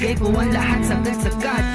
ibibigay ko ang lahat sagad-sagad.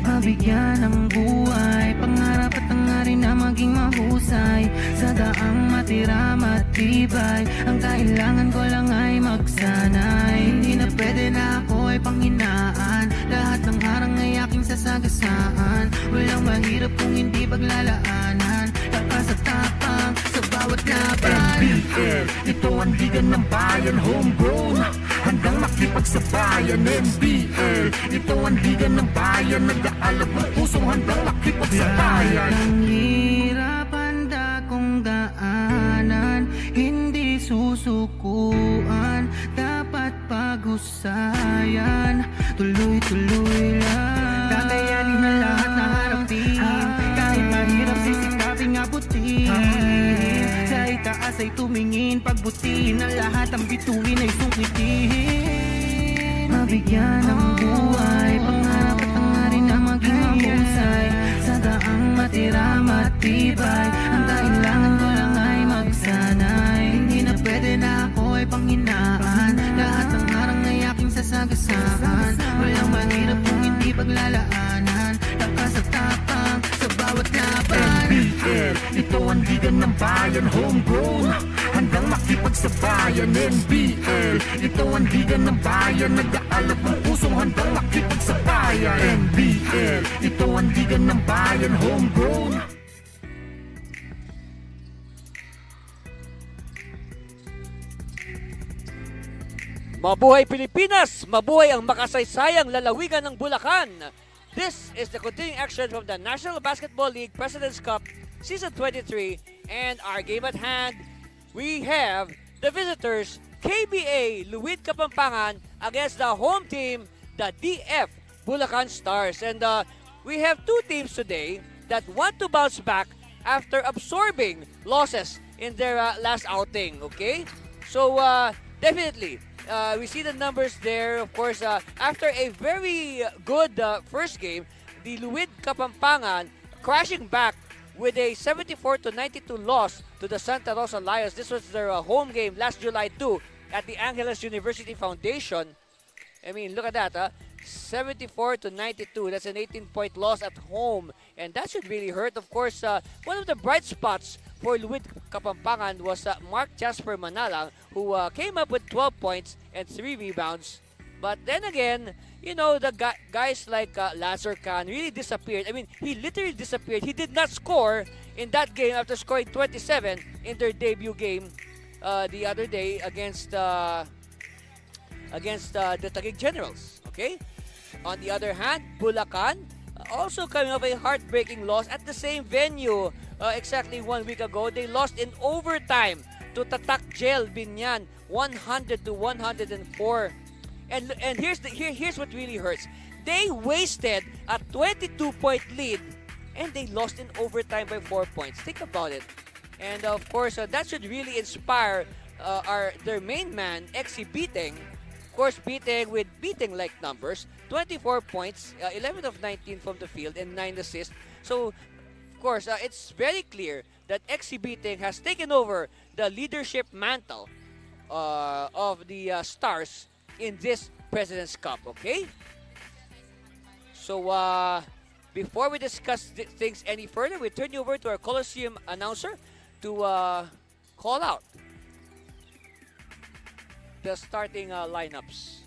Mabigyan ng buhay, pangarap at hangarin na maging mahusay. Sa daang matira matibay, ang kailangan ko lang ay magsanay. Hindi na pwede na ako ay panghinaan, lahat ng harang ay aking sasagasaan. Walang mahirap kung hindi paglalaanan, lakas at tapang sa bawat laban. NBL, ito ang liga ng bayan, homegrown hanggang makipagsabayan. NBL, ito ang liga ng bayan, nag-aalab ng pusong hanggang makipagsabayan. Ang hirap handa kong daanan, hindi susukuan, dapat pag-usayan, tuloy-tuloy lang. Kakayanin na lahat na harapin, kahit mahirap sisikaping abutin. Sa itaas ay tumingin, pagbutihin ang lahat, ang bituin ay sungkitin. Mabigyan ng buhay, pangarap at hangarin na maging mahusay. Sa daang matira matibay, ang kailangan ko lang ay magsanay. Hindi na pwede na ako ay panghinaan, lahat ng harang ay aking sasagasaan. Walang mahirap kung hindi paglalaanan, lakas at tapang sa bawat laban. NBL, ito ang liga ng bayan, homegrown hanggang makipagsabayan. NBL, ito ang liga ng bayan, nag-aalab ng pusong hanggang makipagsabayan. NBL, ito ang liga ng bayan, homegrown. Mabuhay Pilipinas! Mabuhay ang makasaysayang lalawigan ng Bulacan! This is the continuing action from the National Basketball League President's Cup Season 23, and our game at hand, we have the visitors, KBA Luid Kapampangan against the home team, the DF Bulacan Stars. And we have two teams today that want to bounce back after absorbing losses in their last outing, okay? So, definitely, we see the numbers there. Of course, after a very good first game, the Luid Kapampangan crashing back with a 74-92 loss to the Santa Rosa Lions. This was their home game last July 2 at the Angeles University Foundation. I mean, look at that, 74-92. That's an 18-point loss at home, and that should really hurt. Of course, one of the bright spots for Luid Kapampangan was Mark Jasper Manalang, who came up with 12 points and 3 rebounds. But then again, you know, the guys like Lazar Khan really disappeared. I mean, he literally disappeared. He did not score in that game after scoring 27 in their debut game the other day against the Taguig Generals. Okay? On the other hand, Bulacan also coming off a heartbreaking loss at the same venue exactly 1 week ago. They lost in overtime to Tatak Jail Binyan 100-104. And here's what really hurts. They wasted a 22-point lead and they lost in overtime by 4 points. Think about it. And of course, that should really inspire their main man, Exi Biting. Of course, with beating-like numbers, 24 points, 11 of 19 from the field, and 9 assists. So, of course, it's very clear that Exi Biting has taken over the leadership mantle of the Stars in this President's Cup, okay? So, before we discuss things any further, we turn you over to our Coliseum announcer to call out the starting lineups.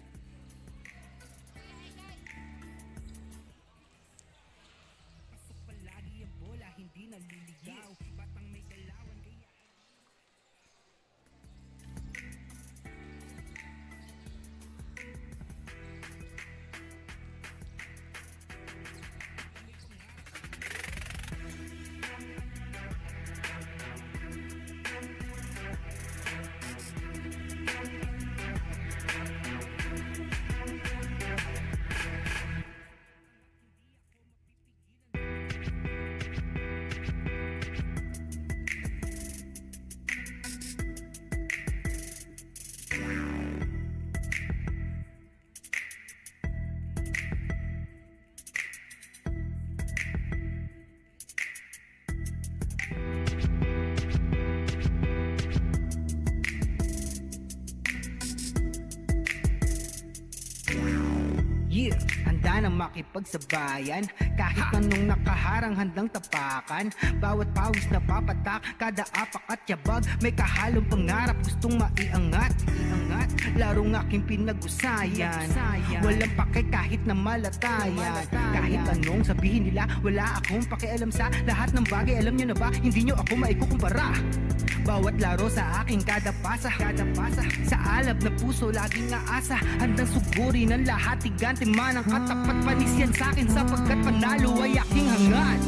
Yeah, handa na makipagsabayan. Kahit anong nakaharang handang tapakan. Bawat pawis na papatak, kada apak at yabag. May kahalong pangarap, gustong maiangat. Larong aking pinag-usayan. Walang pake kahit na malatayan. Kahit anong sabihin nila, wala akong pakialam sa lahat ng bagay. Alam nyo na ba, hindi nyo ako maikukumpara. Bawat laro sa aking kada pasa. Sa alab na puso, laging aasa. Handang suguri ng lahat, tigante man ang katapat. Panis yan sa'kin sapagkat panalo ay aking hangad.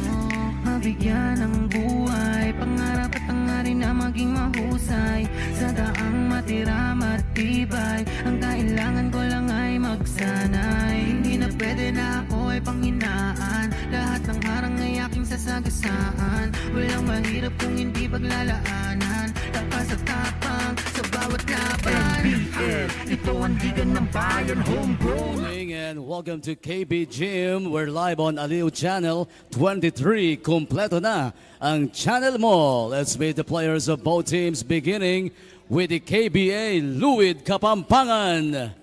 Mabigyan ng buhay, pangarap at hangarin na maging mahusay. Sa daang matira matibay, ang kailangan ko lang ay magsanay. Hindi na pwede na ako ay panghinaan, lahat ng harang ay aking sasagasaan. Walang mahirap kung hindi paglalaanan, lakas at tapang sa bawat laban. NBL, ito ang digan ng bayan, homegrown. And welcome to KB Gym. We're live on Aliw Channel 23. Kompleto na ang channel mo. Let's meet the players of both teams, beginning with the KBA Luid Kapampangan.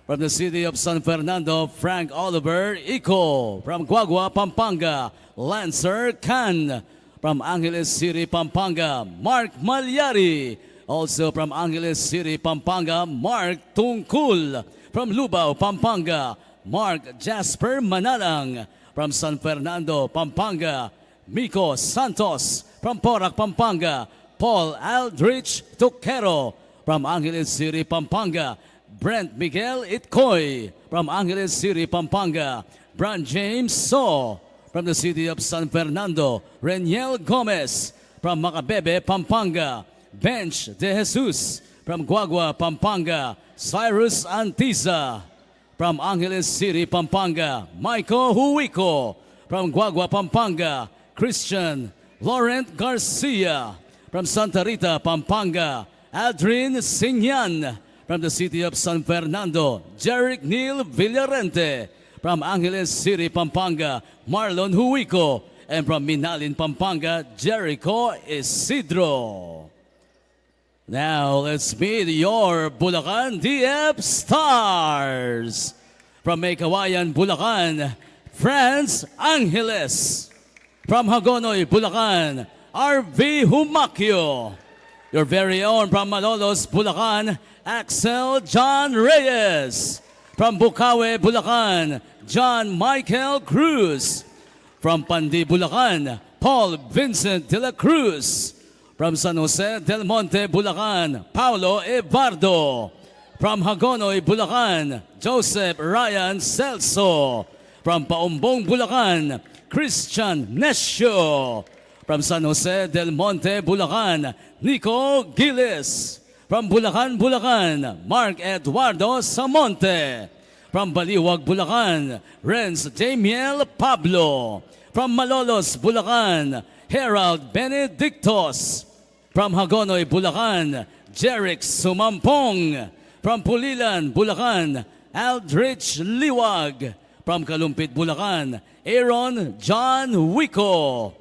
From the city of San Fernando, Frank Oliver Ico. From Guagua, Pampanga, Lancer Can. From Angeles City, Pampanga, Mark Malyari. Also from Angeles City, Pampanga, Mark Tungkul. From Lubao, Pampanga, Mark Jasper Manalang. From San Fernando, Pampanga, Miko Santos. From Porac, Pampanga, Paul Aldrich Toquero. From Angeles City, Pampanga, Brent Miguel Itcoy. From Angeles City, Pampanga, Brand James So. From the city of San Fernando, Reniel Gomez. From Macabebe, Pampanga, Bench De Jesus. From Guagua, Pampanga, Cyrus Antiza. From Angeles City, Pampanga, Michael Huico. From Guagua, Pampanga, Christian Laurent Garcia. From Santa Rita, Pampanga, Adrian Sinyan. From the city of San Fernando, Jeric Neil Villarente. From Angeles City, Pampanga, Marlon Huico. And from Minalin, Pampanga, Jericho Isidro. Now, let's meet your Bulacan DF Stars. From Maykawayan, Bulacan, Franz Angeles. From Hagonoy, Bulacan, RV Humakyo. Your very own from Malolos, Bulacan, Axel John Reyes. From Bukawe, Bulacan, John Michael Cruz. From Pandi, Bulacan, Paul Vincent de la Cruz. From San Jose del Monte, Bulacan, Paulo Evardo. From Hagonoy, Bulacan, Joseph Ryan Celso. From Paumbong, Bulacan, Christian Nescio. From San Jose del Monte, Bulacan, Nico Giles. From Bulacan, Bulacan, Mark Eduardo Samonte. From Baliwag, Bulacan, Renz Damiel Pablo. From Malolos, Bulacan, Herald Benedictos. From Hagonoy, Bulacan, Jeric Sumampong. From Pulilan, Bulacan, Aldrich Liwag. From Kalumpit, Bulacan, Aaron John Wico.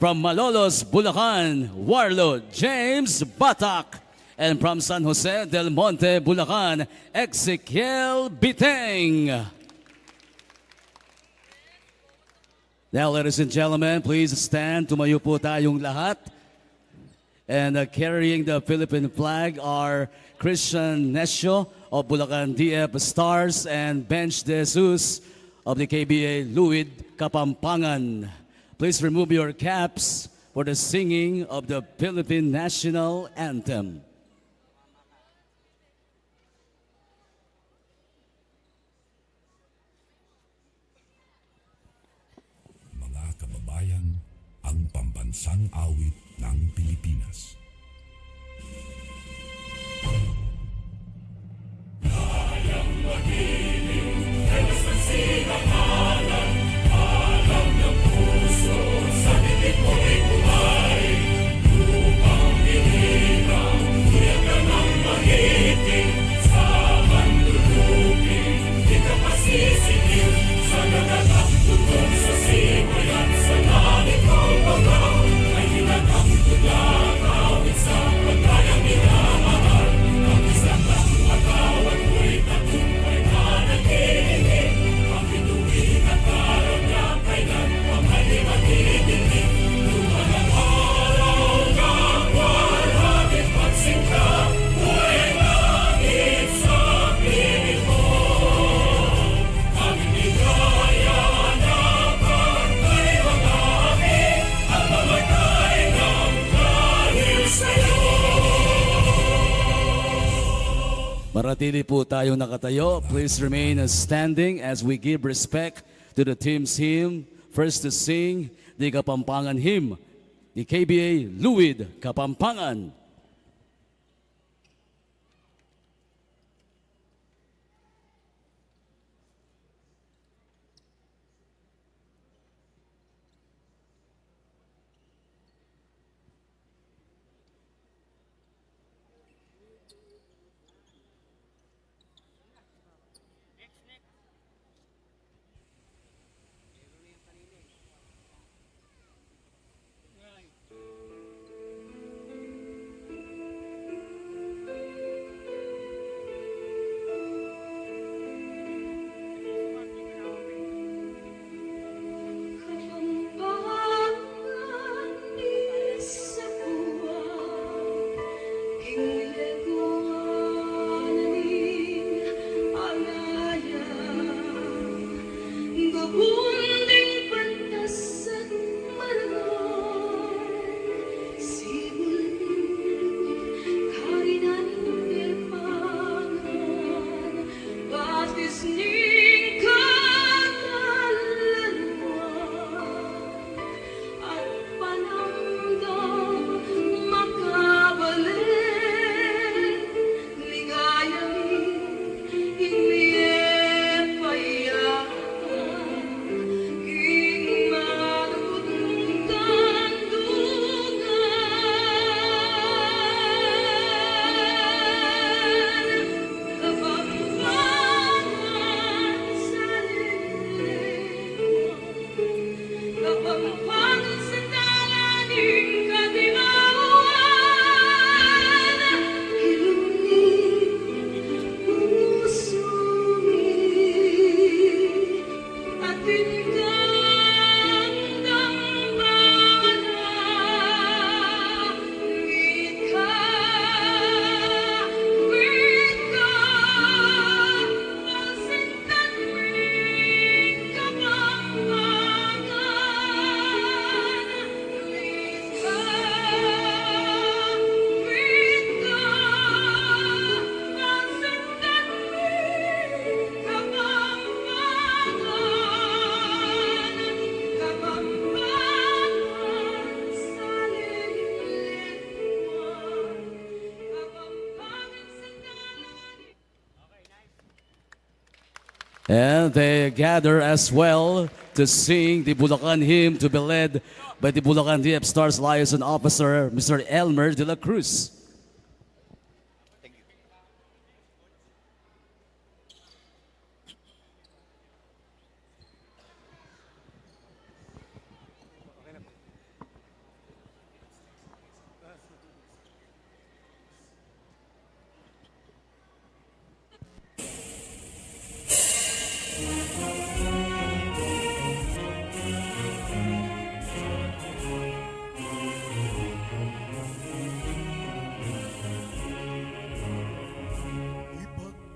From Malolos, Bulacan, Warlo James Batak. And from San Jose del Monte, Bulacan, Ezekiel Biteng. Now, ladies and gentlemen, please stand. Tumayo po tayong lahat. And carrying the Philippine flag are Christian Nescio of Bulacan DF Stars and Bench De Jesus of the KBA Luid Kapampangan. Please remove your caps for the singing of the Philippine National Anthem. Mga kababayan, ang pambansang awit ng Pilipinas. Kayang magiliw, ewas ng sinamalan, alam ng puso, sa titik mo'y buhay. Lupang hinirang, kuya ka ng magiting, sa manlulupin, di ka pasisigil, sa nagatak tutong sa simulan, sa langit ng bagaw, ay hinagang tulakaw. Manatili po tayong nakatayo. Please remain standing as we give respect to the team's hymn. First to sing the Kapampangan hymn, the KBA Luid Kapampangan. And they gather as well to sing the Bulacan hymn to be led by the Bulacan DF Stars Liaison Officer, Mr. Elmer de la Cruz.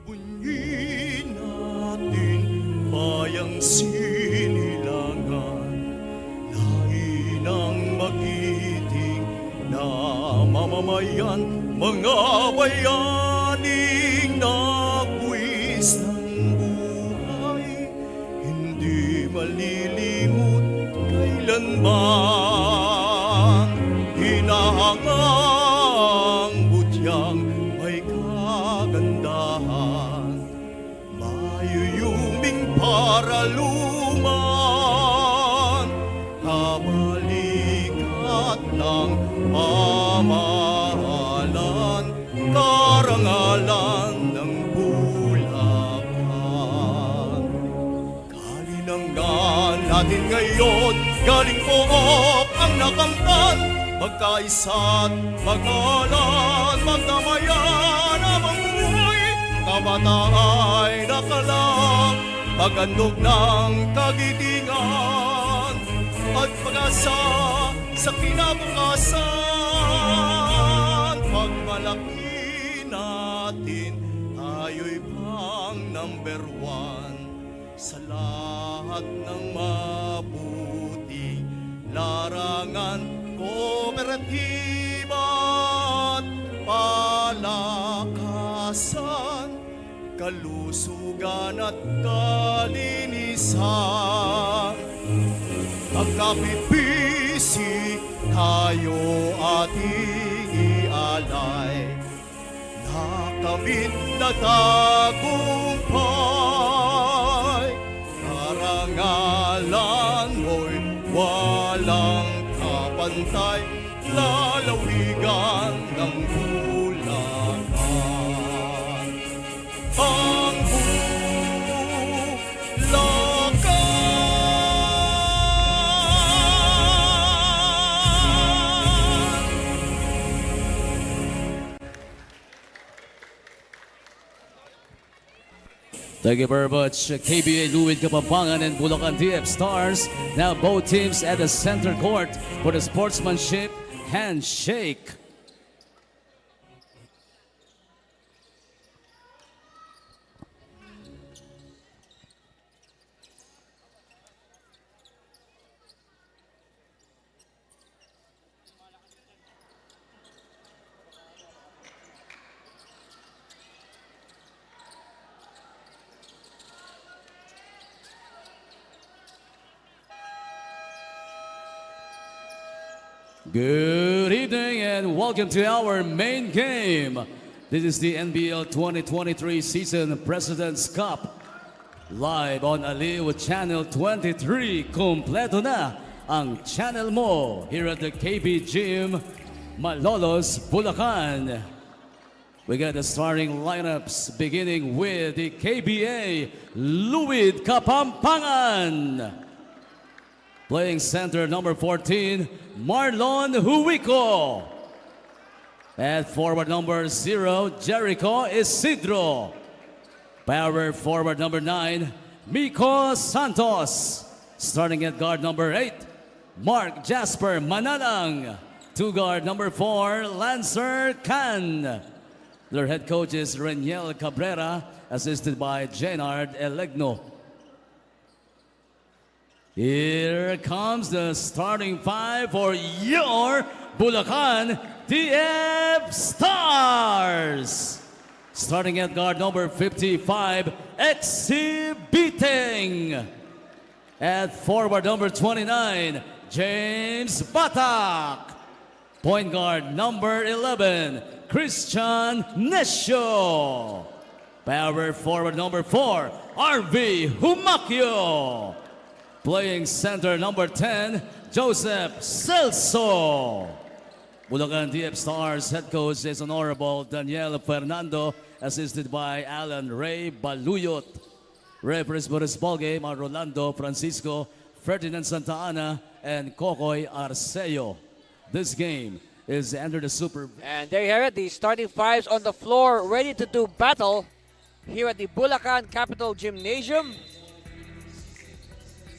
Ipagbunyi natin bayang sinilangan, lain ang magiting na mamamayan, mga bayaning nagbuwis ng buhay, hindi malilimot kailanman. Hinahangang butyang may kagandahan, mayuyuming paraluman, kabalikat ng pamahalan, karangalan ng Bulacan. Kalinangan natin ngayon, galing pook ang nakamtan, magkaisa't magalan, magdamayan ang buhay, kabataan ay nakalak, magandog ng kagitingan, at pag-asa sa kinabukasan. Pagmalaki natin, tayo'y pang number one sa lahat ng mabuting larangan, kooperatiba at palakasan. kalusugan at kalinisan. Pagkapipisi tayo ating ialay, nakamit na tagumpay. Karangalan mo'y walang kapantay, lalawigan ng Bulacan. Ang Thank you very much, KBA Luid Kapampangan and Bulacan DF Stars. Now both teams at the center court for the sportsmanship handshake. Good evening and welcome to our main game. This is the NBL 2023 season President's Cup. Live on Aliw Channel 23. Kompleto na ang channel mo here at the KB Gym, Malolos, Bulacan. We got the starting lineups beginning with the KBA Luid Kapampangan. Playing center number 14, Marlon Huico. At forward number 0, Jericho Isidro. Power forward number 9, Miko Santos. Starting at guard number 8, Mark Jasper Manalang. To guard number 4, Lancer Can. Their head coach is Reniel Cabrera, assisted by Jenard Elegno. Here comes the starting five for your Bulacan DF Stars. Starting at guard number 55, exhibiting. At forward number 29, James Batak. Point guard number 11, Christian Nesio. Power forward number 4, RV Humakyo. Playing center number 10, Joseph Celso. Bulacan DF Stars head coach is Honorable Daniel Fernando, assisted by Alan Ray Baluyot. Referees for this ball game are Rolando Francisco, Ferdinand Santa Ana, and Kokoy Arceo. This game is under the super. And there you have it, the starting fives on the floor, ready to do battle here at the Bulacan Capital Gymnasium.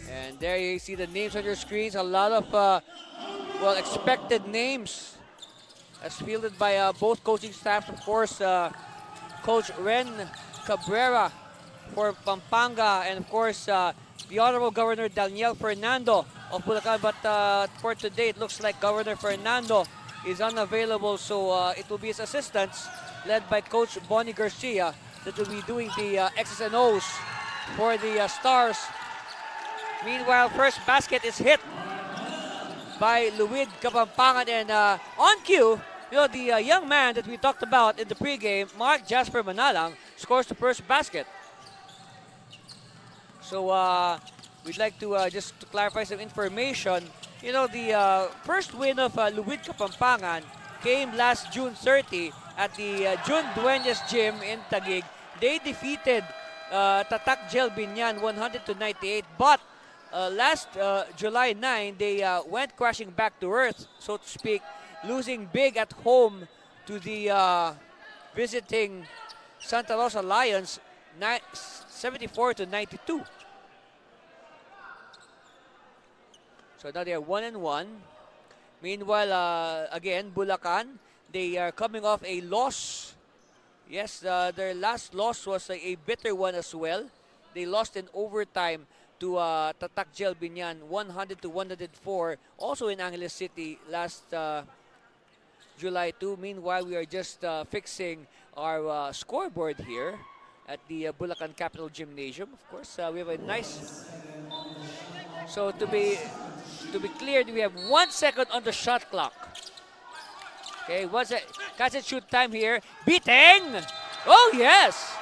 And there you see the names on your screens. A lot of, expected names as fielded by both coaching staffs. Of course, Coach Ren Cabrera for Pampanga, and of course, the Honorable Governor Daniel Fernando of Bulacan. But for today, it looks like Governor Fernando is unavailable, so it will be his assistants, led by Coach Bonnie Garcia, that will be doing the X's and O's for the Stars. Meanwhile, first basket is hit by Luid Kapampangan, and on cue, the young man that we talked about in the pregame, Mark Jasper Manalang, scores the first basket. So we'd like to just to clarify some information. The first win of Luid Kapampangan came last June 30 at the June Dueñas Gym in Taguig. They defeated Tatak Gel Binyan 100-98, but last July 9, they went crashing back to earth, so to speak, losing big at home to the visiting Santa Rosa Lions, 74-92. So now they are 1-1. Meanwhile, again, Bulacan, they are coming off a loss. Yes, their last loss was a bitter one as well. They lost in overtime to Tatak Gel Binyan 100-104, also in Angeles City last July 2. Meanwhile, we are just fixing our scoreboard here. at the Bulacan Capital Gymnasium. Of course, we have a nice. So to be clear, we have 1 second on the shot clock. Okay, what's it? Catch and shoot time here. Beating. Oh yes.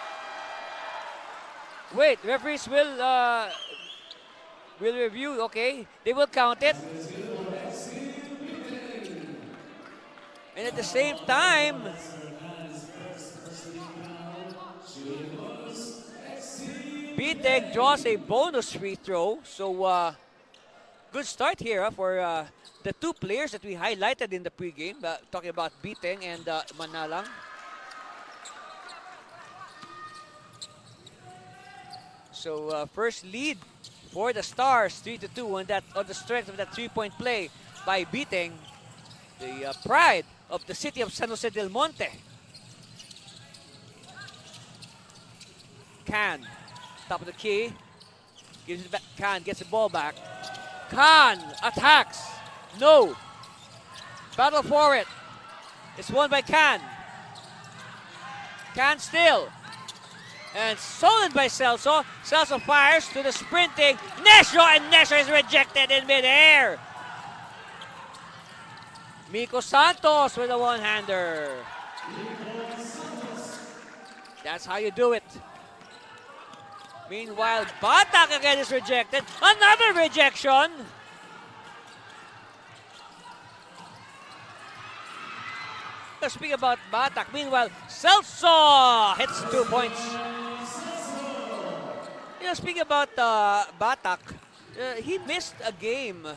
Wait, referees will review. Okay, they will count it. And at the same time, Beating draws a bonus free throw. So good start here for the two players that we highlighted in the pregame. Talking about Beating and Manalang. So first lead for the Stars, 3-2 on the strength of that three-point play by Beating, the pride of the city of San Jose del Monte. Can, top of the key, gives it back. Can gets the ball back. Can attacks. No. Battle for it. It's won by Can. Can still. And stolen by Celso. Celso fires to the sprinting Nesho, and Nesho is rejected in midair. Miko Santos with a one-hander. That's how you do it. Meanwhile, Batak again is rejected. Another rejection. Speaking about Batak, meanwhile, Celso hits 2 points. You know, speaking about Batak, he missed a game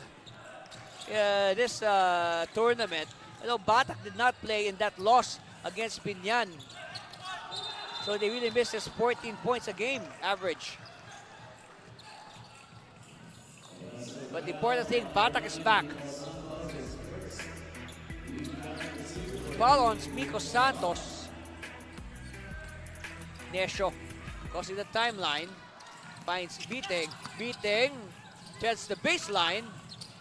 this tournament. You know, Batak did not play in that loss against Binyan. So they really missed his 14 points a game average. But the important thing, Batak is back. Foul on Miko Santos. Nesho crossing the timeline. Finds Beating. Beating treads the baseline.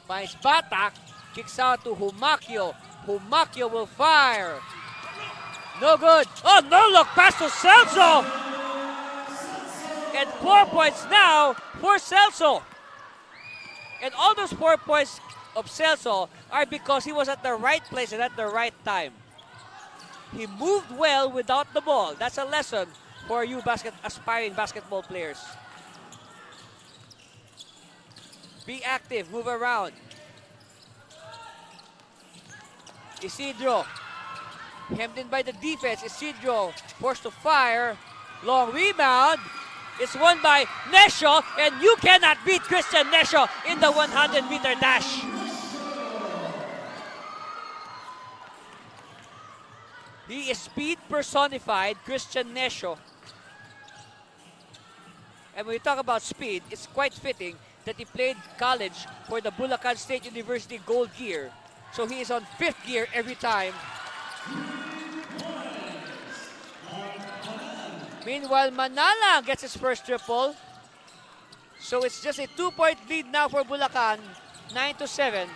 Finds Batak. Kicks out to Humakyo. Humakyo will fire. No good. Oh, no look pass to Celso. And 4 points now for Celso. And all those 4 points of Celso are because he was at the right place and at the right time. He moved well without the ball. That's a lesson for you aspiring basketball players. Be active, move around. Isidro, hemmed in by the defense. Isidro forced to fire. Long rebound. It's won by Nesho, and you cannot beat Christian Nesho in the 100-meter dash. He is speed personified, Christian Nesho. And when we talk about speed, it's quite fitting that he played college for the Bulacan State University Gold Gear. So he is on 5th gear every time. Meanwhile, Manala gets his first triple. So it's just a 2-point lead now for Bulacan, 9-7.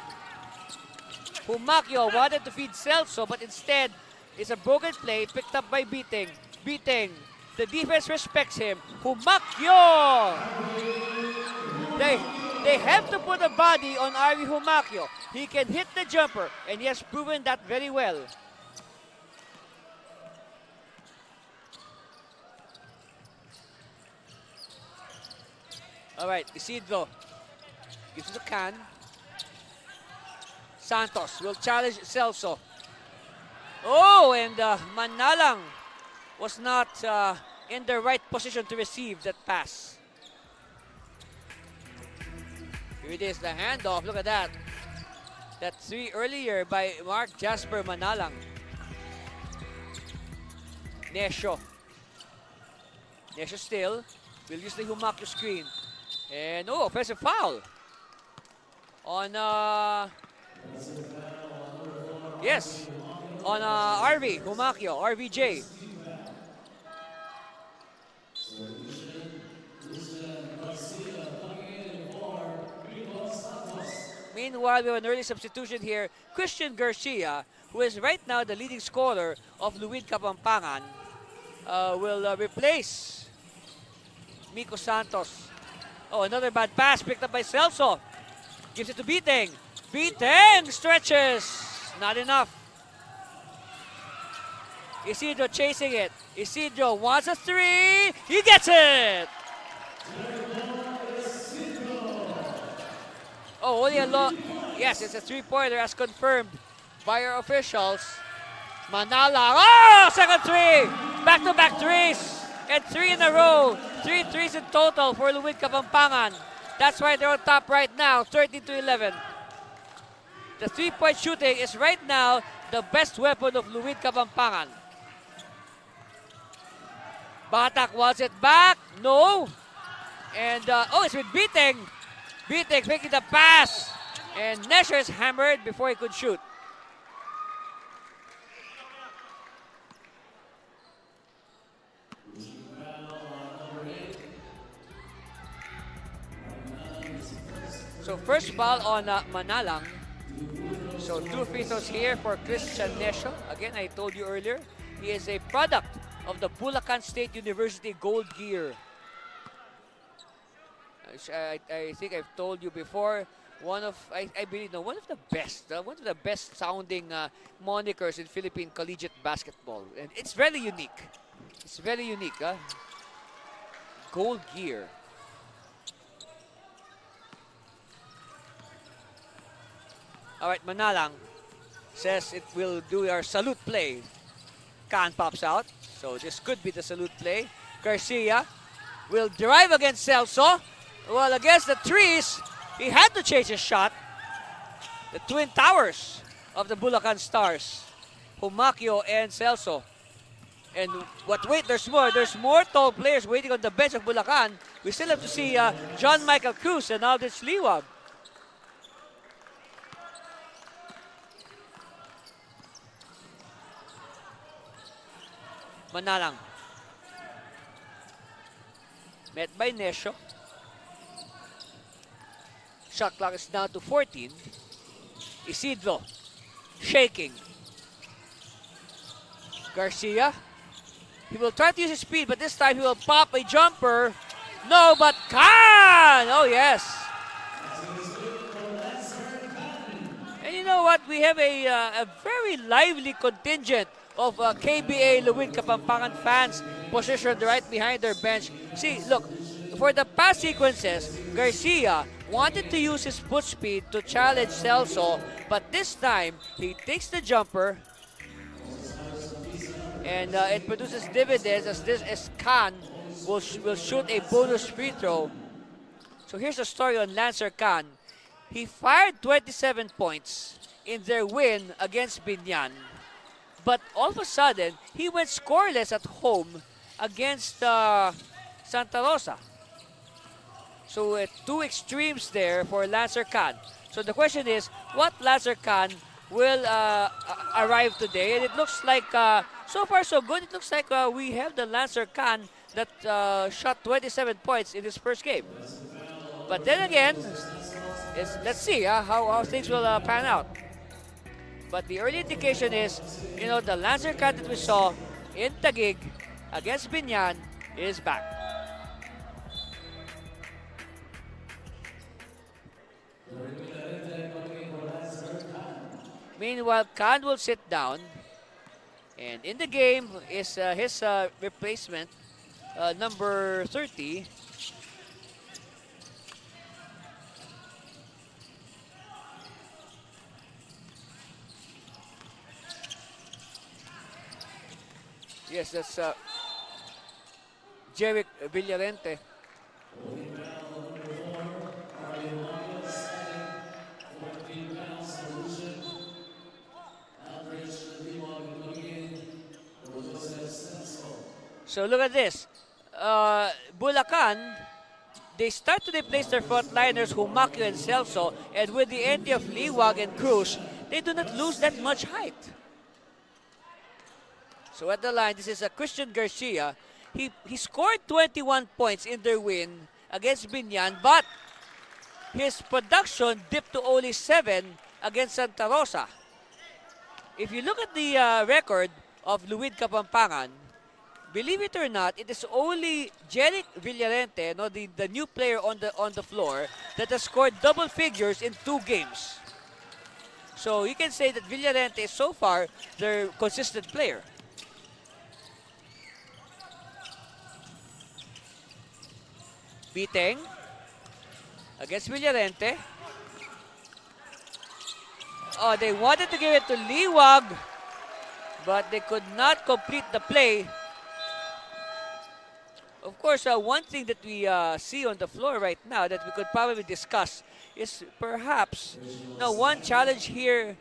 Humakyo wanted to feed Celso, but instead, it's a broken play picked up by Beating. Beating. The defense respects him. Humakyo! They have to put a body on Ari Humakyo. He can hit the jumper, and he has proven that very well. All right, Isidro gives it to Can. Santos will challenge Celso. Oh, and Manalang was not in the right position to receive that pass. Here it is, the handoff. Look at that. That 3 earlier by Mark Jasper Manalang. Nesho. Nesho still will use the Humakyo screen. And oh, offensive foul on yes, on RV Humakyo, RVJ. Meanwhile, we have an early substitution here. Christian Garcia, who is right now the leading scorer of Luid Kapampangan, will replace Miko Santos. Oh, another bad pass picked up by Celso. Gives it to Biteng. Biteng stretches. Not enough. Isidro chasing it. Isidro wants a three. He gets it. Oh, only a long. Yes, it's a three-pointer as confirmed by our officials. Manala. Oh, second three. Back-to-back threes. And 3 in a row. 3 threes in total for Luid Kapampangan. That's why they're on top right now, 13-11. The three-point shooting is right now the best weapon of Luid Kapampangan. Batak wants it back. No. And, it's with Biteng. Biteng making the pass. And Nesher is hammered before he could shoot. So first foul on Manalang. So 2 free throws here for Christian Nesho. Again, I told you earlier, he is a product of the Bulacan State University Gold Gear. I think I've told you before, one of the best sounding monikers in Philippine collegiate basketball. And it's very unique. It's very unique. Gold Gear. All right, Manalang says it will do our salute play. Khan pops out, so this could be the salute play. Garcia will drive against Celso. Well, against the trees, he had to change his shot. The twin towers of the Bulacan Stars, Humaquio and Celso. And wait, there's more. There's more tall players waiting on the bench of Bulacan. We still have to see John Michael Cruz and Aldrich Liwag. Manalang. Met by Nesho. Shot clock is down to 14. Isidro shaking. Garcia. He will try to use his speed, but this time he will pop a jumper. No, but Khan! Oh, yes. And you know what? We have a very lively contingent of KBA Luid Kapampangan fans positioned right behind their bench. See, look, for the past sequences, Garcia wanted to use his foot speed to challenge Celso, but this time, he takes the jumper, and it produces dividends as Khan will shoot a bonus free throw. So here's a story on Lancer Khan. He fired 27 points in their win against Binyan. But all of a sudden, he went scoreless at home against Santa Rosa. So 2 extremes there for Lancer Khan. So the question is, what Lancer Khan will arrive today? And it looks like, so far so good, it looks like we have the Lancer Khan that shot 27 points in his first game. But then again, let's see how things will pan out. But the early indication is, the Lancer Khan that we saw in Taguig against Binyan is back. Meanwhile, Khan will sit down. And in the game is his replacement, number 30. Yes, that's Jeric Villarente. So look at this. Bulacan, they start to replace their frontliners, Humaquio and Celso, and with the entry of Liwag and Cruz, they do not lose that much height. So at the line, this is Christian Garcia. He scored 21 points in their win against Binyan, but his production dipped to only 7 against Santa Rosa. If you look at the record of Luid Kapampangan, believe it or not, it is only Jeric Villarente, no, the new player on the floor, that has scored double figures in 2 games. So you can say that Villarente is so far their consistent player. Biteng against Villarente. Oh, they wanted to give it to Liwag, but they could not complete the play. Of course, one thing that we see on the floor right now that we could probably discuss is perhaps one challenge here.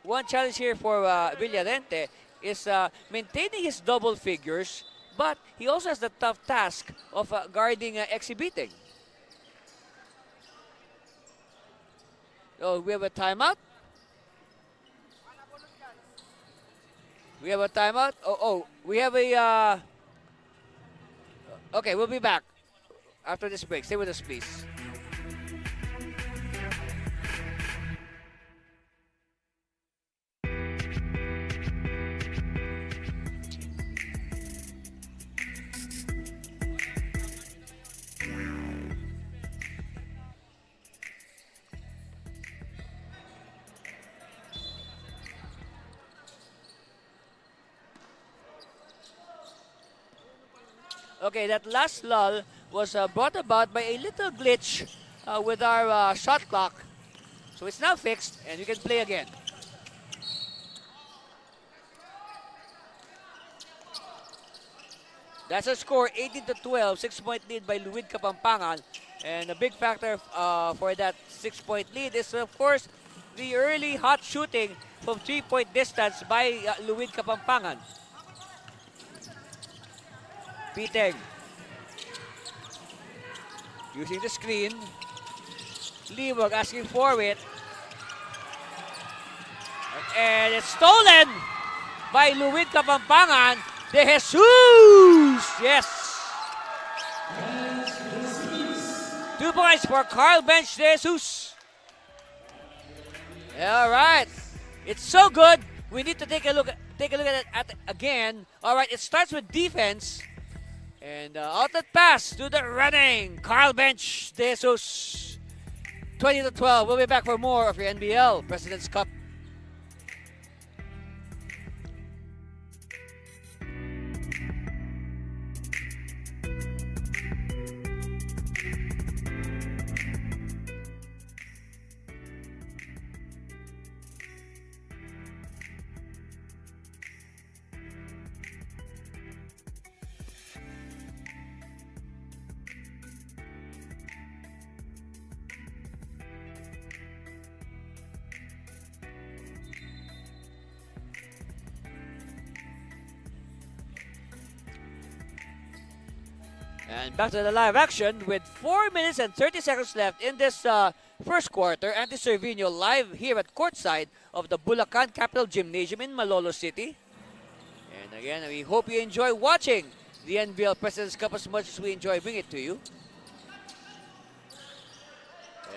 One challenge here for Villarente is maintaining his double figures, but he also has the tough task of guarding exhibiting. Oh, we have a timeout. We have a timeout. We have a. Okay, we'll be back after this break. Stay with us, please. Okay, that last lull was brought about by a little glitch with our shot clock. So it's now fixed and we can play again. That's a score, 18-12, 6-point lead by Luid Kapampangan. And a big factor for that 6-point lead is, of course, the early hot shooting from 3-point distance by Luid Kapampangan. Biteng using the screen. Liwag asking for it. And it's stolen by Luid Kapampangan. De Jesus! Yes! 2 points for Carl Bench De Jesus. All right. It's so good. We need to take a look at it again. All right, it starts with defense. And outlet pass to the running Carl Bench De Jesus. 20-12. We'll be back for more of your NBL President's Cup. And back to the live action with 4 minutes and 30 seconds left in this first quarter. Andy Cervino live here at courtside of the Bulacan Capital Gymnasium in Malolo City. And again, we hope you enjoy watching the NBL President's Cup as much as we enjoy bringing it to you.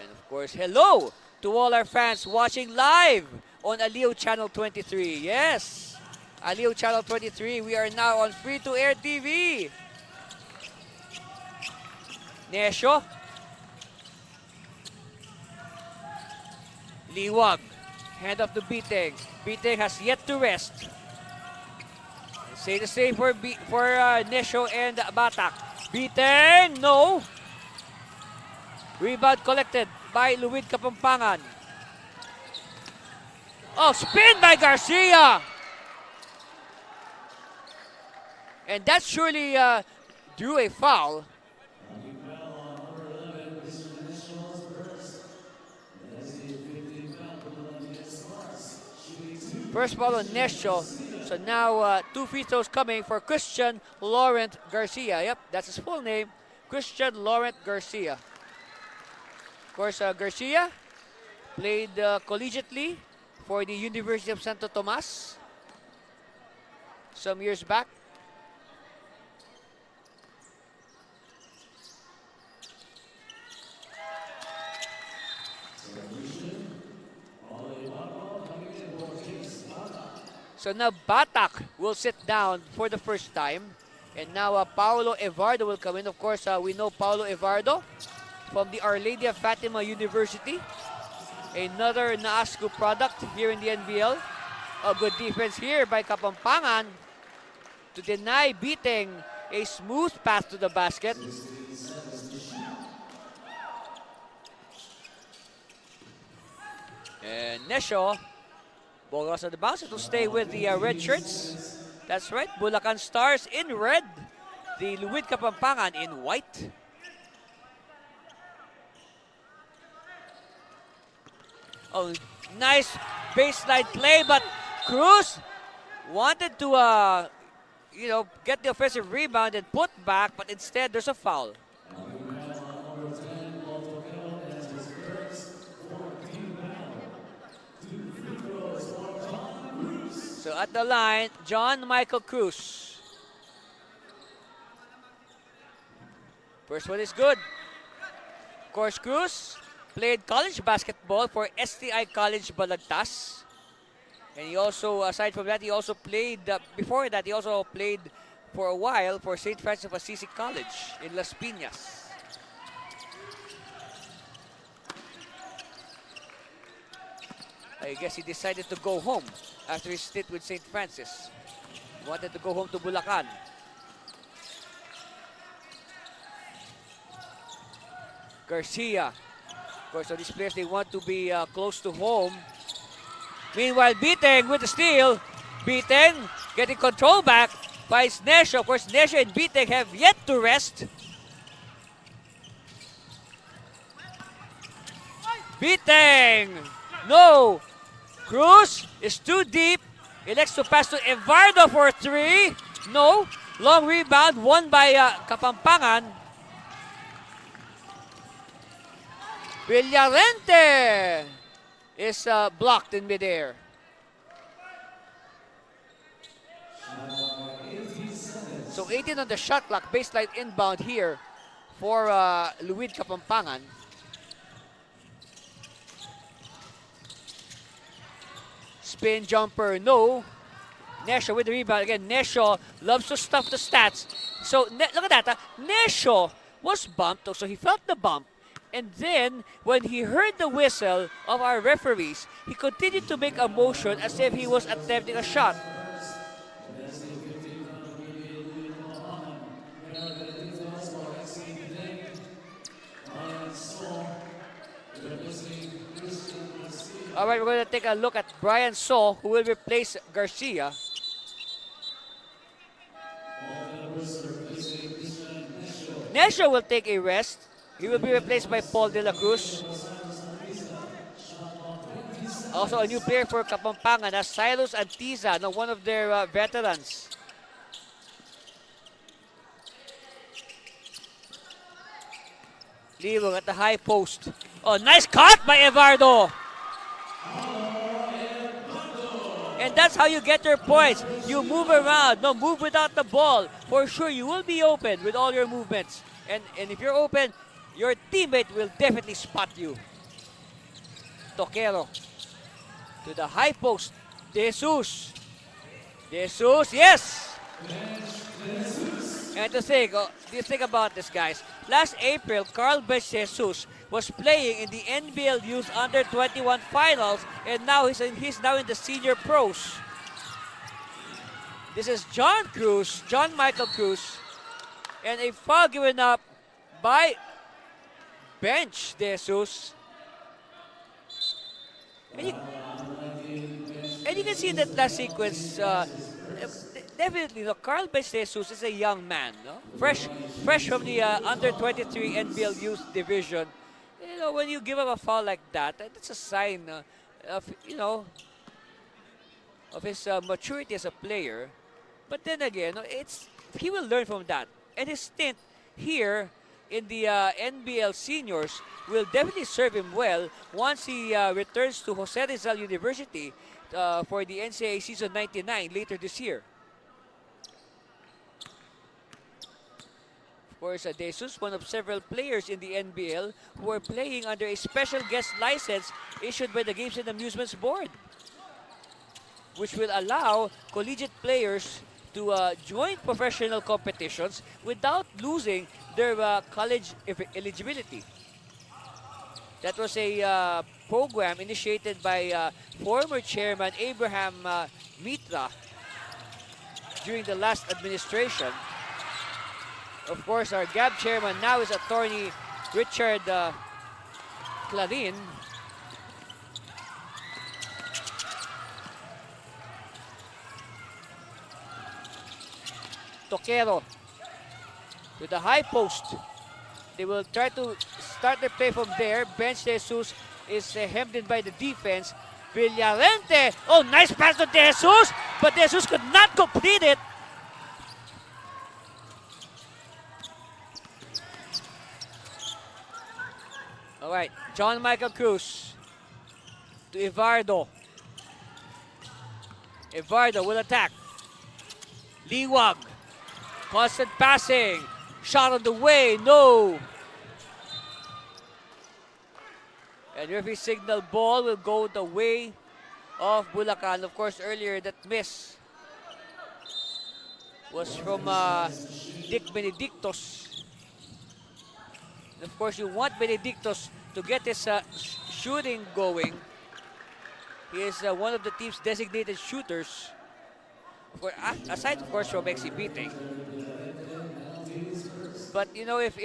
And of course, hello to all our fans watching live on Aliw Channel 23. Yes, Aliw Channel 23. We are now on free-to-air TV. Nesho. Liwag. Hand off to Biteng. Biteng has yet to rest. Say the same for Nesho and Batak. Biteng, no. Rebound collected by Luid Kapampangan. Oh, spin by Garcia. And that surely drew a foul. First foul on Nesho. So now 2 free throws coming for Christian Laurent Garcia. Yep, that's his full name. Christian Laurent Garcia. Of course, Garcia played collegiately for the University of Santo Tomas some years back. So now Batak will sit down for the first time. And now Paolo Evardo will come in. Of course, we know Paolo Evardo from the Our Lady of Fatima University. Another NASCU product here in the NBL. A good defense here by Kapampangan to deny beating a smooth path to the basket. And Nesho, ball goes out of bounds. It will stay with the red shirts. That's right, Bulacan Stars in red. The Luid Kapampangan in white. Oh, nice baseline play, but Cruz wanted to, get the offensive rebound and put back, but instead there's a foul. So at the line, John Michael Cruz. First one is good. Of course, Cruz played college basketball for STI College Balagtas. And he also, aside from that, he also played, before that, he also played for a while for St. Francis of Assisi College in Las Piñas. I guess he decided to go home after his stint with St. Francis. He wanted to go home to Bulacan. Garcia. Of course, so these players, they want to be close to home. Meanwhile, Biteng with the steal. Biteng getting control back by Nesho. Of course, Nesho and Biteng have yet to rest. Biteng! No! Cruz is too deep. Elects to pass to Evardo for three. No. Long rebound won by Kapampangan. Villarente is blocked in midair. So 18 on the shot clock. Baseline inbound here for Luid Kapampangan. Spin jumper, no. Nesho with the rebound again. Nesho loves to stuff the stats. So look at that. Nesho was bumped, so he felt the bump. And then when he heard the whistle of our referees, he continued to make a motion as if he was attempting a shot. All right, we're going to take a look at Brian So, who will replace Garcia. Nesho will take a rest. He will be replaced by Paul De La Cruz. Also a new player for Kapampangan, Silos Antiza, one of their veterans. Libong at the high post. Oh, nice cut by Evardo. And that's how you get your points. You move around, move without the ball. For sure, you will be open with all your movements. And if you're open, your teammate will definitely spot you. Toquero to the high post. De Jesus, yes! And to think about this, guys. Last April, Carl Jesus was playing in the NBL Youth Under-21 Finals, and now he's now in the senior pros. This is John Michael Cruz, and a foul given up by bench De Jesus. And you can see in that last sequence, definitely, Carl Jesus is a young man, fresh from the Under-23 NBL Youth Division. When you give up a foul like that, that's a sign of his maturity as a player. But then again, he will learn from that. And his stint here in the NBL Seniors will definitely serve him well once he returns to Jose Rizal University for the NCAA Season 99 later this year. Of course, De Jesus, one of several players in the NBL who are playing under a special guest license issued by the Games and Amusements Board. which will allow collegiate players to join professional competitions without losing their college eligibility. That was a program initiated by former chairman Abraham Mitra during the last administration. Of course, our GAB chairman now is attorney Richard Clarin. Toquero to the high post. They will try to start their play from there. Bench De Jesus is hemmed in by the defense. Villarente. Oh, nice pass to De Jesus, but De Jesus could not complete it. All right, John Michael Cruz to Ivardo. Ivardo will attack. Liwag. Constant passing. Shot on the way. No. And referee signal ball will go the way of Bulacan. Of course, earlier that miss was from Dick Benedictos. Of course, you want Benedictos to get his shooting going. He is one of the team's designated shooters. Aside, of course, from exhibiting. But, you know, if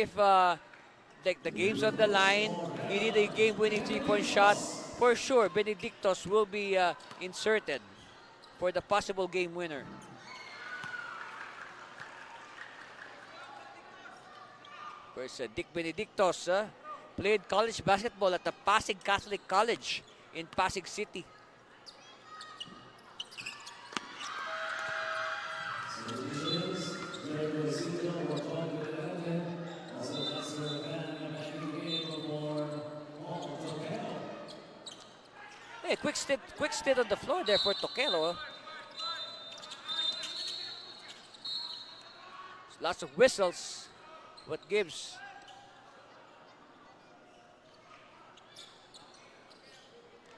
like the game's on the line, you need a game-winning three-point shot, for sure, Benedictos will be inserted for the possible game winner. Of course, Dick Benedictos played college basketball at the Pasig Catholic College in Pasig City. Hey, quick stint on the floor there for Toquero. Lots of whistles. What gives?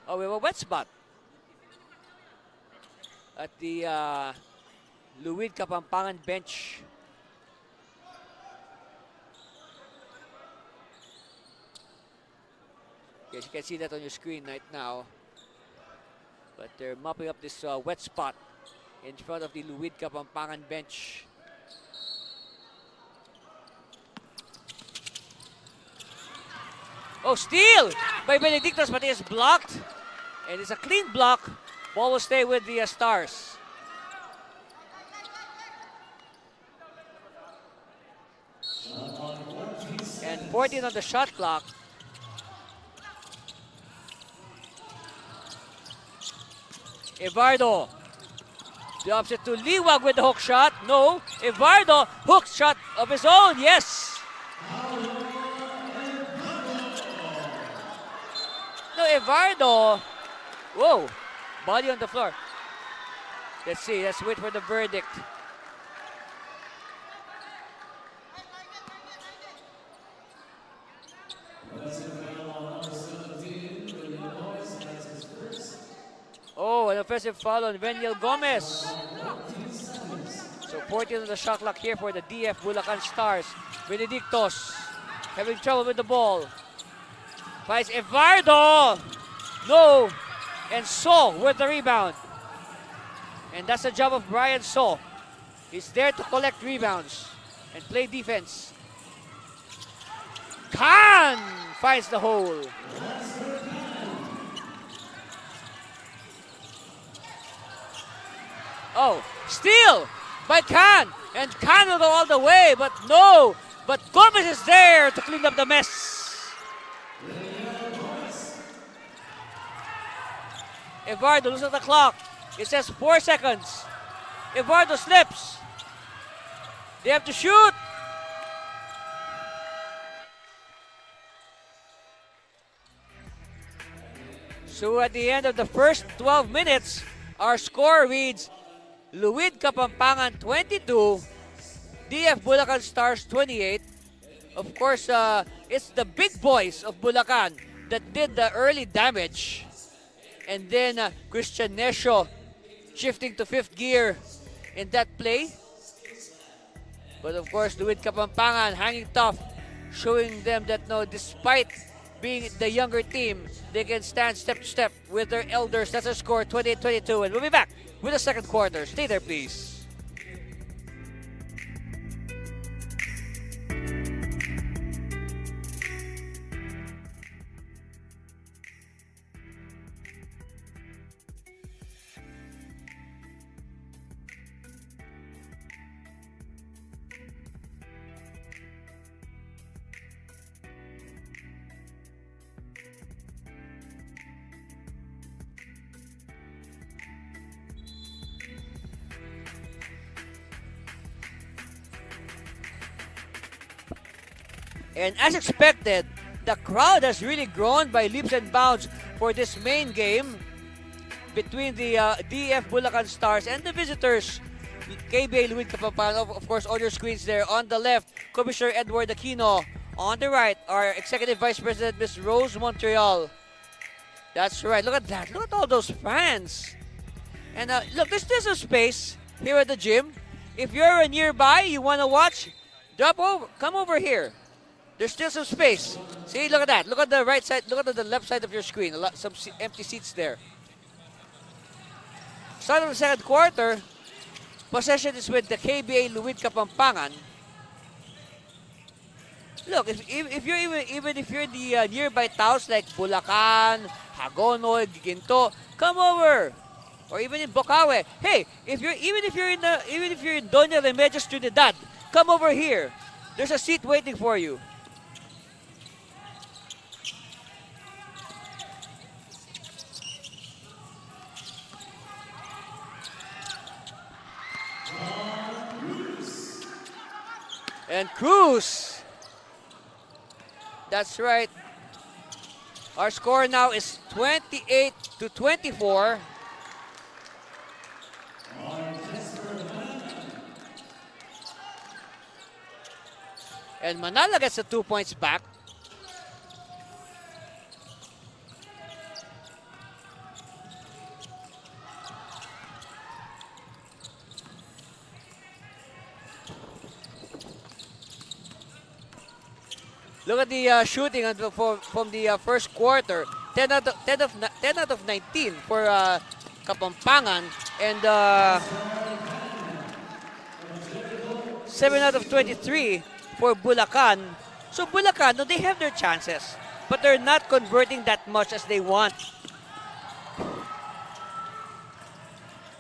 Oh, we have a wet spot at the Luid Kapampangan bench. Yes, you can see that on your screen right now. But they're mopping up this wet spot in front of the Luid Kapampangan bench. Oh, steal by Benedictos, but he is blocked. And it's a clean block. Ball will stay with the Stars. And 14 on the shot clock. Ivardo. The opposite to Liwag with the hook shot. No. Ivardo, hook shot of his own. Yes. No, Ivardo. Whoa. Body on the floor. Let's see. Let's wait for the verdict. Oh, an offensive foul on Veniel Gomez. So 14 on the shot clock here for the DF Bulacan Stars. Benedictos having trouble with the ball. Finds Ivardo. No. And So with the rebound. And that's the job of Brian So. He's there to collect rebounds and play defense. Khan finds the hole. Oh, steal by Khan. And Khan will go all the way, but no. But Gomez is there to clean up the mess. Ivardo looks at the clock. It says 4 seconds. Ivardo slips. They have to shoot. So at the end of the first 12 minutes, our score reads Luid Kapampangan 22, DF Bulacan Stars 28. Of course, it's the big boys of Bulacan that did the early damage. And then Christian Nesio shifting to 5th gear in that play. But of course, Luid Kapampangan hanging tough, showing them that no, despite being the younger team, they can stand step to step with their elders. That's our score, 28-22. And we'll be back with the second quarter. Stay there, please. And as expected, the crowd has really grown by leaps and bounds for this main game between the DF Bulacan Stars and the visitors, KBA Luid Kapampangan. Of course, on your screens there. On the left, Commissioner Edward Aquino. On the right, our Executive Vice President, Ms. Rose Montreal. That's right. Look at that. Look at all those fans. And look, there's still some space here at the gym. If you're nearby, you want to watch, come over here. There's still some space. See, look at that. Look at the right side. Look at the left side of your screen. Some empty seats there. Start of the second quarter. Possession is with the KBA Luid Kapampangan. Look, if you're even if you're in the nearby towns like Bulacan, Hagonoy, Ginto, come over. Or even in Bocaue. Hey, even if you're in Doña Remedios Trinidad, come over here. There's a seat waiting for you. And Cruz. That's right. Our score now is 28-24. And Manala gets the 2 points back. Look at the shooting from the first quarter. 10 out of 19 for Kapampangan, and 7 out of 23 for Bulacan. So Bulacan, no, they have their chances, but they're not converting that much as they want.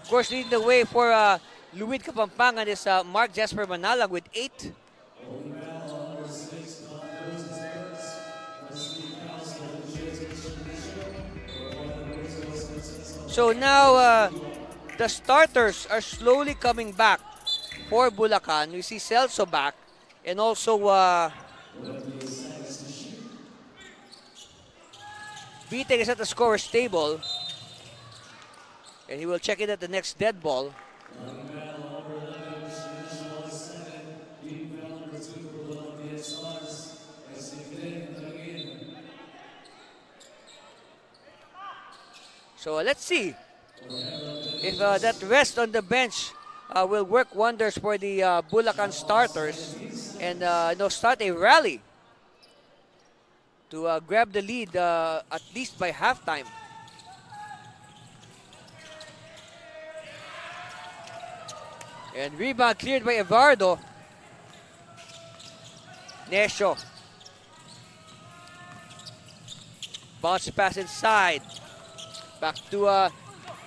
Of course, leading the way for Luid Kapampangan is Mark Jasper Manalang with 8. So now the starters are slowly coming back for Bulacan. We see Celso back, and also Biteng is at the scorer's table, and he will check in at the next dead ball. So let's see if that rest on the bench will work wonders for the Bulacan starters and start a rally to grab the lead at least by halftime. And rebound cleared by Eduardo. Nesho. Bounce pass inside. Back to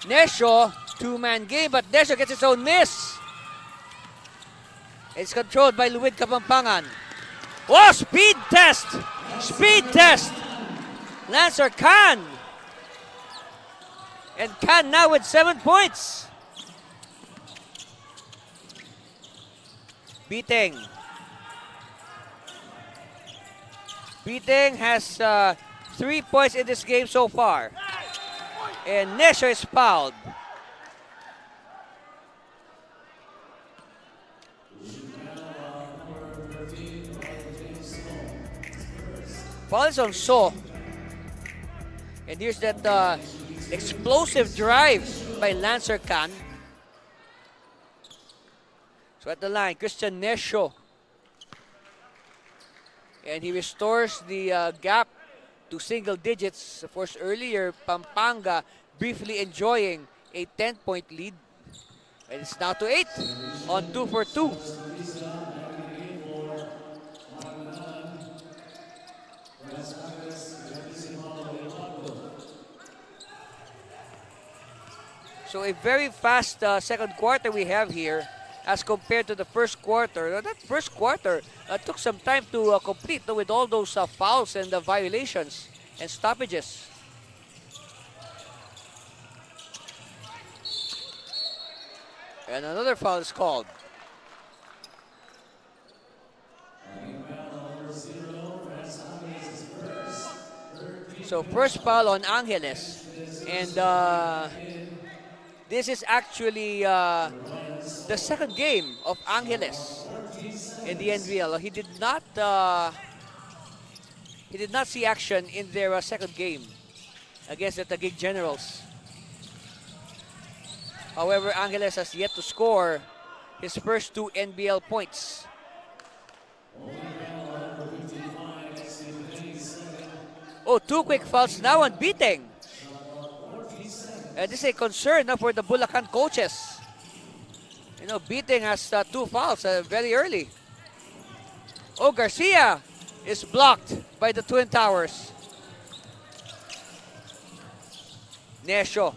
Nesho. Two-man game, but Nesho gets his own miss. It's controlled by Luid Kapampangan. Oh, speed test! Speed test! Lancer Khan. And Khan now with 7 points. Biteng. Biteng has 3 points in this game so far. And Nesho is fouled. Foul is on So. And here's that Explosive drive by Lancer Khan. So at the line, Christian Nesho. And he restores the gap to single digits. Of course, earlier, Pampanga briefly enjoying a 10-point lead. And it's now to 8 on 2 for 2. So a very fast second quarter we have here as compared to the first quarter. That first quarter took some time to complete with all those fouls and violations and stoppages. And another foul is called. So first foul on Angeles. And this is actually the second game of Angeles in the NBL. He did not see action in their second game against the Taguig Generals. However, Angeles has yet to score his first 2 NBL points. Oh, 2 quick fouls now on beating. This is a concern for the Bulacan coaches. You know, beating has 2 fouls very early. Oh, Garcia is blocked by the Twin Towers. Nesho.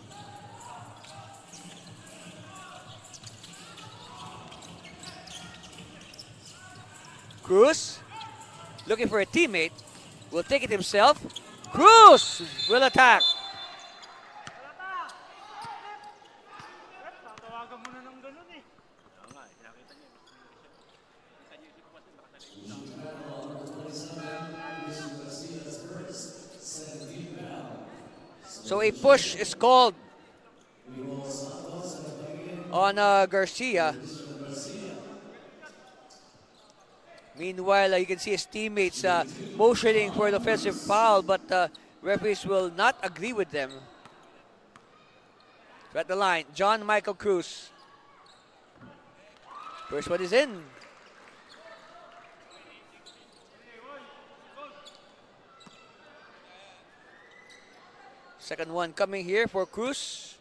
Cruz, looking for a teammate, will take it himself. Cruz will attack. So a push is called on Garcia. Meanwhile, you can see his teammates motioning for an offensive foul, but referees will not agree with them. So at the line, John Michael Cruz. First one is in. Second one coming here for Cruz.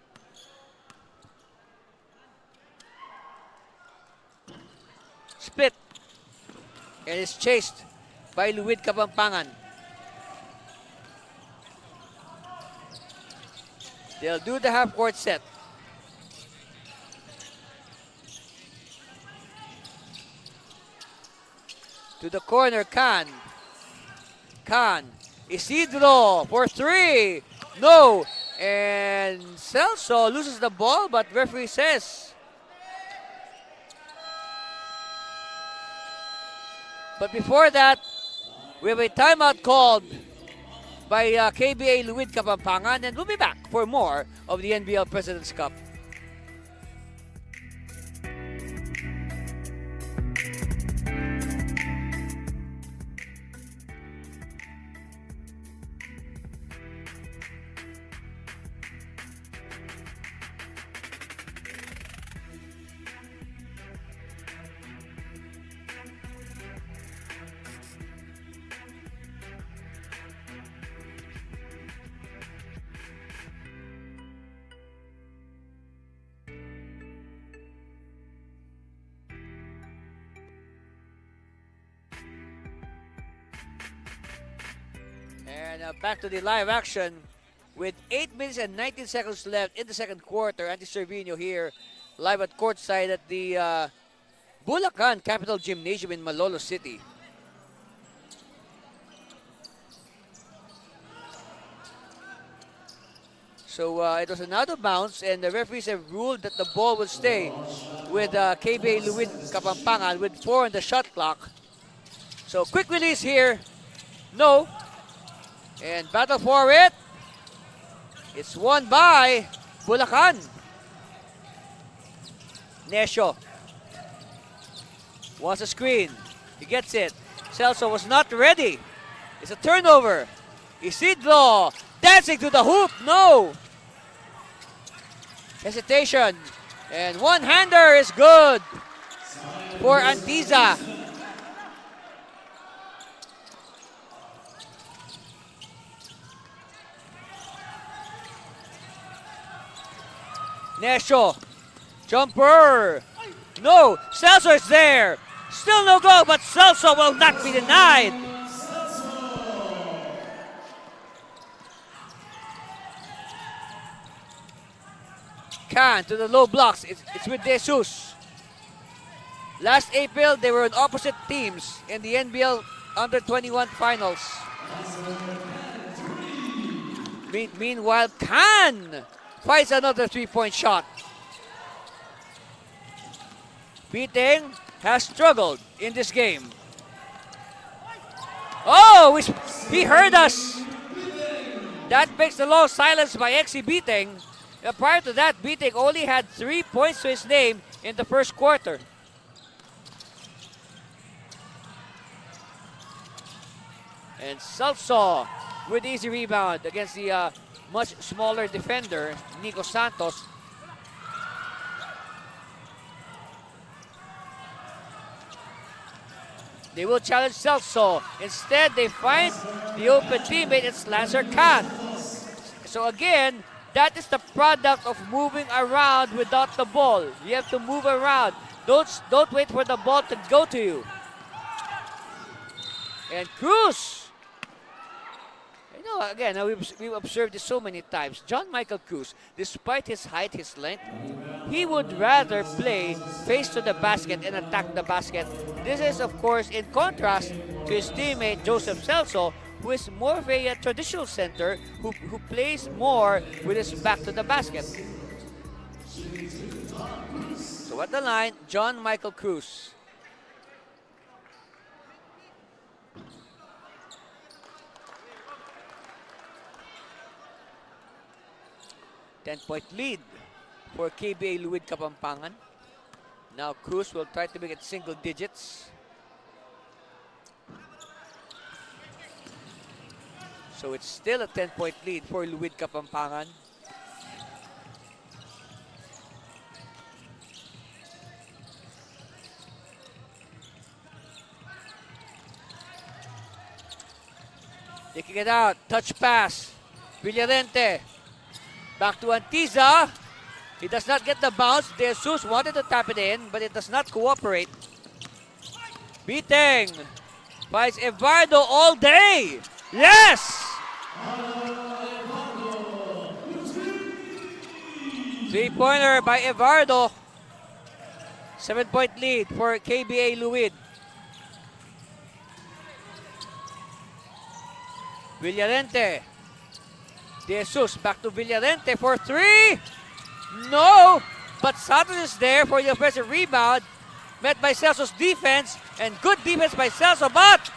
Split. And is chased by Luid Kapampangan. They'll do the half-court set. To the corner, Khan. Khan. Isidro for 3. No. And Celso loses the ball, but referee says. But before that, we have a timeout called by KBA Luid Kapampangan, and we'll be back for more of the NBL President's Cup. And back to the live action with 8 minutes and 19 seconds left in the second quarter. Andy Cervino here live at courtside at the Bulacan Capital Gymnasium in Malolo City. So it was an out of bounds, and the referees have ruled that the ball will stay with KBA Luid Kapampangan with 4 on the shot clock. So quick release here. No. And battle for it. It's won by Bulacan. Nesho wants a screen. He gets it. Celso was not ready. It's a turnover. Isidro dancing to the hoop. No. hesitation. And one-hander is good for Antiza. Nesho. Jumper. No. Celso is there. Still no goal, but Celso will not be denied. Can to the low blocks. It's with Jesus. Last April, they were on opposite teams in the NBL Under-21 finals. Meanwhile, Can finds another three-point shot. Beating has struggled in this game. Oh, he heard us. That makes the long silence by XC Beating. Prior to that, Beating only had 3 points to his name in the first quarter. And Celso with easy rebound against the much smaller defender, Nico Santos. They will challenge Celso. Instead, they find the open teammate. It's Lancer Can. So again, that is the product of moving around without the ball. You have to move around. Don't wait for the ball to go to you. And Cruz. You know, again, we've observed this so many times. John Michael Cruz, despite his height, his length, he would rather play face to the basket and attack the basket. This is, of course, in contrast to his teammate Joseph Celso, who is more of a traditional center who plays more with his back to the basket. So at the line, John Michael Cruz. Ten-point lead for KBA Luid Kapampangan. Now Cruz will try to make it single digits. So it's still a 10-point lead for Luid Kapampangan. Taking it out, touch pass. Villarente. Back to Antiza. He does not get the bounce. De Jesus wanted to tap it in, but it does not cooperate. Beating. Finds Eduardo all day. Yes! Three-pointer by Eduardo. 7-point lead for KBA Luid. Villarente. De Jesus back to Villarente for three. No, but Santos is there for the offensive rebound. Met by Celso's defense, and good defense by Celso, but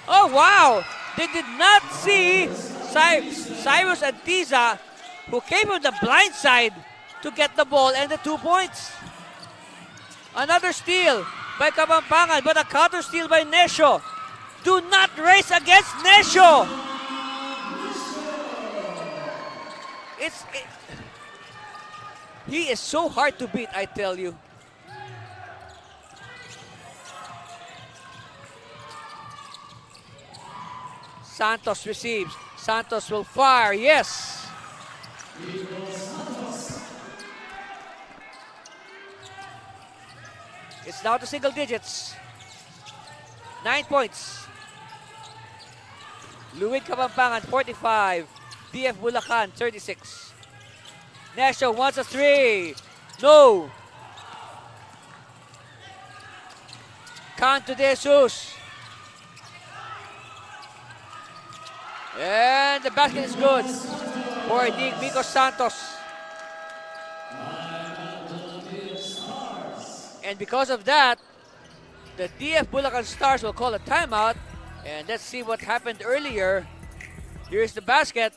oh wow, they did not see Cyrus Antiza, who came from the blind side to get the ball and the 2 points. Another steal by Kapampangan, but a counter steal by Nesho. Do not race against Nesho. He is so hard to beat, I tell you. Santos receives. Santos will fire. Yes. It's down to single digits. 9 points. Luid Kapampangan 45. DF Bulacan 36. Nesho wants a three. No. Canto de Jesus. And the basket is good for Nico Santos. And because of that, the DF Bulacan Stars will call a timeout. And let's see what happened earlier. Here's the basket.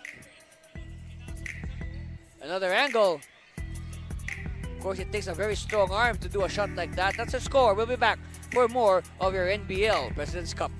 Another angle. Of course, it takes a very strong arm to do a shot like that. That's a score. We'll be back for more of your NBL President's Cup.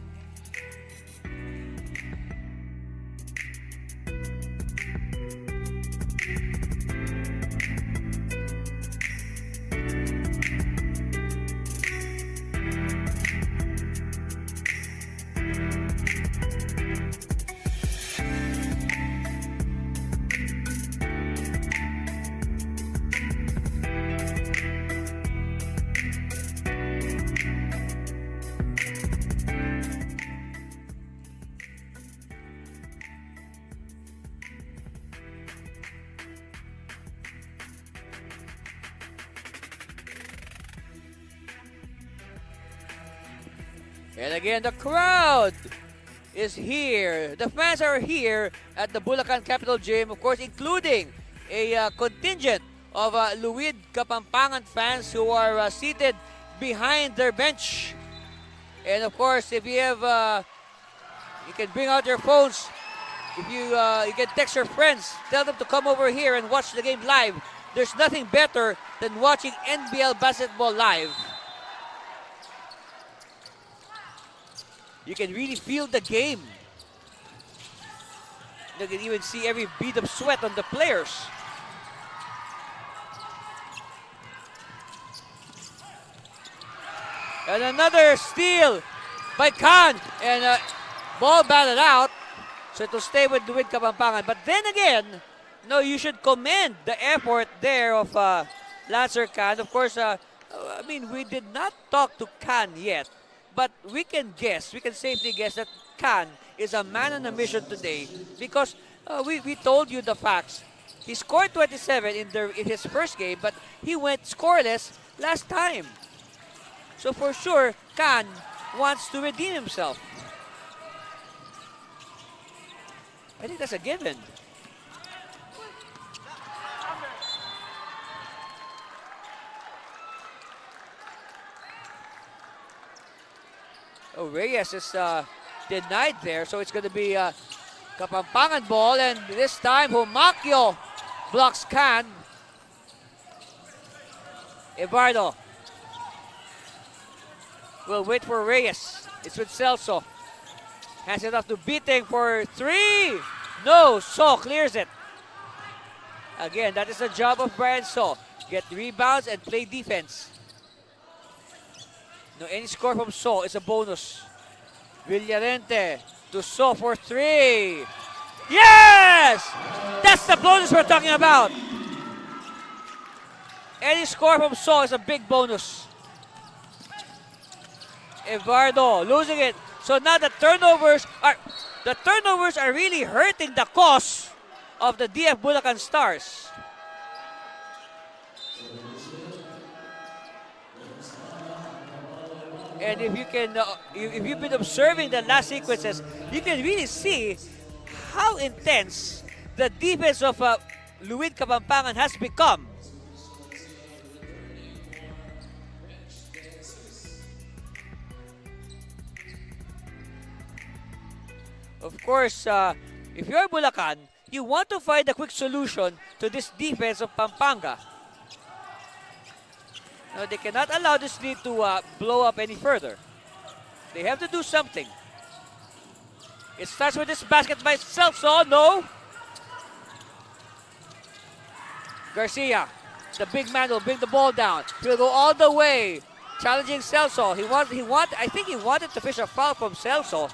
And again, the crowd is here. The fans are here at the Bulacan Capitol Gym, of course, including a contingent of Luid Kapampangan fans who are seated behind their bench. And of course, if you have, you can bring out your phones. If you can text your friends, tell them to come over here and watch the game live. There's nothing better than watching NBL basketball live. You can really feel the game. You can even see every bead of sweat on the players. And another steal by Khan. And ball batted out. So it will stay with Luid Kapampangan. But then again, no, you should commend the effort there of Lancer Khan. Of course, I mean, we did not talk to Khan yet. But we can guess, we can safely guess that Khan is a man on a mission today because we told you the facts. He scored 27 in his first game, but he went scoreless last time. So for sure, Khan wants to redeem himself. I think that's a given. Oh, Reyes is denied there, so it's going to be Kapampangan ball, and this time Humakyo blocks Khan. Eduardo will wait for Reyes. It's with Celso. Hands it off to Beating for three. No, So clears it. Again, that is the job of Brian So. Get rebounds and play defense. No, any score from So is a bonus. Villarente to So for three. Yes! That's the bonus we're talking about. Any score from So is a big bonus. Eduardo losing it. So now the turnovers are really hurting the cause of the DF Bulacan Stars. And if you can, if you've been observing the last sequences, you can really see how intense the defense of Luid Kapampangan has become. Of course, if you're Bulacan, you want to find a quick solution to this defense of Pampanga. No, they cannot allow this lead to blow up any further. They have to do something. It starts with this basket by Celso. No. Garcia, the big man, will bring the ball down. He'll go all the way, challenging Celso. I think he wanted to fish a foul from Celso.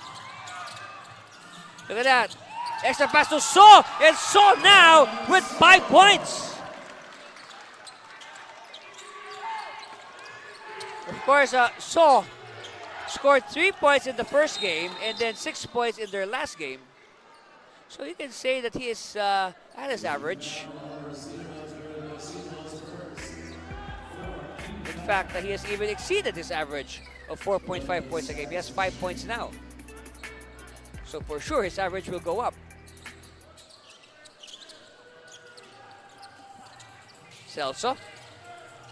Look at that. Extra pass to So. And So now with 5 points. Of course, So scored 3 points in the first game and then 6 points in their last game. So you can say that he is at his average. In fact, he has even exceeded his average of 4.5 points a game. He has 5 points now. So for sure, his average will go up. Celso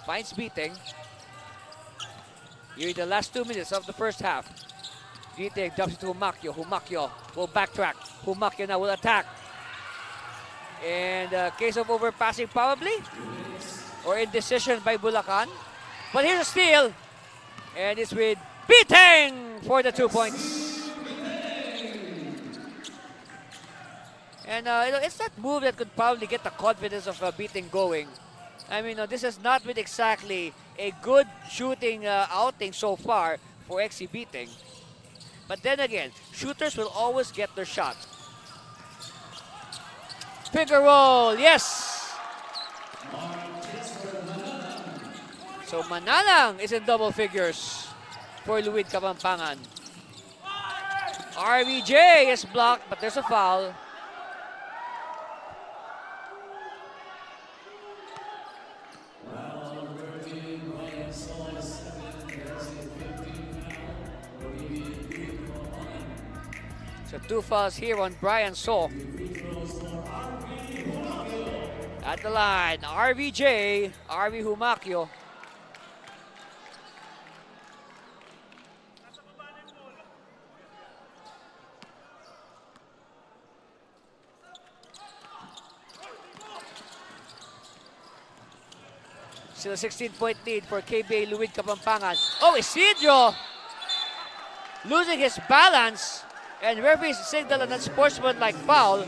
finds Beating. Here in the last 2 minutes of the first half. Beating dumps it to Humakyo. Humakyo will backtrack. Humakyo now will attack. And case of overpassing probably. Or indecision by Bulacan. But here's a steal. And it's with Beating for the 2 points. And it's that move that could probably get the confidence of Beating going. I mean, this has not been exactly a good shooting outing so far for XC Beating. But then again, shooters will always get their shot. Finger roll, yes! So Manalang is in double figures for Luid Kapampangan. RBJ is blocked, but there's a foul. 2 fouls here on Brian So. At the line, RVJ, RV Humakyo. Still a 16-point lead for KBA Luid Kapampangan. Oh, Isidro losing his balance, and referees signal an unsportsmanlike foul.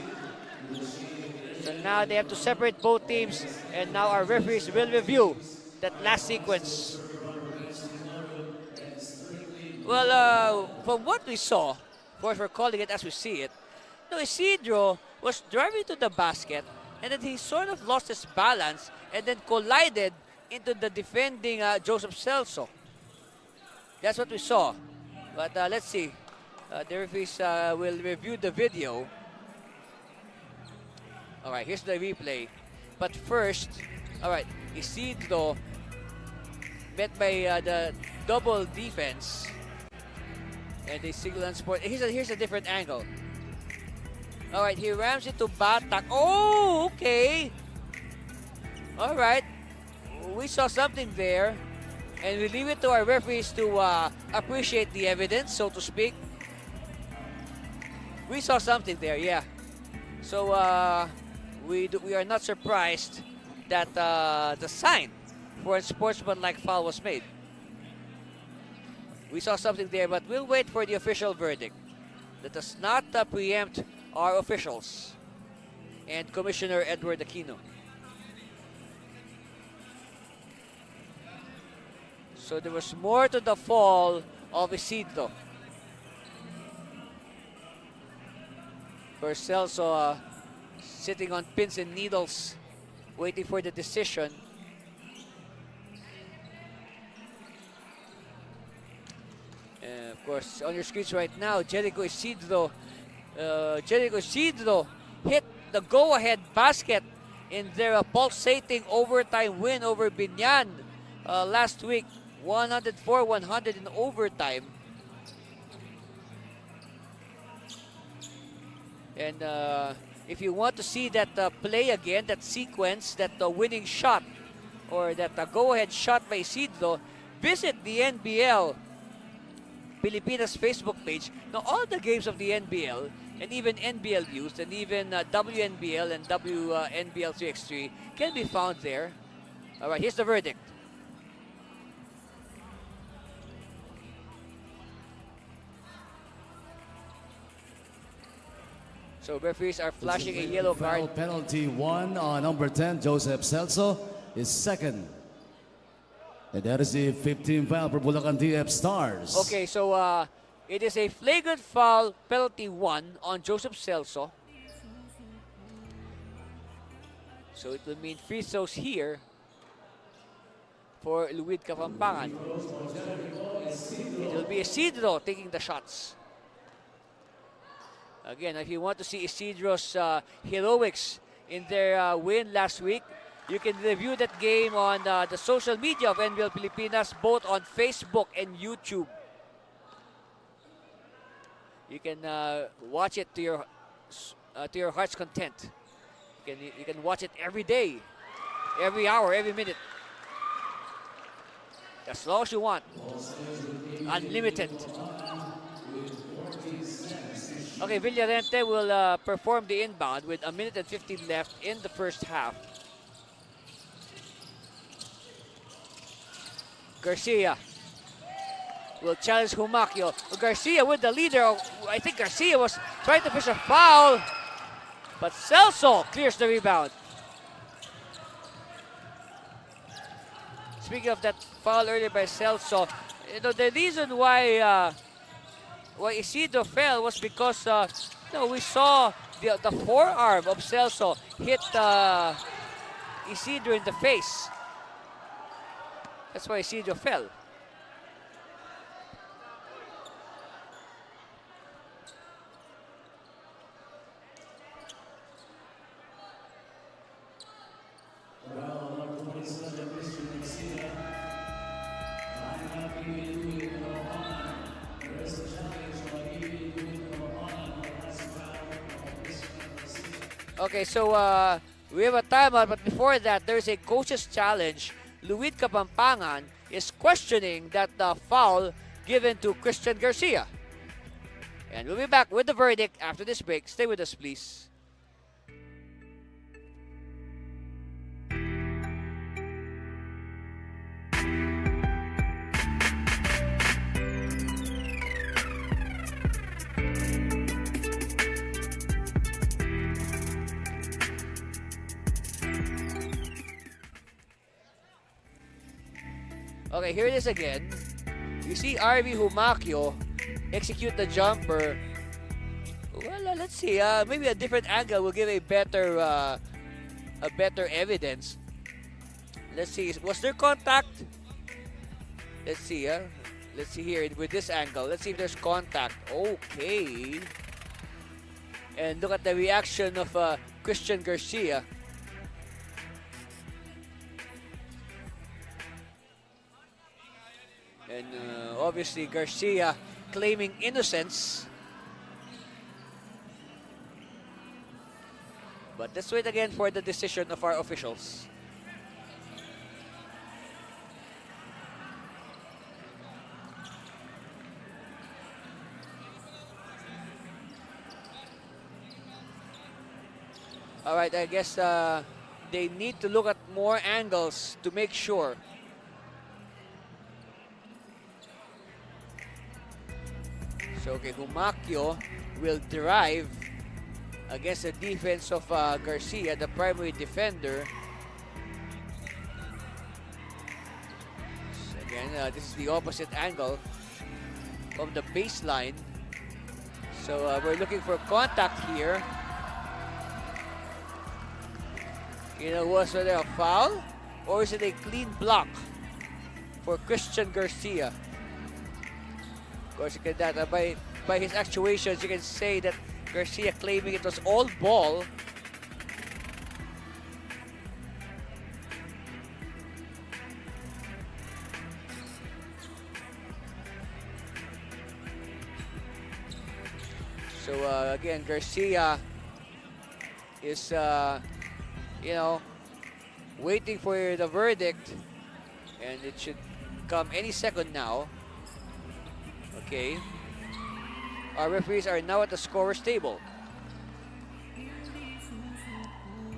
So now they have to separate both teams, and now our referees will review that last sequence. Well, from what we saw, of course we're calling it as we see it, no, Isidro was driving to the basket, and then he sort of lost his balance, and then collided into the defending Joseph Celso. That's what we saw. But let's see. The referees will review the video. All right, here's the replay. But first, all right, Isidro met by the double defense. And they signal on sport. Here's a different angle. All right, he rams into Batak. Oh, okay. All right. We saw something there. And we leave it to our referees to appreciate the evidence, so to speak. We saw something there, yeah. So we are not surprised that the sign for a sportsmanlike foul was made. We saw something there, but we'll wait for the official verdict. Let us not preempt our officials and Commissioner Edward Aquino. So there was more to the fall of Isidro. Celso sitting on pins and needles, waiting for the decision. Of course, on your screens right now, Jericho Isidro hit the go-ahead basket in their pulsating overtime win over Binyan last week. 104-100 in overtime. And if you want to see that play again, that sequence, that winning shot, or that go-ahead shot by Isidro, visit the NBL Pilipinas Facebook page. Now, all the games of the NBL, and even NBL Youth, and even WNBL and WNBL 3x3 can be found there. All right, here's the verdict. So referees are flashing a yellow card. Foul penalty 1 on number 10, Joseph Celso, is second. And that is the 15th foul for Bulacan TF Stars. Okay, so it is a flagrant foul penalty 1 on Joseph Celso. So it will mean free throws here for Luid Kapampangan. It will be Isidro taking the shots. Again, if you want to see Isidro's heroics in their win last week, you can review that game on the social media of NBL Pilipinas, both on Facebook and YouTube. You can watch it to your heart's content. You can watch it every day, every hour, every minute, as long as you want. Unlimited. Okay, Villarente will perform the inbound with 1 minute and 15 left in the first half. Garcia will challenge Humakyo. Garcia with the leader. I think Garcia was trying to push a foul, but Celso clears the rebound. Speaking of that foul earlier by Celso, you know, the reason why Isidro fell was because we saw the forearm of Celso hit Isidro in the face. That's why Isidro fell. Okay, so we have a timeout, but before that, there's a coach's challenge. Luid Kapampangan is questioning that foul given to Christian Garcia. And we'll be back with the verdict after this break. Stay with us, please. Okay, here it is again. You see RV Humakyo execute the jumper. Well, let's see. Maybe a different angle will give a better evidence. Let's see. Was there contact? Let's see. Let's see here with this angle. Let's see if there's contact. Okay. And look at the reaction of Christian Garcia. And obviously Garcia claiming innocence. But let's wait again for the decision of our officials. Alright, I guess they need to look at more angles to make sure. So, okay, Humakyo will drive against the defense of Garcia, the primary defender. So again, this is the opposite angle of the baseline. So we're looking for contact here. You know, was there a foul or is it a clean block for Christian Garcia? Of course, you can by his actuations, you can say that Garcia claiming it was all ball. So again, Garcia is you know, waiting for the verdict, and it should come any second now. Okay. Our referees are now at the scorer's table.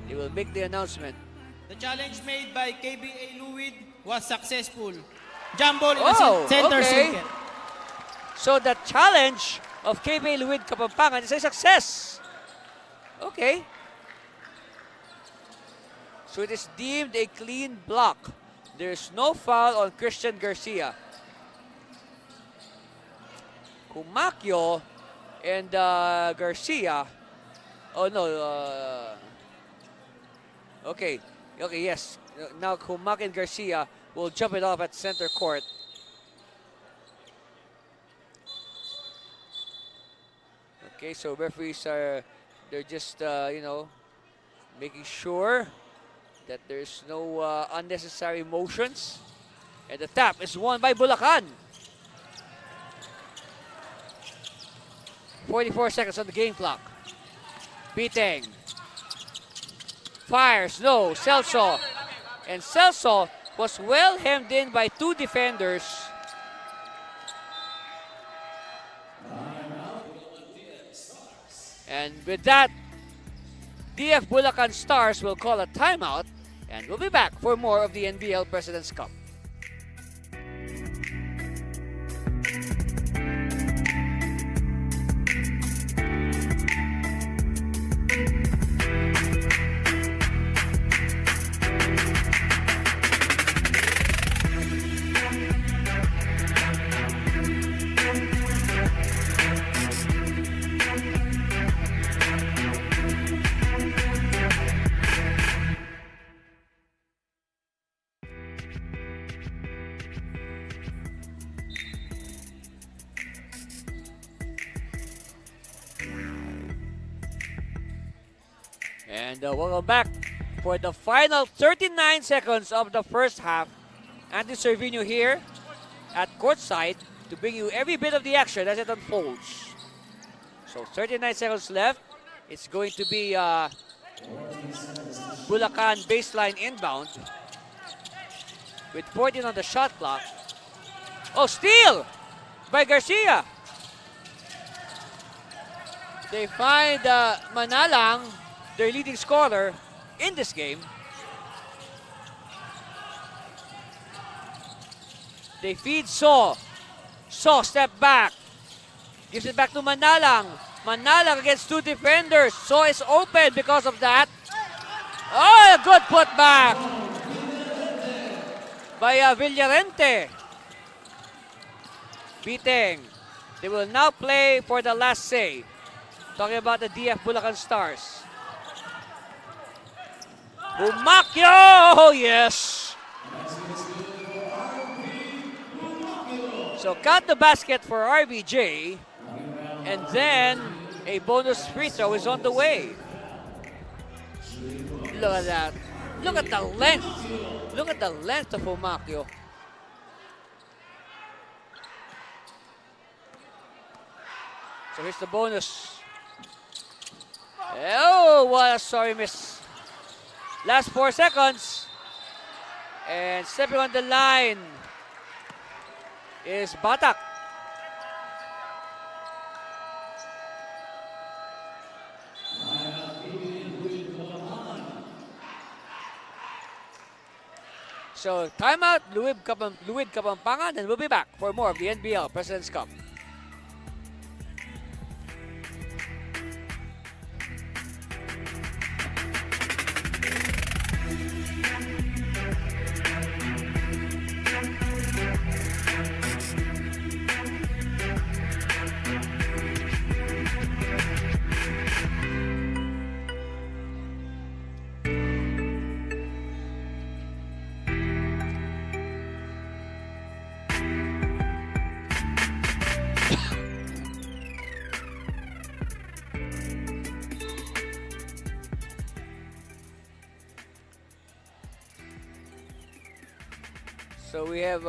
They will make the announcement. The challenge made by KBA Luid was successful. Jump ball in Oh, the center okay. circle. So the challenge of KBA Luid Kapampangan is a success. Okay. So it is deemed a clean block. There's no foul on Christian Garcia. Humakyo and Garcia. Oh no. Okay, yes. Now Humak and Garcia will jump it off at center court. Okay, so referees they're just you know, making sure that there's no unnecessary motions. And the tap is won by Bulacan. 44 seconds on the game clock. Beating. Fires, no, Celso. And Celso was well hemmed in by two defenders. And with that, DF Bulacan Stars will call a timeout, and we'll be back for more of the NBL President's Cup. And welcome back for the final 39 seconds of the first half. Andy Cervino here at courtside to bring you every bit of the action as it unfolds. So 39 seconds left. It's going to be Bulacan baseline inbound. With 14 on the shot clock. Oh, steal by Garcia. They find Manalang, their leading scorer in this game. They feed Saw. Saw step back. Gives it back to Manalang. Manalang against two defenders. Saw is open because of that. Oh, a good putback by Villarente. Beating. They will now play for the last say. Talking about the DF Bulacan Stars. Bumakyo! Yes! So count the basket for RBJ. And then a bonus free throw is on the way. Look at that. Look at the length. Look at the length of Bumakyo. So here's the bonus. Oh, what a sorry miss. Last 4 seconds. And stepping on the line is Batak. So timeout, Luid Kapampangan, and we'll be back for more of the NBL President's Cup. So we have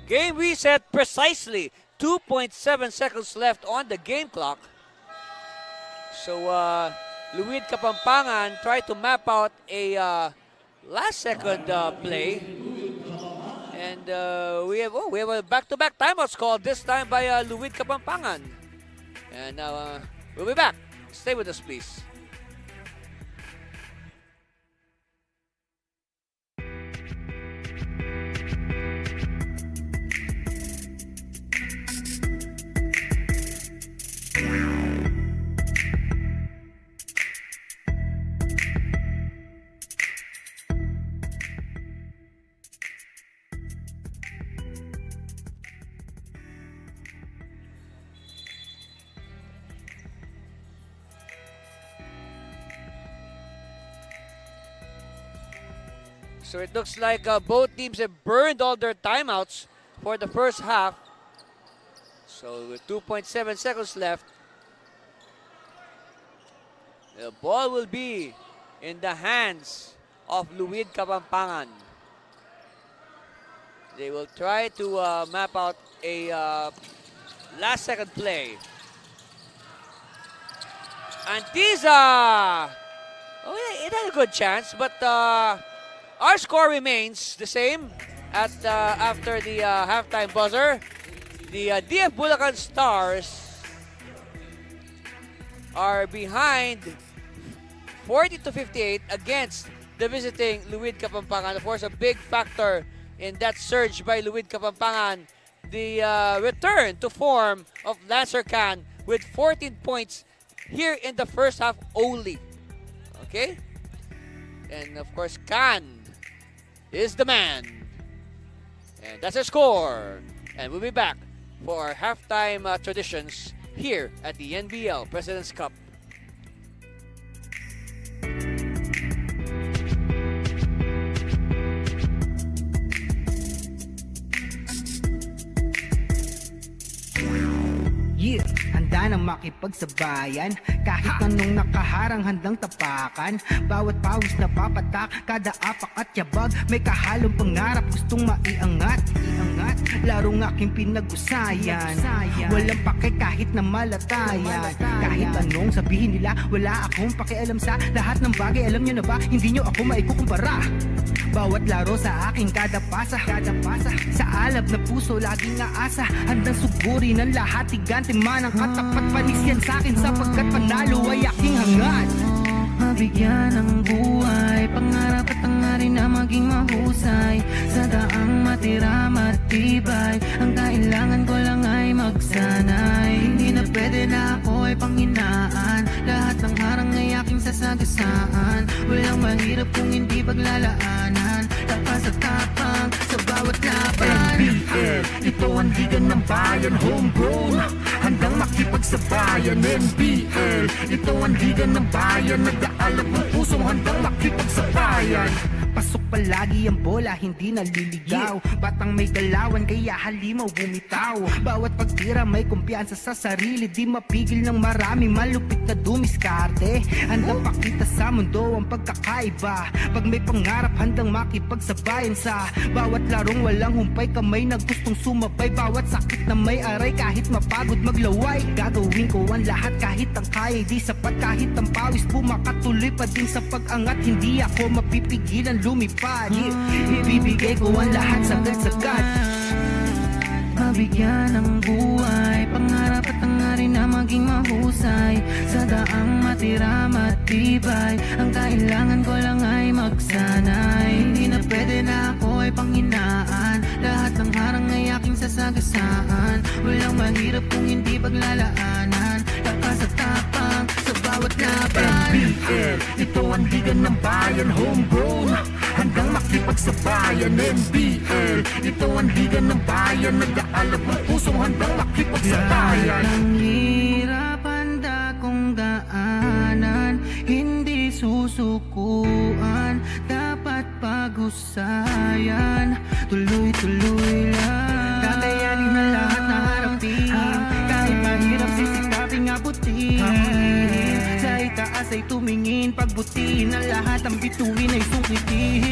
game reset precisely. 2.7 seconds left on the game clock. So Luid Kapampangan tried to map out a last second play. And we have a back-to-back timeouts called, this time by Luid Kapampangan. And now we'll be back. Stay with us, please. So it looks like both teams have burned all their timeouts for the first half. So with 2.7 seconds left, the ball will be in the hands of Luid Kapampangan. They will try to map out a last second play. Antiza! Oh yeah, it had a good chance, but our score remains the same at after the halftime buzzer. The DF Bulacan Stars are behind 40-58 against the visiting Luid Kapampangan. Of course, a big factor in that surge by Luid Kapampangan, the return to form of Lancer Khan with 14 points here in the first half only. Okay? And of course, Khan is the man. And that's our score. And we'll be back for our halftime traditions here at the NBL President's Cup. Yeah, handa handa na makipagsabayan. Kahit anong nakaharang handang tapakan. Bawat pawis na papatak, kada apak at yabag, may kahalong pangarap gustong maiangat. Larong aking pinag-usayan, walang pake kahit na malatayan. Kahit anong sabihin nila, wala akong pakialam sa lahat ng bagay. Alam nyo na ba, hindi nyo ako maikukumpara. Bawat laro sa aking kada pasa, sa alab na puso laging aasa. Handang sugurin ang lahat, tigante man ang katapat. Panis yan sa'kin sapagkat panalo ay aking hangad. Mabigyan ng buhay, pangarap at hangarin na maging mahusay. Sa daang matira matibay, ang kailangan ko lang ay magsanay. Hindi na pwede na ako ay panghinaan, lahat ng harang ay aking sasagasaan. Walang mahirap kung hindi paglalaanan, lakas at tapang sa bawat laban. NBL, ito ang liga ng bayan, homegrown, handang makipagsabayan. NBL, ito ang liga ng bayan, nag-aalab ng pusong handang makipagsabayan. Pasok palagi ang bola, hindi naliligaw. Batang may galawan, kaya halimaw bumitaw. Bawat pagtira may kumpiyansa sa sarili, di mapigil ng marami, malupit na dumiskarte. Handang pakita sa mundo ang pagkakaiba. Pag may pangarap, handang makipagsabayan sa bawat larong walang humpay, kamay na gustong sumabay. Bawat sakit na may aray, kahit mapagod maglaway. Gagawin ko ang lahat kahit ang kaya di sapat. Kahit ang pawis pumakatuloy pa din sa pag-angat, hindi ako mapipigilan lumipad. Ibibigay ko ang lahat sagad-sagad. Mabigyan ng buhay, pangarap at hangarin na maging mahusay. Sa daang matira matibay, ang kailangan ko lang ay magsanay. Hindi na pwede na ako ay panghinaan, lahat ng harang ay aking sasagasaan. Walang mahirap kung hindi paglalaanan, lakas at tapang sa bawat laban. NBL, ito ang liga ng bayan, homegrown, handang makipagsabayan. NBL, ito ang liga ng bayan, nag-aalab ng pusong handang makipagsabayan. Ang hirap handa kong daanan, hindi susukuan, dapat pag-usayan. Tuloy-tuloy lang, Kakayanin na lahat na harapin, kahit mahirap sisikaping abutin. Sa itaas ay tumingin, pagbutiin ang lahat, ang bituin ay sukitin.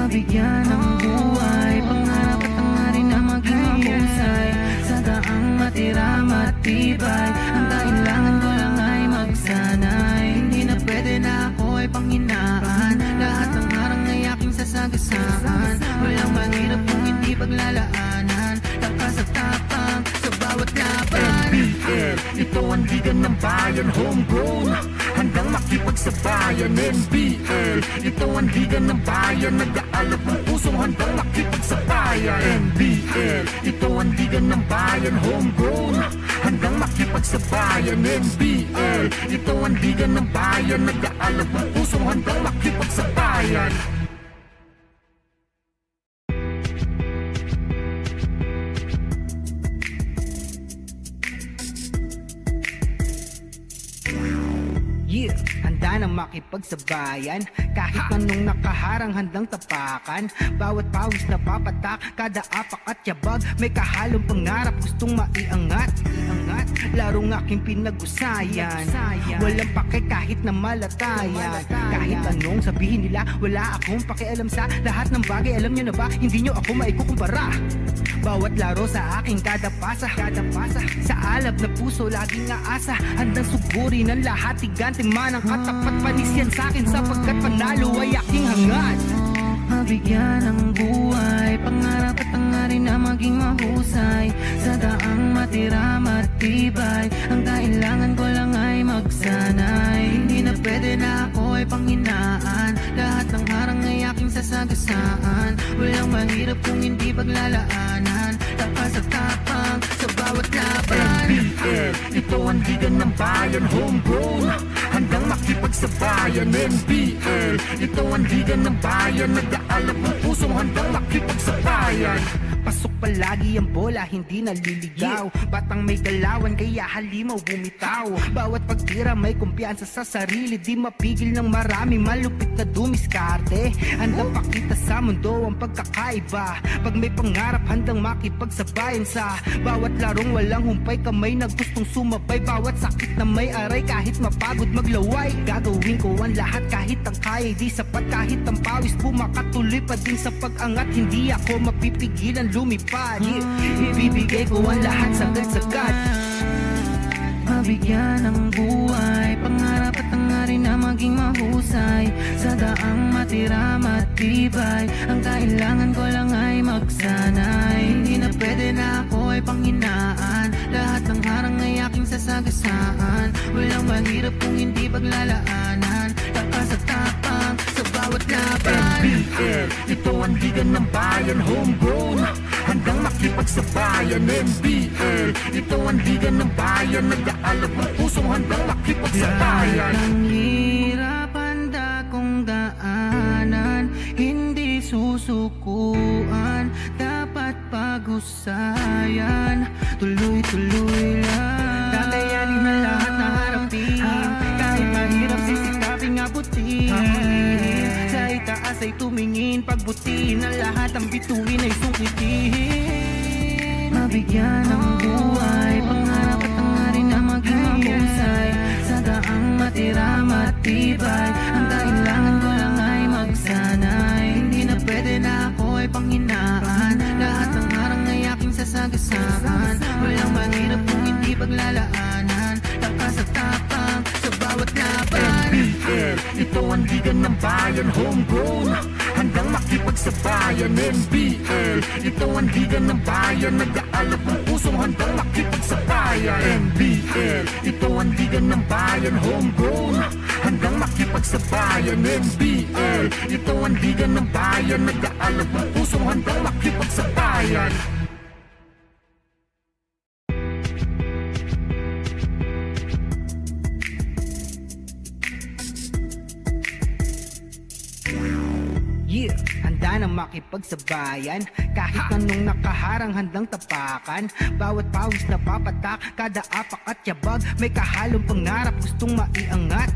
mabigyan ng buhay, pangarap at hangarin na maging mahusay. Sa daang matira matibay, ang kailangan ko lang ay magsanay. Hindi na pwede na ako ay panghinaan, lahat ng harang ay aking sasagasaan. Walang mahirap kung hindi paglalaanan, lakas at tapang sa bawat laban. NBL, ito ang liga ng bayan, homegrown, handang makipagsabayan. NBL, ito ang liga ng bayan, nag-aalab ng pusong handang makipagsabayan. NBL, ito ang liga ng bayan, homegrown, handang makipagsabayan. NBL, ito ang liga ng bayan, nag-aalab ng pusong handang makipagsabayan. Yeah, handa na makipagsabayan. Kahit anong nakaharang handang tapakan. Bawat pawis na papatak, kada apak at yabag, may kahalong pangarap gustong maiangat. Larong aking pinag-usayan, walang pake kahit na malatayan. Kahit anong sabihin nila, wala akong pakialam sa lahat ng bagay. Alam nyo na ba, hindi nyo ako maikukumpara. Bawat laro sa aking kada pasa, sa alab na puso laging aasa. Handang sugurin ang lahat, tigante man ang katapat. Panis yan sa'kin sapagkat panalo ay aking hangad. Mabigyan ng buhay, pangarap at hangarin na maging mahusay. Sa daang matira matibay, ang kailangan ko lang ay magsanay. Hindi na pwede na ako ay panghinaan, lahat ng harang ay aking sasagasaan. Walang mahirap kung hindi paglalaanan, lakas at tapang sa bawat laban. NBL, ito ang liga ng bayan, homegrown, handang makipagsabayan. NBL, ito ang liga ng bayan, nag-aalab ng pusong handang makipagsabayan. Pasok palagi ang bola, hindi naliligaw. Batang may galawan kaya halimaw bumitaw. Bawat pagtira may kumpiyansa sa sarili, di mapigil ng marami, malupit na dumiskarte. Handang pakita sa mundo ang pagkakaiba. Pag may pangarap handang makipagsabayan sa bawat larong walang humpay, kamay na gustong sumabay. Bawat sakit na may aray, kahit mapagod maglaway, gagawin ko ang lahat kahit ang kaya di sapat. Kahit ang pawis bumakatuloy pa din sa pag-angat, hindi ako mapipigilan lumipad. Ibibigay ko ang lahat sagad-sagad. Mabigyan ng buhay, pangarap at hangarin na maging mahusay. Sa daang matira matibay, ang kailangan ko lang ay magsanay. Hindi na pwede na ako ay panghinaan, lahat ng harang ay aking sasagasaan. Walang mahirap kung hindi paglalaanan, lakas at tapang sa bawat laban. NBL, ito ang ligan ng bayan, homegrown, handang makipagsabayan. NBL, ito ang ligan ng bayan, nag-aalab ng pusong handang makipagsabayan. Lahat ng hirap handa kong daanan, hindi susukuan, dapat pag-usayan. Tuloy-tuloy lang, kakayanin na lahat na harapin, kahit mahirap sisikaping abutin. Sa itaas ay tumingin, pagbutin ang lahat, ang bituin ay sungkitin. Mabigyan ng buhay, pangarap at hangarin na maging mahusay. Sa daang matira matibay, ang kailangan ko lang ay magsanay. Hindi na pwede na ako ay panghinaan, lahat ng harang ay aking sasagasaan. Walang mahirap kung hindi paglalaanan, lakas at tapang sa bawat laban. NBL, ito ang ligan ng bayan, homegrown, handang makipagsabayan. NBL, ito ang ligan ng bayan, nag-aalab ng pusong handang makipagsabayan. NBL, ito ang ligan ng bayan, homegrown, handang makipagsabayan. NBL, ito ang ligan ng bayan, nag-aalab ng pusong handang makipagsabayan. Yeah, handa na makipagsabayan, kahit anong nakaharang handang tapakan. Bawat pawis na papatak, kada apak at yabag, may kahalong pangarap gustong maiangat.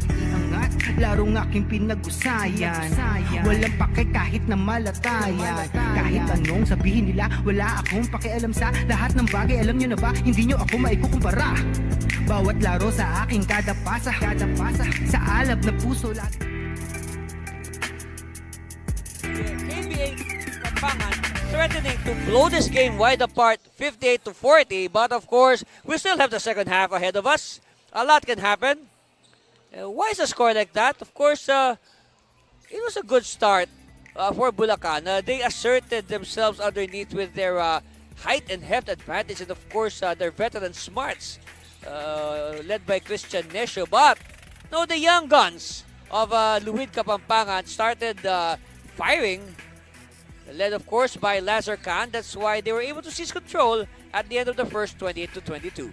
Larong aking pinag-usayan, walang pake kahit na malatayan. Kahit anong sabihin nila, wala akong pakialam sa lahat ng bagay. Alam nyo na ba, hindi nyo ako maikukumpara. Bawat laro sa aking kada pasa, sa alab na puso lahat. KBA Kapampangan threatening to blow this game wide apart 58-40, but of course we still have the second half ahead of us. A lot can happen. Why is a score like that? Of course, it was a good start for Bulacan. They asserted themselves underneath with their height and heft advantage, and of course their veteran smarts led by Christian Nesio. But no, the young guns of Luid Kapampangan started firing, led of course by Lazar Khan. That's why they were able to seize control at the end of the first 28-22.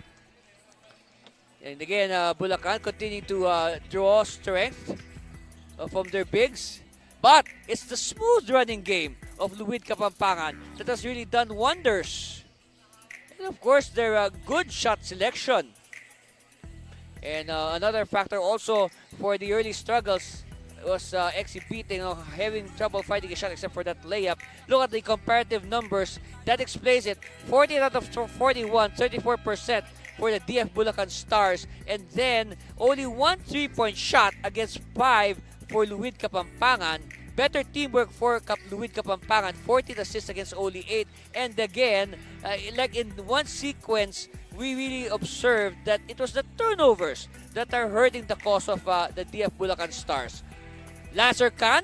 And again, Bulacan continuing to draw strength from their bigs. But it's the smooth running game of Luid Kapampangan that has really done wonders. And of course, their good shot selection. And another factor also for the early struggles was exhibiting, having trouble finding a shot except for that layup. Look at the comparative numbers. That explains it. 48 out of 41, 34% for the DF Bulacan Stars. And then, only 1 3-point shot against 5 for Luid Kapampangan. Better teamwork for Luid Kapampangan. 14 assists against only 8. And again, like in one sequence, we really observed that it was the turnovers that are hurting the cause of the DF Bulacan Stars. Lazar Khan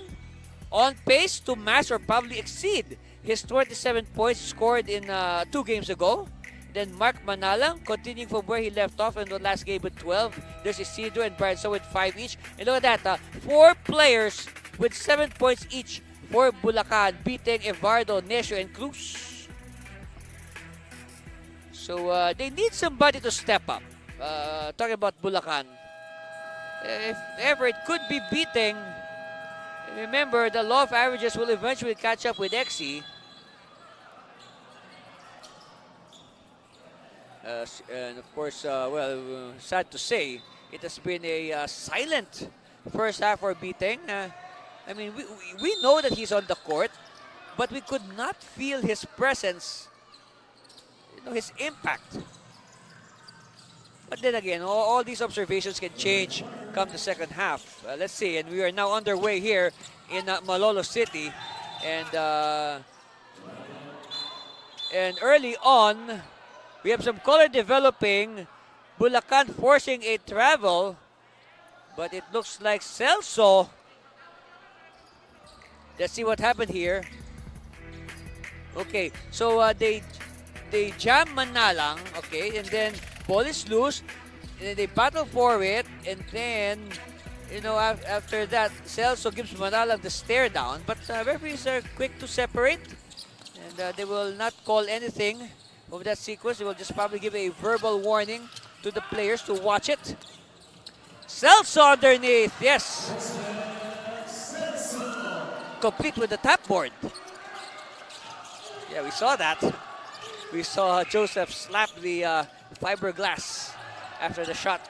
on pace to match or probably exceed his 27 points scored in 2 games ago. Then Mark Manalang continuing from where he left off in the last game with 12. There's Isidro and Brian So with 5 each. And look at that, 4 players with 7 points each for Bulacan, beating Evardo, Nesio, and Cruz. So they need somebody to step up. Talking about Bulacan, if ever it could be beating, remember the law of averages will eventually catch up with XE. And of course, sad to say, it has been a silent first half for Biteng. I mean, we know that he's on the court, but we could not feel his presence, his impact. But then again, all these observations can change come the second half. Let's see, and we are now underway here in Malolo City. And early on, we have some color developing. Bulacan forcing a travel, but it looks like Celso. Let's see what happened here. Okay, so they jam Manalang, okay, and then ball is loose, and then they battle for it, and then, after that, Celso gives Manalang the stare down, but referees are quick to separate, and they will not call anything of that sequence. They will just probably give a verbal warning to the players to watch it. Celso underneath, yes. Complete with the tap board. Yeah, we saw that. We saw Joseph slap the fiberglass after the shot.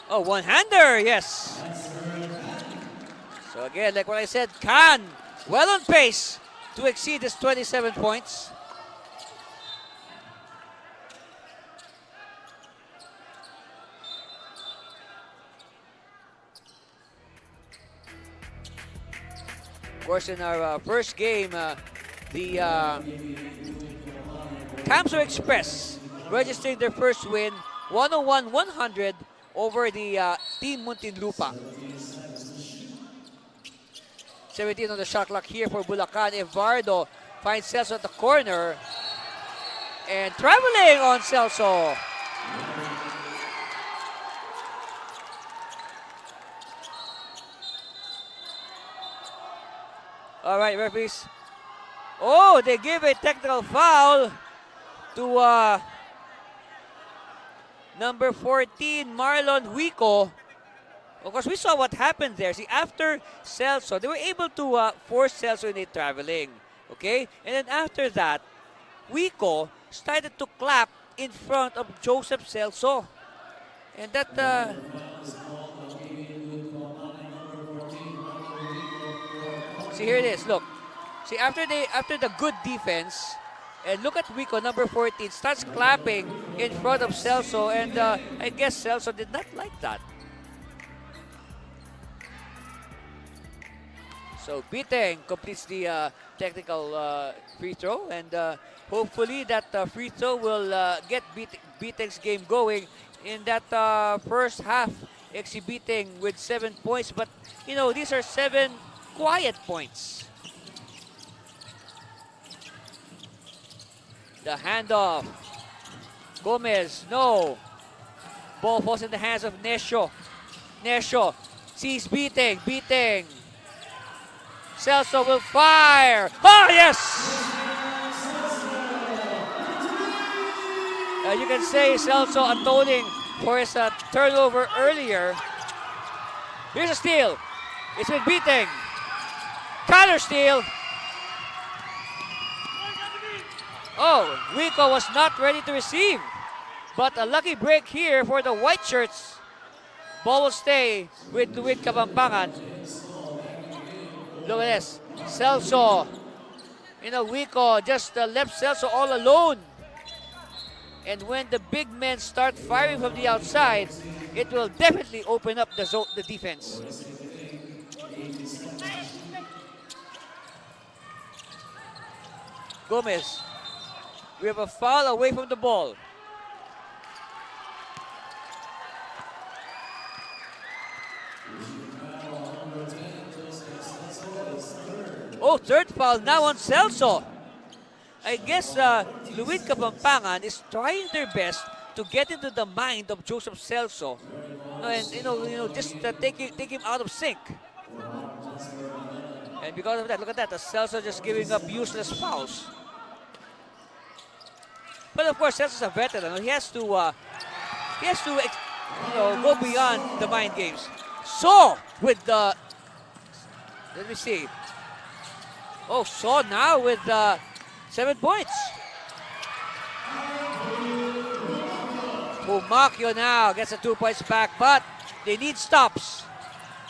Oh, one-hander, yes. So again, like what I said, Khan well on pace to exceed his 27 points. Of course, in our first game, the Camso Express registering their first win, 101-100 over the Team Muntinlupa. 17 on the shot clock here for Bulacan. Evardo finds Celso at the corner. And traveling on Celso. All right, referees. Oh, they give a technical foul to number 14, Marlon Huico. Of course, we saw what happened there. See, after Celso, they were able to force Celso in a traveling. Okay? And then after that, Huico started to clap in front of Joseph Celso. And that... see, here it is. Look. See, after the good defense, and look at Huico, number 14, starts clapping in front of Celso, and I guess Celso did not like that. So Biteng completes the technical free throw, and hopefully that free throw will get Biteng's game going in that first half, exhibiting with 7 points. But, these are 7 quiet points. The handoff. Gomez, no. Ball falls in the hands of Nesho. Nesho sees Biteng. Biteng. Celso will fire. Oh, yes! You can say Celso atoning for his turnover earlier. Here's a steal. It's with Biteng. Counter steal. Oh, Huico was not ready to receive. But a lucky break here for the white shirts. Ball will stay with Luid Kapampangan. Look at this. Celso. Huico just left Celso all alone. And when the big men start firing from the outside, it will definitely open up the defense. Gomez. We have a foul away from the ball. Oh, third foul now on Celso. I guess Luid Kapampangan is trying their best to get into the mind of Joseph Celso, and just take him out of sync. And because of that, look at that, Celso just giving up useless fouls. But of course, Celso's a veteran. He has to go beyond the mind games. So with the, let me see. Oh, so now with 7 points. Humakyo now gets the 2 points back, but they need stops.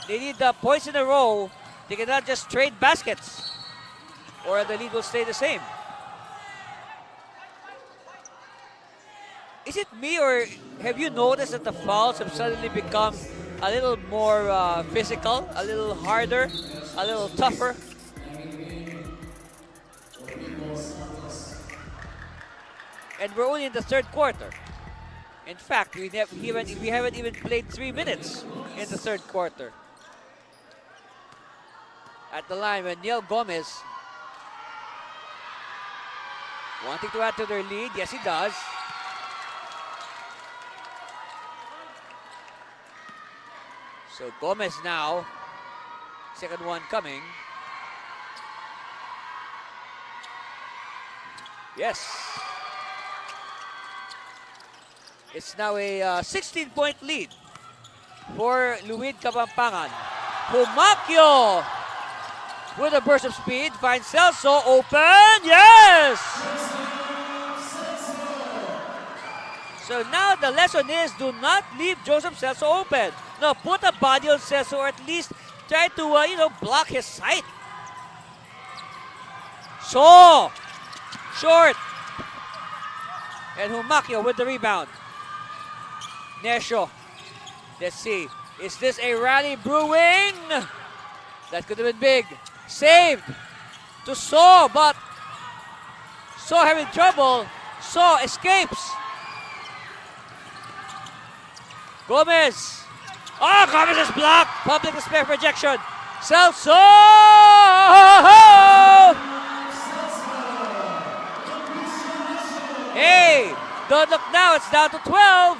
They need the points in a row. They cannot just trade baskets, or the lead will stay the same. Is it me, or have you noticed that the fouls have suddenly become a little more physical, a little harder, a little tougher? And we're only in the third quarter. In fact, we haven't even played 3 minutes in the third quarter. At the line, when Neil Gomez wanting to add to their lead. Yes, he does. So Gomez now, second one coming. Yes. It's now a 16-point lead for Luid Kapampangan. Humakyo with a burst of speed finds Celso open. Yes! So now the lesson is, do not leave Joseph Celso open. No, put a body on Celso, or at least try to block his sight. So short. And Humakyo with the rebound. Nesho. Let's see. Is this a rally brewing? That could have been big. Saved to So, but So having trouble. So escapes. Gomez. Oh, Gomez is blocked. Public display of rejection. Celso! Hey, don't look now. It's down to 12.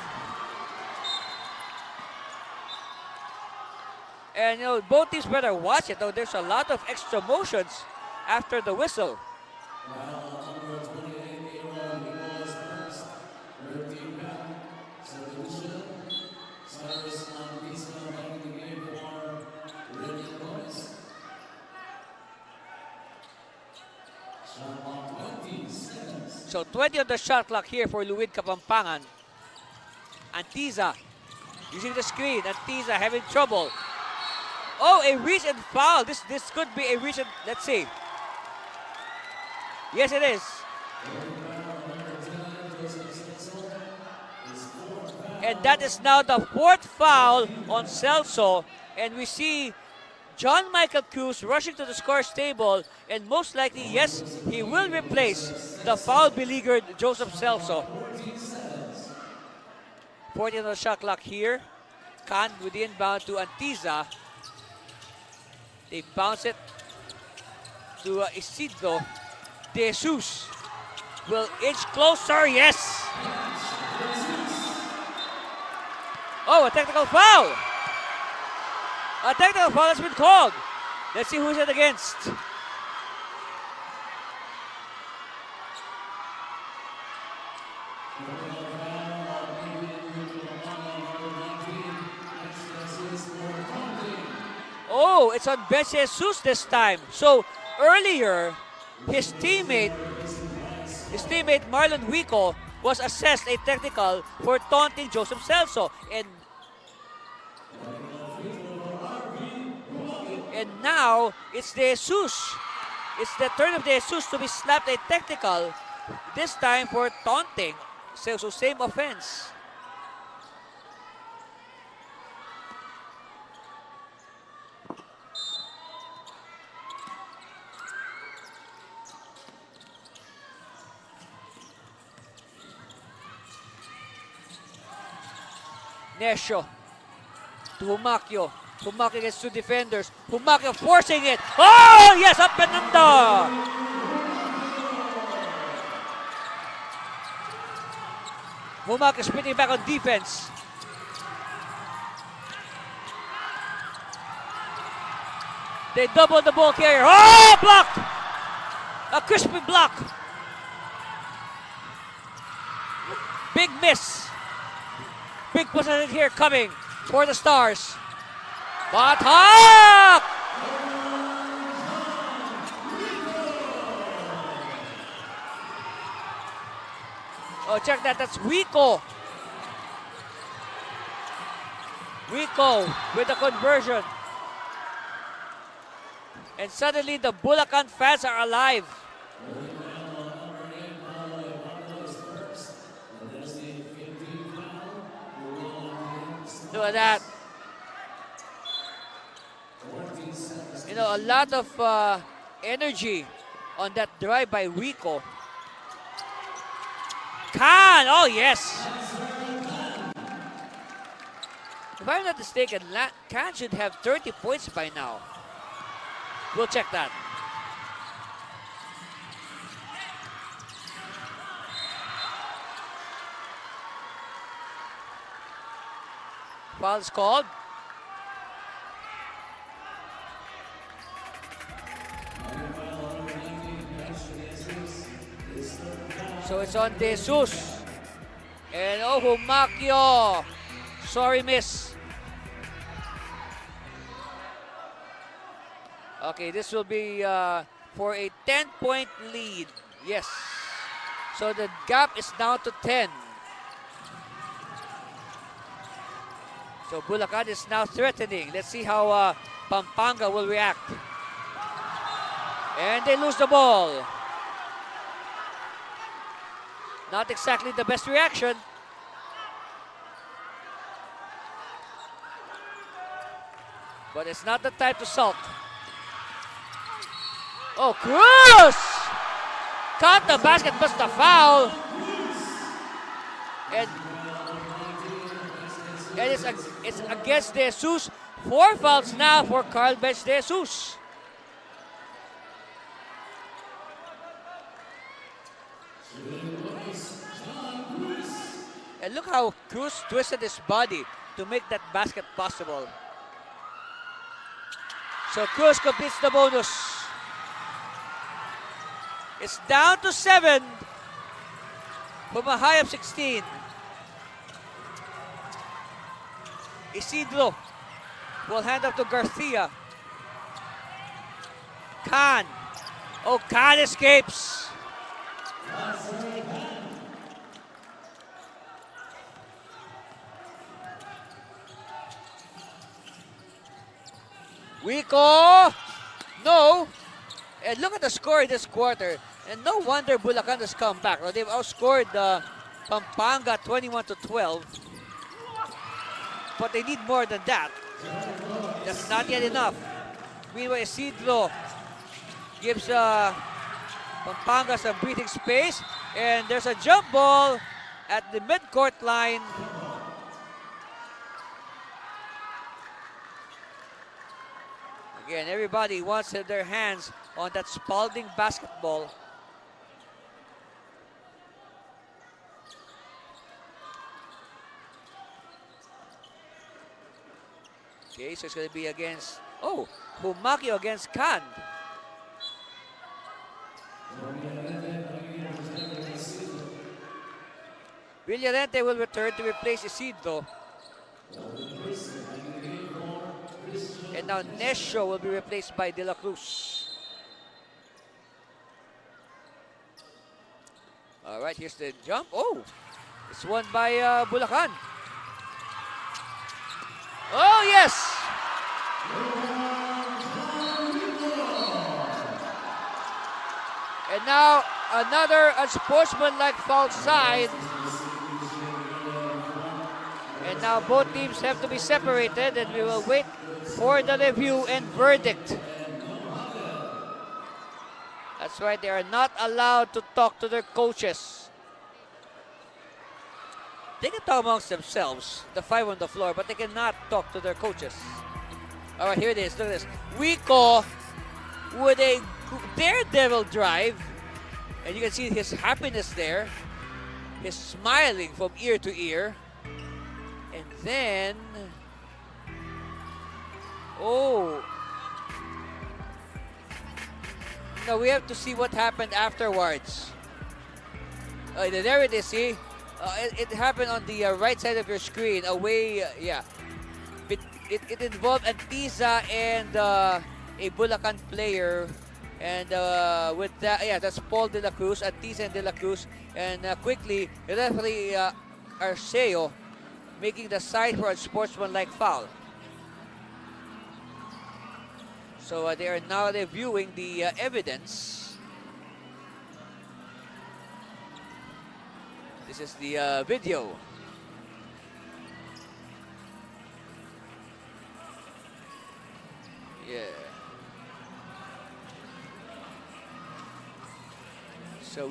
And both teams better watch it, though. There's a lot of extra motions after the whistle. So 20 on the shot clock here for Luid Kapampangan. Antiza using the screen. Antiza having trouble. Oh, a reach and foul. This could be a reach and, let's see. Yes, it is. And that is now the fourth foul on Celso. And we see John Michael Cruz rushing to the scores table. And most likely, yes, he will replace the foul-beleaguered Joseph Celso. 14 on the shot clock here. Khan with the inbound to Antiza. They bounce it to Isidro. De Jesus will inch closer. Yes! Oh, a technical foul! A technical foul has been called. Let's see who's it against. Oh, it's on Ben Jesus this time. So earlier, his teammate Marlon Huico was assessed a technical for taunting Joseph Celso. And now it's De Jesus. It's the turn of De Jesus to be slapped a technical, this time for taunting. So same offense. Nesho to Humakyo. Humakyo against two defenders. Humakyo forcing it. Oh, yes, up and under. Humakyo spinning back on defense. They double the ball carrier. Oh, block! A crispy block. Big miss. Big possession here coming for the Stars. Batak! Oh, check that. That's Huico. Rico with the conversion. And suddenly the Bulacan fans are alive. Look at that. You know, a lot of energy on that drive by Rico. Khan! Oh, yes! If I'm not mistaken, Khan should have 30 points by now. We'll check that. Foul's called. So it's on De Jesus. And oh, Humakyo. Sorry, miss. Okay, this will be for a 10-point lead. Yes. So the gap is down to 10. So Bulacan is now threatening. Let's see how Pampanga will react. And they lose the ball. Not exactly the best reaction. But it's not the time to sulk. Oh, Cruz! Caught the basket, missed the foul. And it's against De Jesus. 4 fouls now for Carl Bench De Jesus. And look how Cruz twisted his body to make that basket possible. So Cruz completes the bonus. It's down to 7 from a high of 16. Isidro will hand up to Garcia. Khan. Oh, Khan escapes. Rico. No. And look at the score in this quarter. And no wonder Bulacan has come back. They've outscored Pampanga 21-12. But they need more than that. That's not yet enough. Meanwhile, Isidro gives Pampanga some breathing space. And there's a jump ball at the midcourt line. Again, everybody wants their hands on that Spalding basketball. Okay, so it's going to be against, oh, Humakyo against Khan. Villarente will return to replace Isidro. And now Nesho will be replaced by De La Cruz. All right, here's the jump. Oh, it's won by Bulacan. Oh, yes! And now another unsportsmanlike foul side. And now both teams have to be separated, and we will wait for the review and verdict. That's right, they are not allowed to talk to their coaches. They can talk amongst themselves, the 5 on the floor, but they cannot talk to their coaches. All right, here it is. Look at this. Rico with a daredevil drive. And you can see his happiness there. He's smiling from ear to ear. And then... oh. Now we have to see what happened afterwards. There it is, see? It happened on the right side of your screen, away, yeah. It involved Antiza and a Bulacan player. And with that, yeah, that's Paul De La Cruz, Antiza and De La Cruz. And quickly, referee Arceo making the side for a sportsmanlike foul. So they are now reviewing the evidence. This is the video. Yeah. So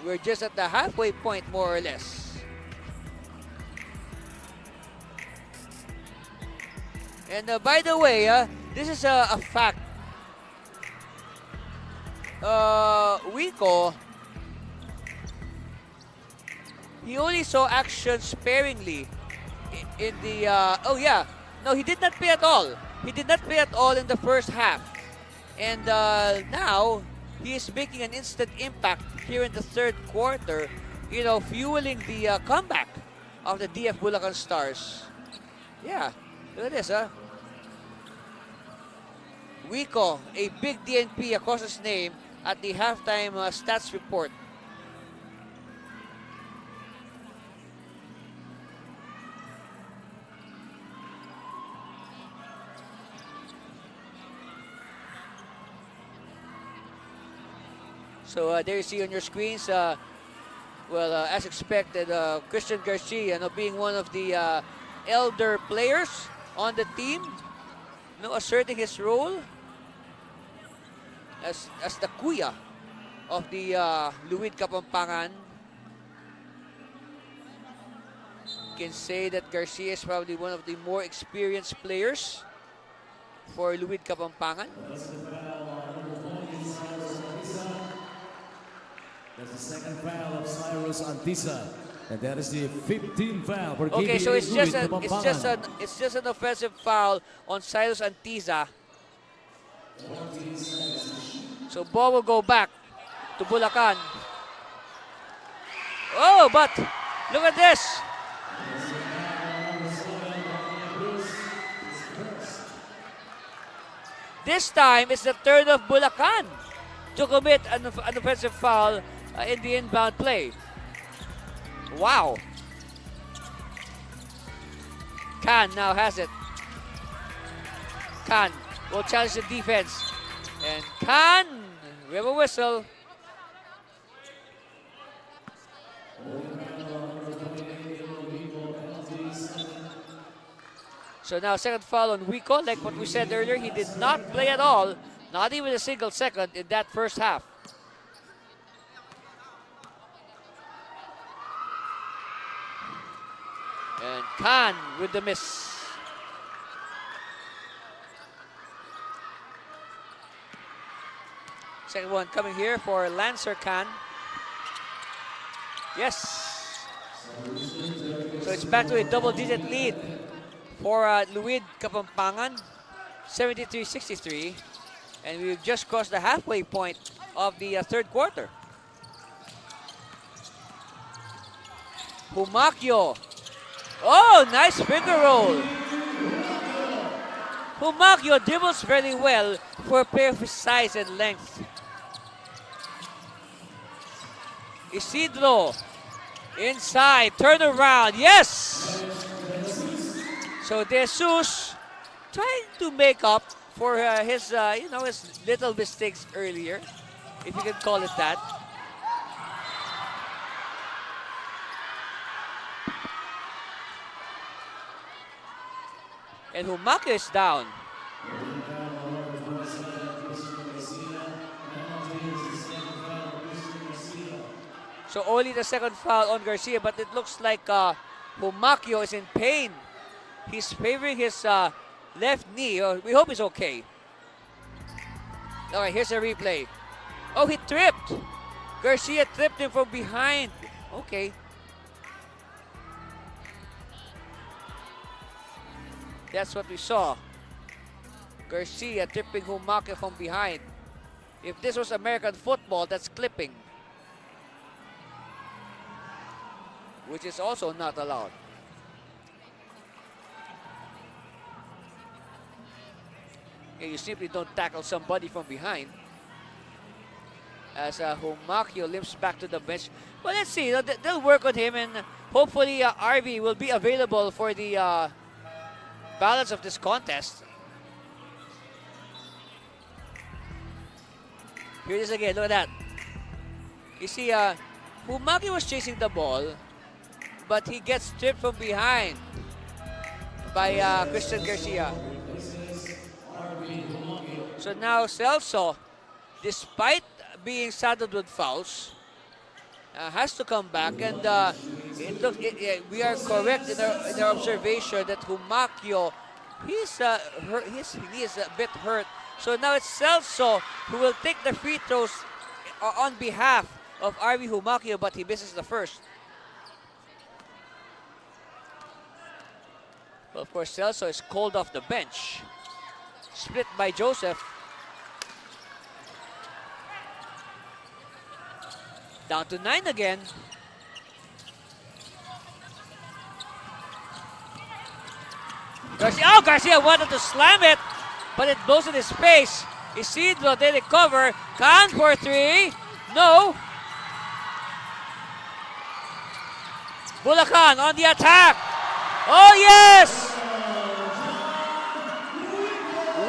we're just at the halfway point, more or less. And by the way, this is a fact. Wico, he only saw action sparingly in the. Oh yeah, no, he did not play at all. He did not play at all in the first half, and now he is making an instant impact here in the third quarter. You know, fueling the comeback of the DF Bulacan Stars. Yeah, look at this, huh? Wico, a big DNP across his name at the halftime stats report. So there you see on your screens, as expected, Christian Garcia, being one of the elder players on the team, asserting his role as the kuya of the Luid Kapampangan. Can say that Garcia is probably one of the more experienced players for Luid Kapampangan. That's the second foul of Cyrus Antisa. And that is the 15th foul for Okay, KBA so it's just Kapampangan. it's just an offensive foul on Cyrus Antisa. So ball will go back to Bulacan. Oh, but look at this. This time it's the turn of Bulacan to commit an offensive foul in the inbound play. Wow. Khan now has it. Khan will challenge the defense. And Khan, we have a whistle. So now second foul on Wico. Like what we said earlier, he did not play at all. Not even a single second in that first half. And Khan with the miss. Second one coming here for Lancer Khan. Yes. So it's back to a double-digit lead for Luid Kapampangan, 73-63. And we've just crossed the halfway point of the third quarter. Humakyo. Oh, nice finger roll. Humakyo dribbles very well for a player of his size and length. Isidro inside, turn around, yes! So De Jesus trying to make up for his little mistakes earlier, if you can call it that. And Humakyo is down. So only the second foul on Garcia, but it looks like Humakyo is in pain. He's favoring his left knee. We hope he's okay. All right, here's a replay. Oh, he tripped. Garcia tripped him from behind. Okay. That's what we saw. Garcia tripping Humakyo from behind. If this was American football, that's clipping, which is also not allowed. You simply don't tackle somebody from behind. as Humakyo limps back to the bench. Well, let's see. They'll work on him, and hopefully RV will be available for the balance of this contest. Here it is again. Look at that. You see, Humaki was chasing the ball, but he gets stripped from behind by Christian Garcia. So now Celso, despite being saddled with fouls, has to come back, and we are correct in our observation that Humakyo, he's hurt, his knee is a bit hurt. So now it's Celso who will take the free throws on behalf of RV Humakyo, but he misses the first. Well, of course, Celso is called off the bench. Split by Joseph. Down to 9 again. Garcia, oh, Garcia wanted to slam it, but it blows in his face. Isidro, they recover. Khan for 3. No. Bulacan on the attack. Oh, yes!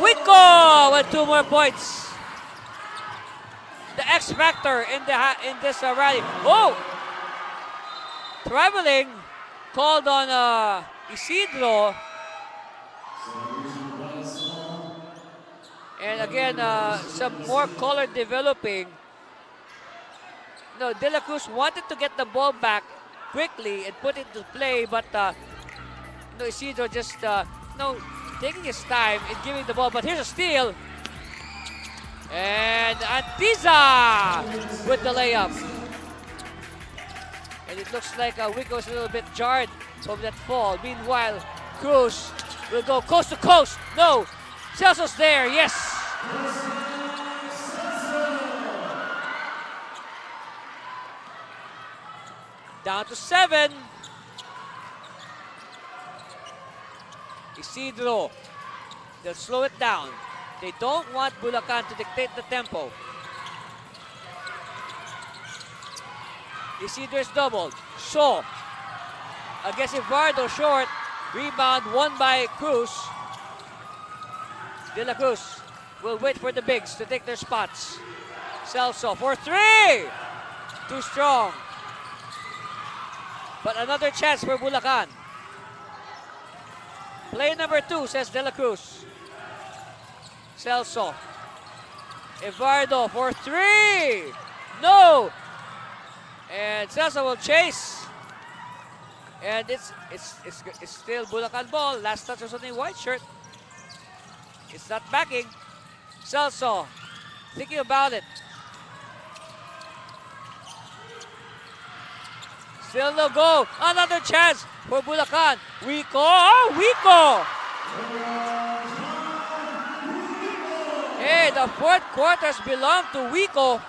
Wico with 2 more points. The X factor in this rally. Oh! Traveling called on Isidro. And again, some more color developing. No, De La Cruz wanted to get the ball back quickly and put it to play, but no, Isidro just taking his time in giving the ball. But here's a steal. And Antiza with the layup. And it looks like Wico is a little bit jarred from that fall. Meanwhile, Cruz will go coast to coast. No, Celso's there, yes. Down to 7. Isidro, they'll slow it down. They don't want Bulacan to dictate the tempo. Isidro is doubled. So, against Eduardo, short. Rebound won by Cruz. De La Cruz will wait for the bigs to take their spots. Celso for 3. Too strong. But another chance for Bulacan. Play number 2, says De La Cruz. Celso. Eduardo for 3. No. And Celso will chase. And it's still Bulacan ball. Last touch was on a white shirt. It's not backing. Celso thinking about it. Still no go. Another chance for Bulacan. Wico. Oh, Wico. Hey, the fourth quarters belong to Wico.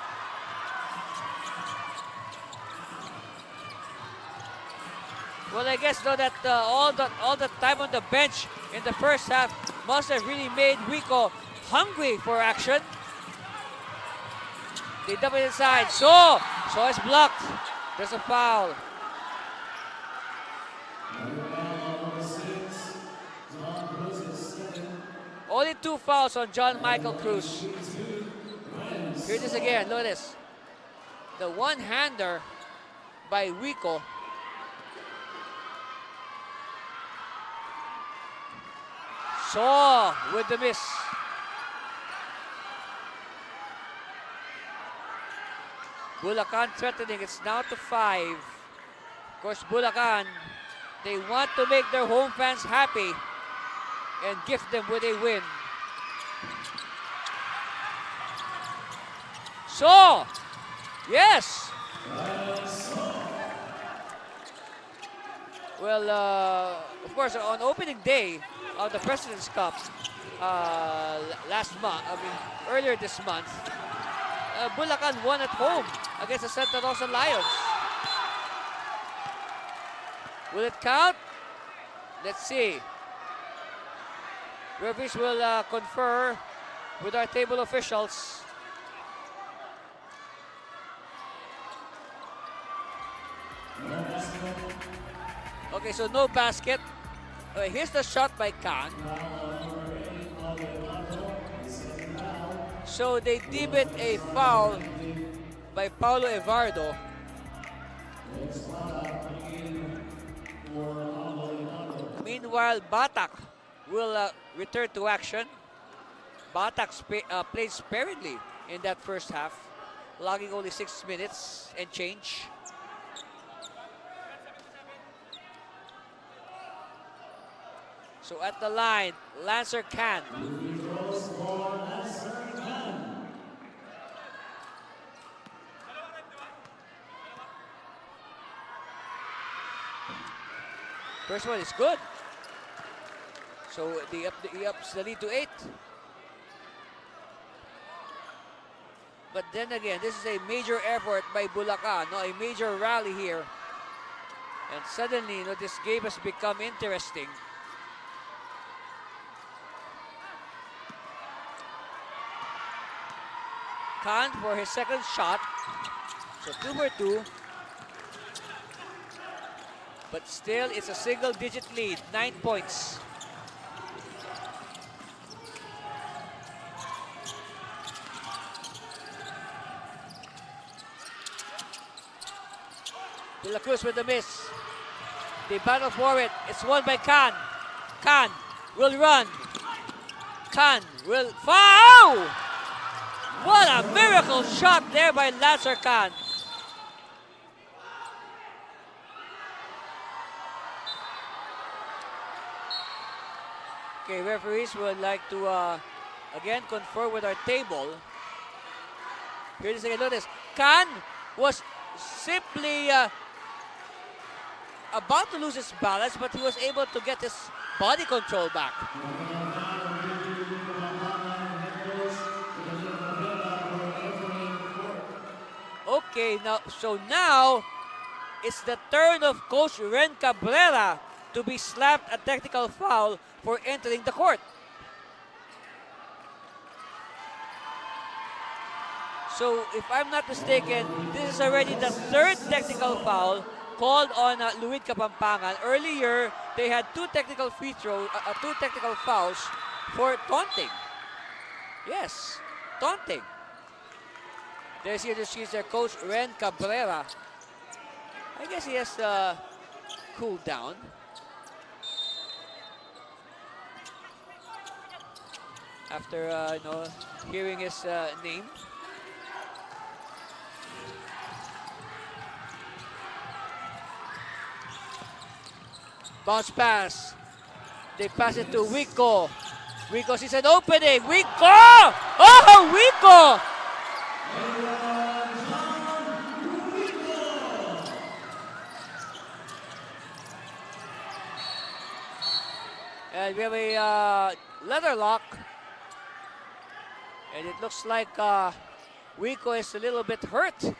Well, I guess though that all the time on the bench in the first half must have really made Wico hungry for action. They dump it inside. So it's blocked. There's a foul. Only 2 fouls on John Michael Cruz. Here it is again. Look at this. The one-hander by Wico. So with the miss. Bulacan threatening. It's now to 5. Of course, Bulacan, they want to make their home fans happy and gift them with a win. So, yes. Well, of course, on opening day of the President's Cup last month, earlier this month, Bulacan won at home against the Santa Rosa Lions. Will it count? Let's see. Referees will confer with our table officials. Okay, so no basket. Okay, here's the shot by Khan. So they deem it a foul by Paulo Evardo. Meanwhile, Batak will return to action. Batak played sparingly in that first half, logging only 6 minutes and change. So at the line, Lancer Khan. First one is good. So he ups the lead to 8. But then again, this is a major effort by Bulacan, no, a major rally here. And suddenly, you know, this game has become interesting. Khan for his second shot. So 2 for 2. But still, it's a single-digit lead, 9 points. De La Cruz with the miss. They battle for it. It's won by Khan. Khan will run. Khan will foul! What a miracle shot there by Lancer Khan. Okay, referees would like to again confer with our table. Here is again, notice. Khan was simply about to lose his balance, but he was able to get his body control back. Okay, now it's the turn of Coach Ren Cabrera to be slapped a technical foul for entering the court. So if I'm not mistaken, this is already the third technical foul called on Luid Kapampangan. Earlier, they had two technical fouls for taunting. Yes, taunting. There's their coach, Ren Cabrera. I guess he has to cool down. After hearing his name. Bounce pass. They pass it to Wico. Wico sees an opening. Wico! Oh, Wico! And we have a leather lock. And it looks like Wico is a little bit hurt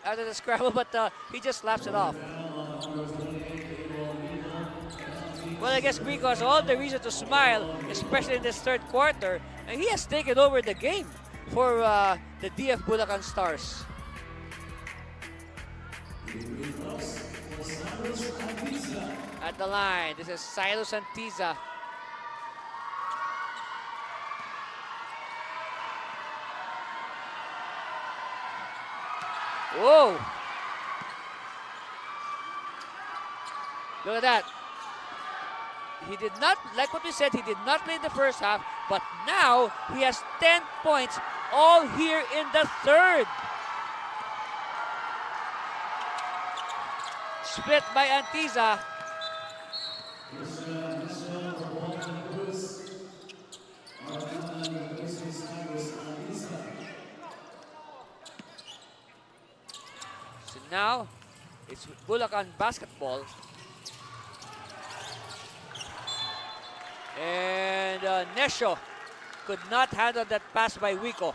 after the scramble, but he just slaps it off. Well, I guess Wico has all the reason to smile, especially in this third quarter. And he has taken over the game for the DF Bulacan Stars. At the line, this is Silas Antiza. Whoa! Look at that. He did not, like what we said, he did not play in the first half, but now he has 10 points all here in the third. Split by Antiza. So now, it's Bulacan basketball. And Nesho could not handle that pass by Wico.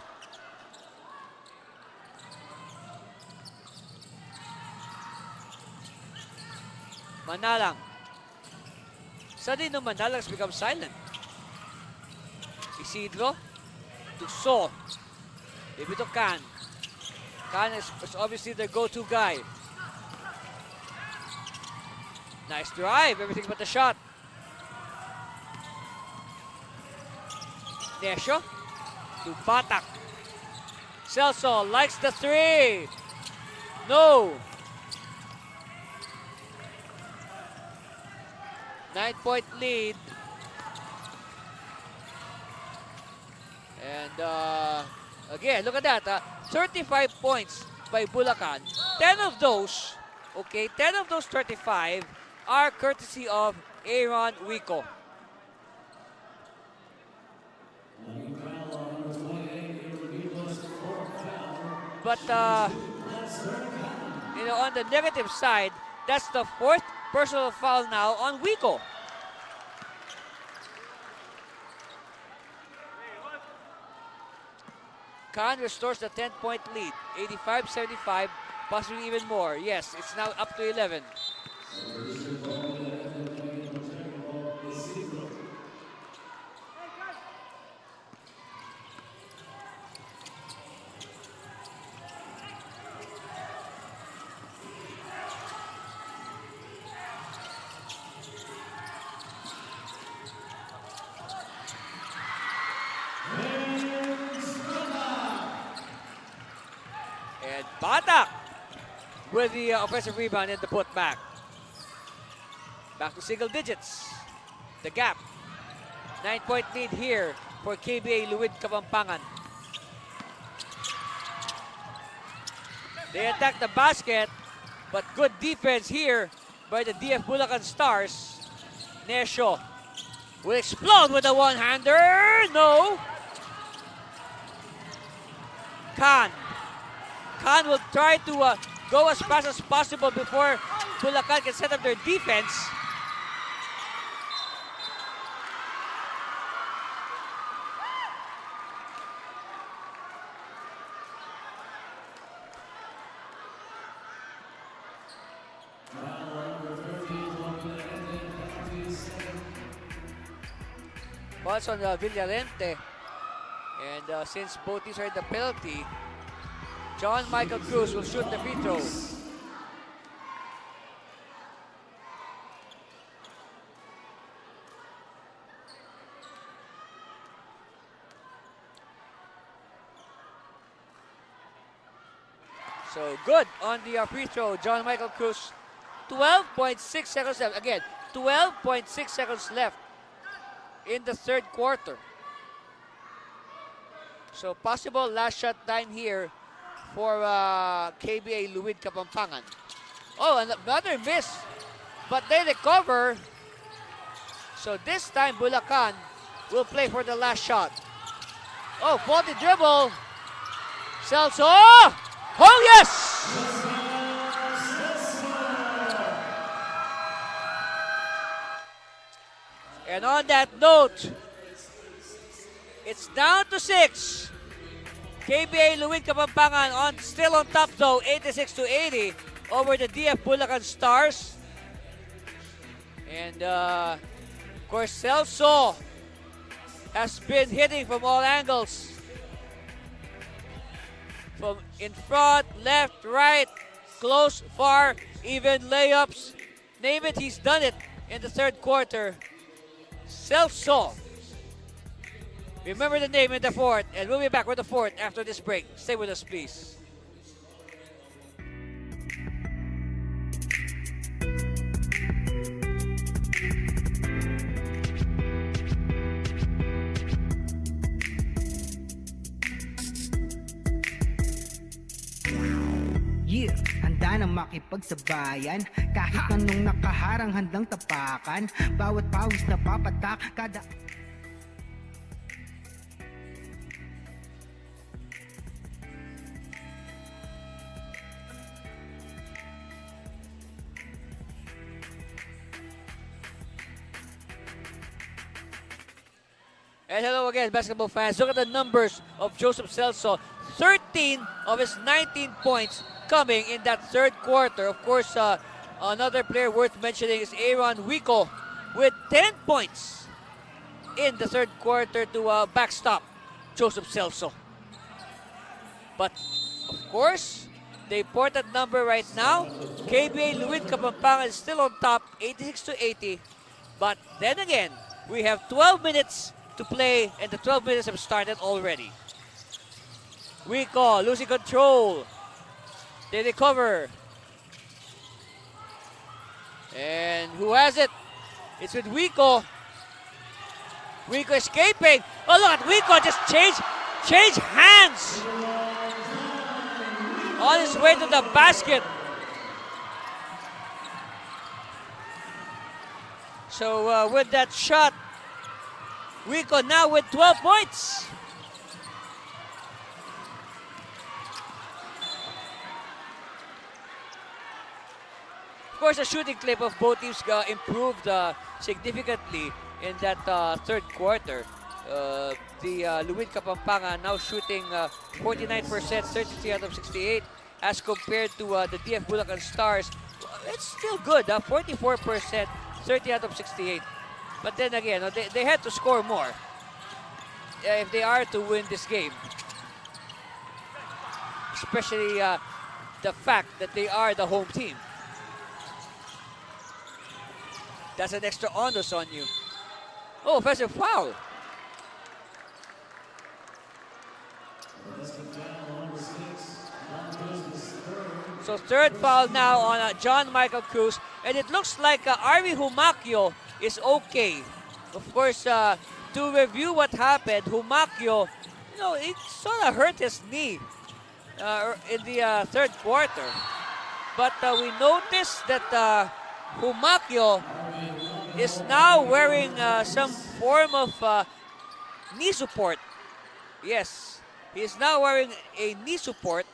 Manalang. Suddenly, no, Manalang's become silent. Isidro to So. Maybe to Khan. Khan is obviously the go-to guy. Nice drive, everything but the shot. Nesho to Batak. Celso likes the three. No. 9-point lead. And again, look at that. 35 points by Bulacan. 10 of those, 35 are courtesy of Aaron Wico. But, on the negative side, that's the 4th personal foul now on Wico. Khan restores the 10-point lead, 85-75, possibly even more. Yes, it's now up to 11. Batak with the offensive rebound and the putback. Back to single digits. The gap. 9-point lead here for KBA Luid Kapampangan. They attack the basket, but good defense here by the DF Bulacan Stars. Nesho will explode with a one-hander. No. Khan will try to go as fast as possible before Bulacan can set up their defense. Balls on Villarente. And since both teams are in the penalty, John Michael Cruz will shoot the free throw. So good on the free throw, John Michael Cruz. 12.6 seconds left. Again, 12.6 seconds left in the third quarter. So possible last shot time here for KBA Luid Kapampangan. Oh, and another miss. But they recover. So this time Bulacan will play for the last shot. Oh, faulty dribble. Celso. Oh, yes! And on that note, it's down to 6. KBA Luid Kapampangan still on top though, 86-80 over the DF Bulacan Stars. And of course Celso has been hitting from all angles. From in front, left, right, close, far, even layups. Name it, he's done it in the third quarter. Celso. Remember the name in the fourth, and we'll be back with the fourth after this break. Stay with us, please. Yeah, handa na makipagsabayan. Kahit anong nakaharang handang tapakan. Bawat pawis na papatak, kada... And hello again, basketball fans. Look at the numbers of Joseph Celso. 13 of his 19 points coming in that third quarter. Of course, another player worth mentioning is Aaron Wico with 10 points in the third quarter to backstop Joseph Celso. But, of course, The important number right now, KBA Luid Kapampangan is still on top, 86-80. But then again, we have 12 minutes to play, and the 12 minutes have started already. Wico losing control. They recover. And who has it? It's with Wico. Wico escaping. Oh, look at Wico just change hands. On his way to the basket. So with that shot, Wico now with 12 points. Of course, the shooting clip of both teams improved significantly in that third quarter. The Luid Kapampangan now shooting 49%, 33 out of 68, as compared to the DF Bulacan Stars. It's still good, 44%, 30 out of 68. But then again, they had to score more if they are to win this game. Especially the fact that they are the home team. That's an extra onus on you. Oh, offensive foul. So third foul now on John Michael Cruz. And it looks like Arvi Humakyo is okay. Of course, to review what happened, Humakyo, it sort of hurt his knee in the third quarter. But we noticed that Humakyo is now wearing some form of knee support. Yes, he is now wearing a knee support.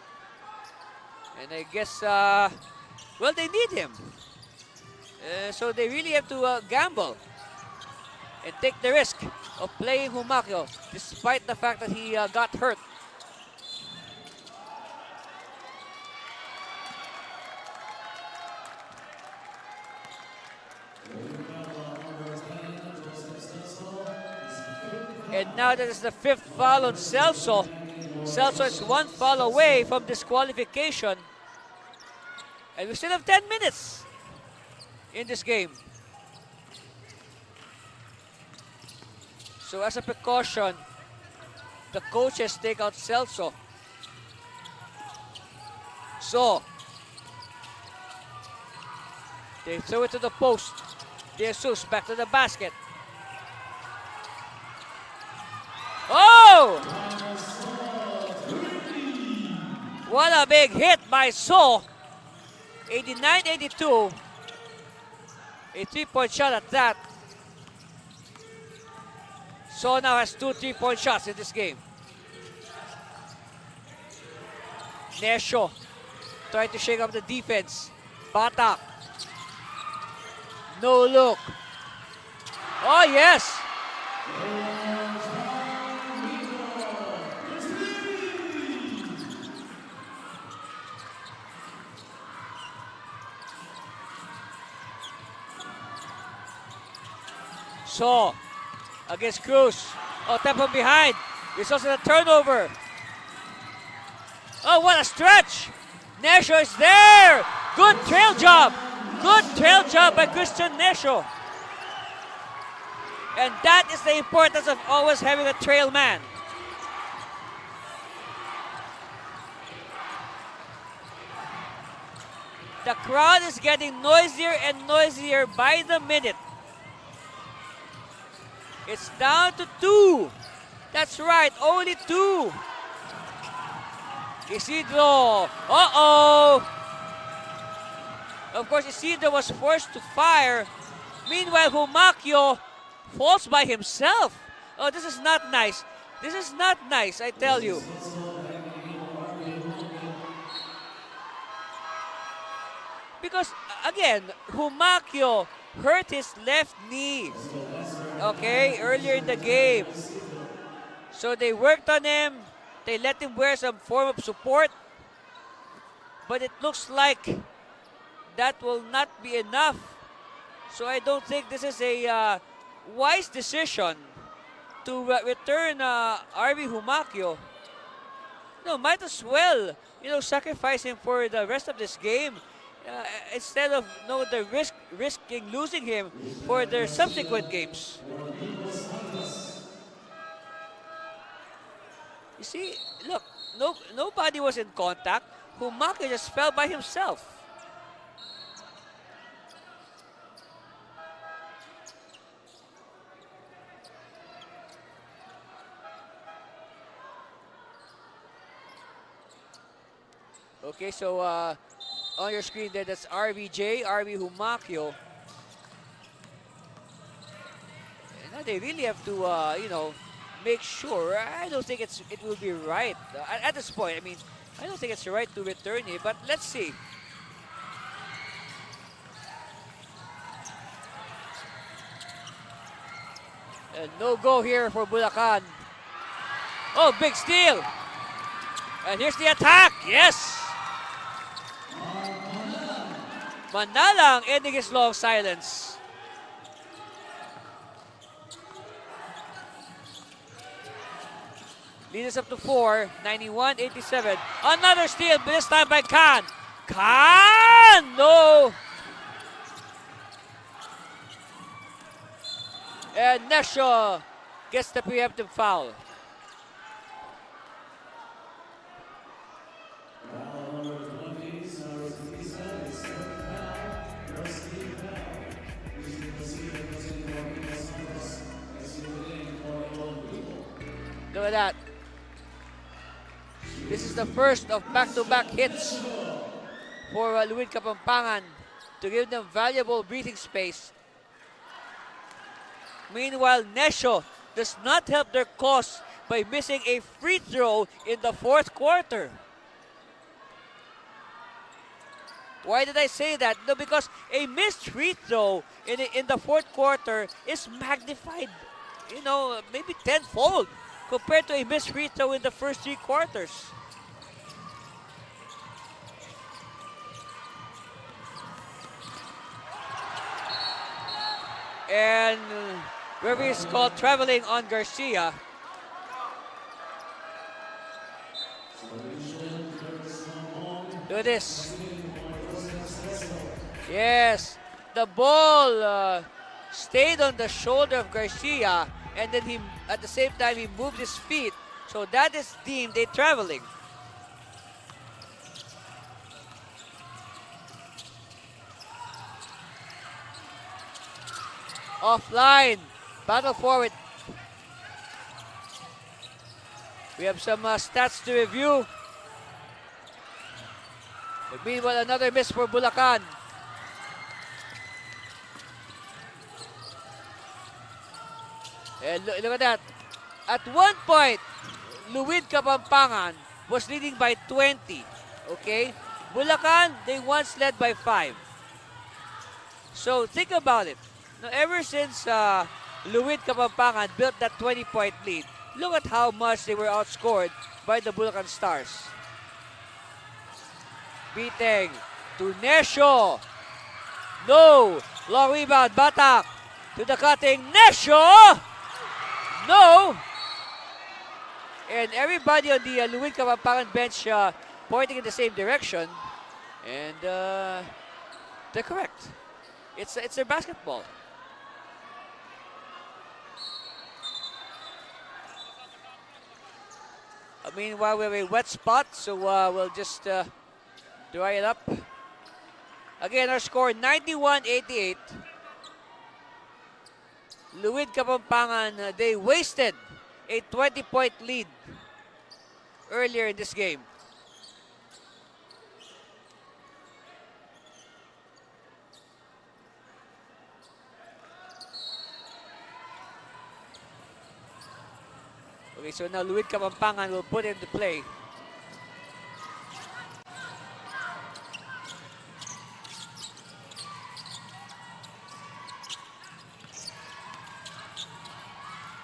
And I guess, well, they need him. So they really have to gamble and take the risk of playing Humakyo despite the fact that he got hurt. And now that is the fifth foul on Celso. Celso is one foul away from disqualification. And we still have 10 minutes in this game. So as a precaution, the coaches take out Celso. So they throw it to the post. De Jesus back to the basket. Oh! What a big hit by So. 89-82. A three-point shot at that. So now has 2 3-point shots in this game. Nesho trying to shake up the defense. Batak. No look. Oh, yes. So, against Cruz. Oh, tap from behind. Results in a turnover. Oh, what a stretch. Nesho is there. Good trail job. Good trail job by Christian Nesho. And that is the importance of always having a trail man. The crowd is getting noisier and noisier by the minute. It's down to 2. That's right, only 2. Isidro. Uh-oh. Of course, Isidro was forced to fire. Meanwhile, Humakyo falls by himself. Oh, this is not nice. This is not nice, I tell you. Because, again, Humakyo hurt his left knee. Okay, earlier in the game. So they worked on him. They let him wear some form of support. But it looks like that will not be enough. So I don't think this is a wise decision to return Arvi Humakyo. no, might as well, sacrifice him for the rest of this game instead of risking losing him for their subsequent games. You see, look, nobody was in contact. Humaki just fell by himself. Okay, so on your screen there, that's RVJ, RV Humakyo. And now they really have to, make sure. I don't think it will be right at this point. I mean, I don't think it's right to return it, but let's see. No go here for Bulacan. Oh, big steal. And here's the attack. Yes. Manalang ending his long silence. Lead us up to 4, 91-87. Another steal, but this time by Khan. Khan! No! And Nesho gets the preemptive foul. Look at that. This is the first of back-to-back hits for Luid Kapampangan to give them valuable breathing space. Meanwhile, Nesho does not help their cause by missing a free throw in the fourth quarter. Why did I say that? No, because a missed free throw in the fourth quarter is magnified, maybe tenfold compared to a missed free throw in the first 3 quarters. And referee is called traveling on Garcia. Look at this. Yes, the ball stayed on the shoulder of Garcia, and then at the same time he moved his feet. So that is deemed a traveling. Offline, battle forward. We have some stats to review. But meanwhile, another miss for Bulacan. And look at that. At one point, Luid Kapampangan was leading by 20. Okay? Bulacan, they once led by 5. So think about it. Now, ever since Luid Kapampangan built that 20-point lead, look at how much they were outscored by the Bulacan Stars. Beating to Nesho. No. Long rebound. Batak to the cutting. Nesho. No. And everybody on the Luid Kapampangan bench pointing in the same direction. And they're correct. It's their basketball. Meanwhile, we have a wet spot, so we'll just dry it up. Again, our score 91-88. Luid Kapampangan, they wasted a 20-point lead earlier in this game. Okay, so now Luid Kapampangan will put it into play.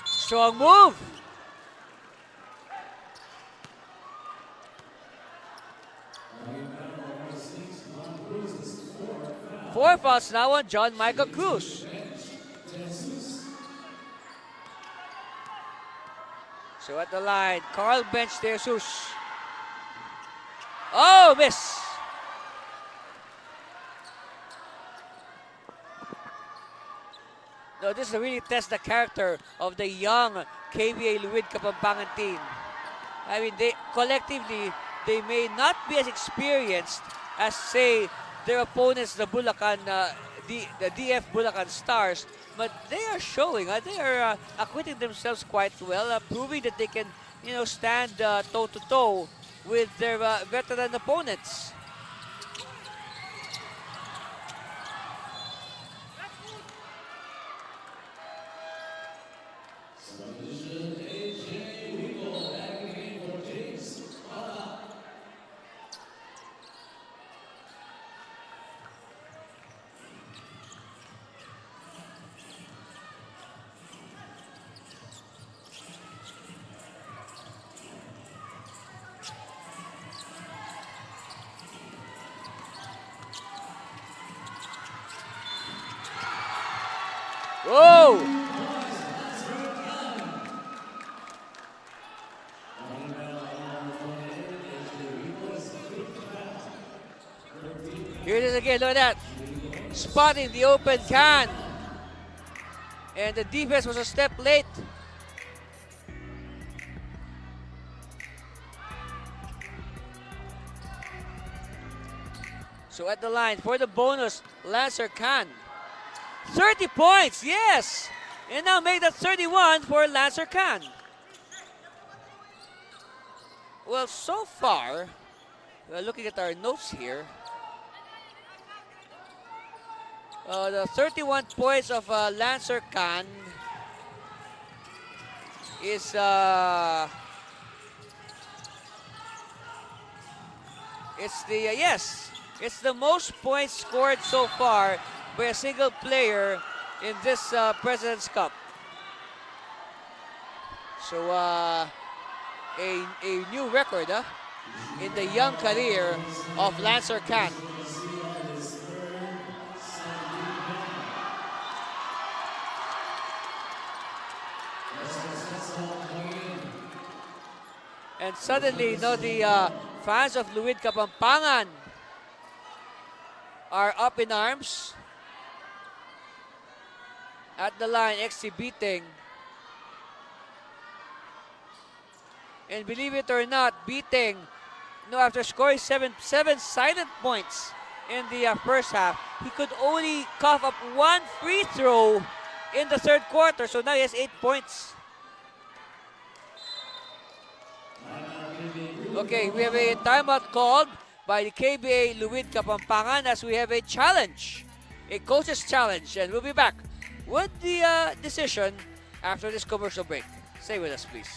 Strong move. Four fouls now on John Michael Cruz. So at the line, Carl Bench de Jesus. Oh, miss. No, this really tests the character of the young KBA Luid Kapampangan team. I mean, they collectively, they may not be as experienced as, say, their opponents, the Bulacan, the DF Bulacan Stars, but they are showing, they are acquitting themselves quite well, proving that they can, stand toe-to-toe with their veteran opponents. Whoa! Here it is again, look at that. Spotting the open can. And the defense was a step late. So at the line for the bonus, Lancer Khan. 30 points, yes! And now make that 31 for Lancer Khan. Well, so far, looking at our notes here, the 31 points of Lancer Khan is it's the most points scored so far by a single player in this President's Cup. So a new record in the young career of Lancer Khan. And suddenly, the fans of Luid Kapampangan are up in arms. At the line, exhibiting. And believe it or not, beating, after scoring seven silent points in the first half, he could only cough up one free throw in the third quarter. So now he has 8 points. Okay, we have a timeout called by the KBA Luid Kapampangan as we have a challenge, a coach's challenge, and we'll be back with the decision after this commercial break. Stay with us, please.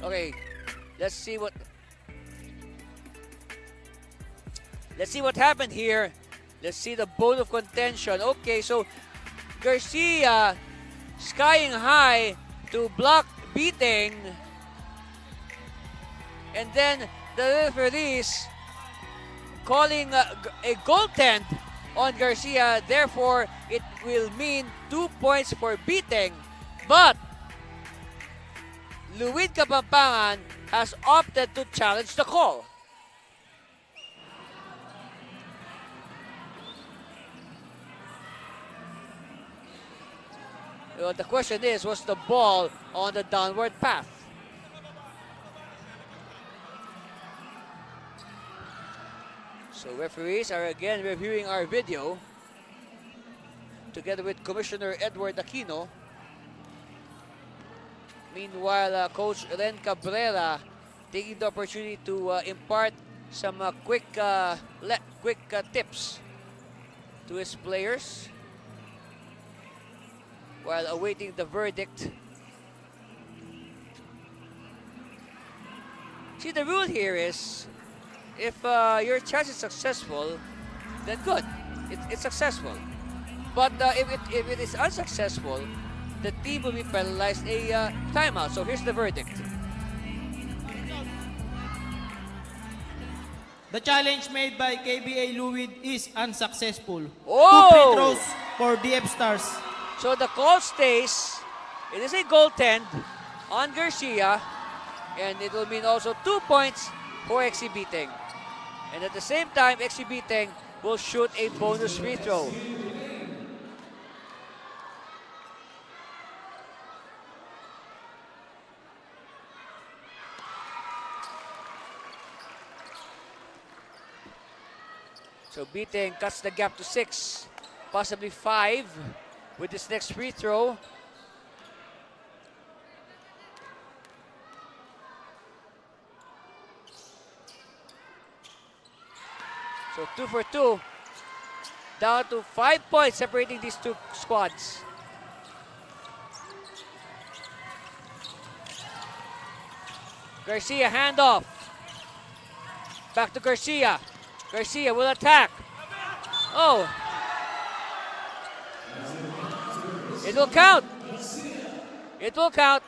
Okay, let's see what happened here. Let's see the bone of contention. Okay, so Garcia skying high to block beating, and then the referees calling a goaltend on Garcia. Therefore, it will mean 2 points for beating, but Luid Kapampangan has opted to challenge the call. Well, the question is, was the ball on the downward path? So referees are again reviewing our video together with Commissioner Edward Aquino. Meanwhile, Coach Ren Cabrera taking the opportunity to impart some quick tips to his players while awaiting the verdict. See, the rule here is, if your challenge is successful, then good, it's successful. But if it is unsuccessful, the team will be penalized a timeout. So here's the verdict. The challenge made by KBA Luid is unsuccessful. Oh! 2 free throws for DF Stars. So the call stays. It is a goaltend on Garcia. And it will mean also 2 points for Exhibiting. And at the same time, Exhibiting will shoot a bonus free throw. So Biting cuts the gap to 6, possibly 5 with this next free throw. So 2 for 2, down to 5 points separating these two squads. Garcia handoff. Back to Garcia. Garcia will attack. Oh. It will count. It will count.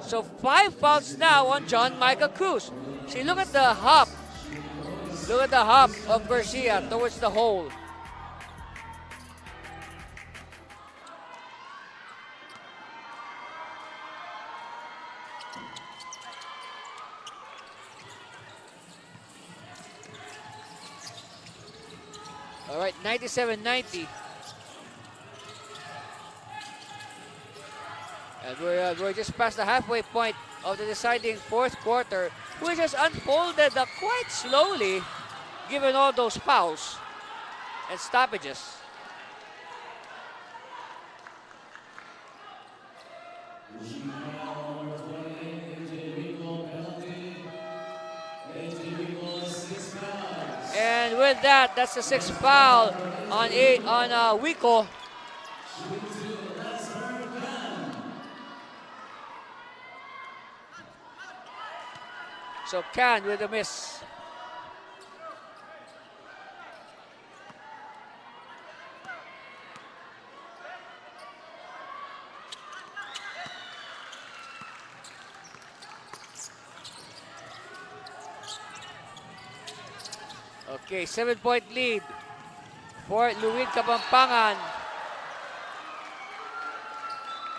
So 5 fouls now on John Michael Cruz. See, look at the hop. Look at the hop of Garcia towards the hole. All right, 97-90. And we're just past the halfway point of the deciding fourth quarter, which has unfolded quite slowly, given all those fouls and stoppages. And with that, that's the 6th foul on Wico. So Can with a miss. Okay, 7-point lead for Luid Kapampangan.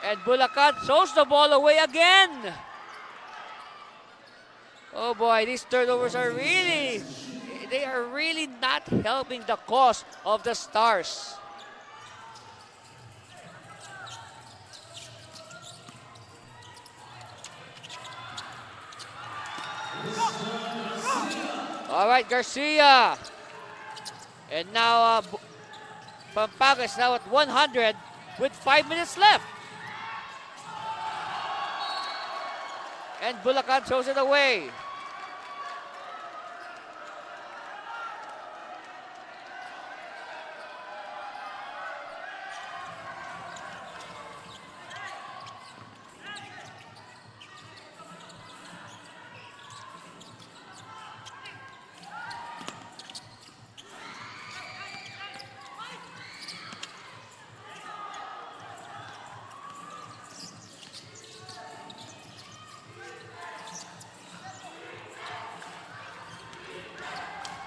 And Bulacan throws the ball away again. Oh boy, these turnovers are really not helping the cause of the Stars. All right, Garcia. And now Pampanga is now at 100 with 5 minutes left. And Bulacan throws it away.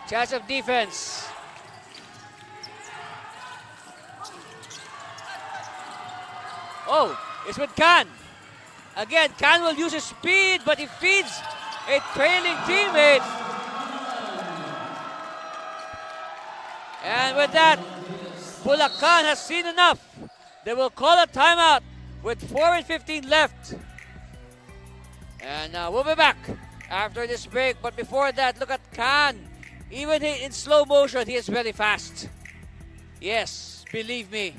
Chance of defense. Oh, it's with Can. Again, Can will use his speed, but he feeds a trailing teammate. And with that, Bulacan has seen enough. They will call a timeout with 4:15 left. And we'll be back after this break. But before that, look at Can. Even in slow motion, he is very fast. Yes, believe me.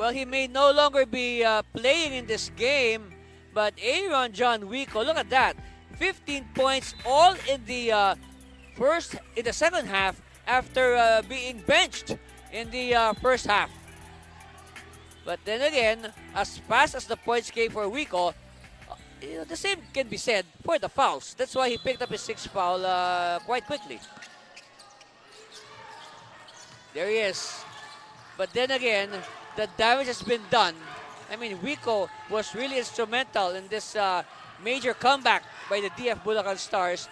Well, he may no longer be playing in this game, but Aaron John Wico, look at that. 15 points all in the second half after being benched in the first half. But then again, as fast as the points came for Wico, the same can be said for the fouls. That's why he picked up his sixth foul quite quickly. There he is. But then again, the damage has been done. I mean, Wico was really instrumental in this major comeback by the DF Bulacan Stars,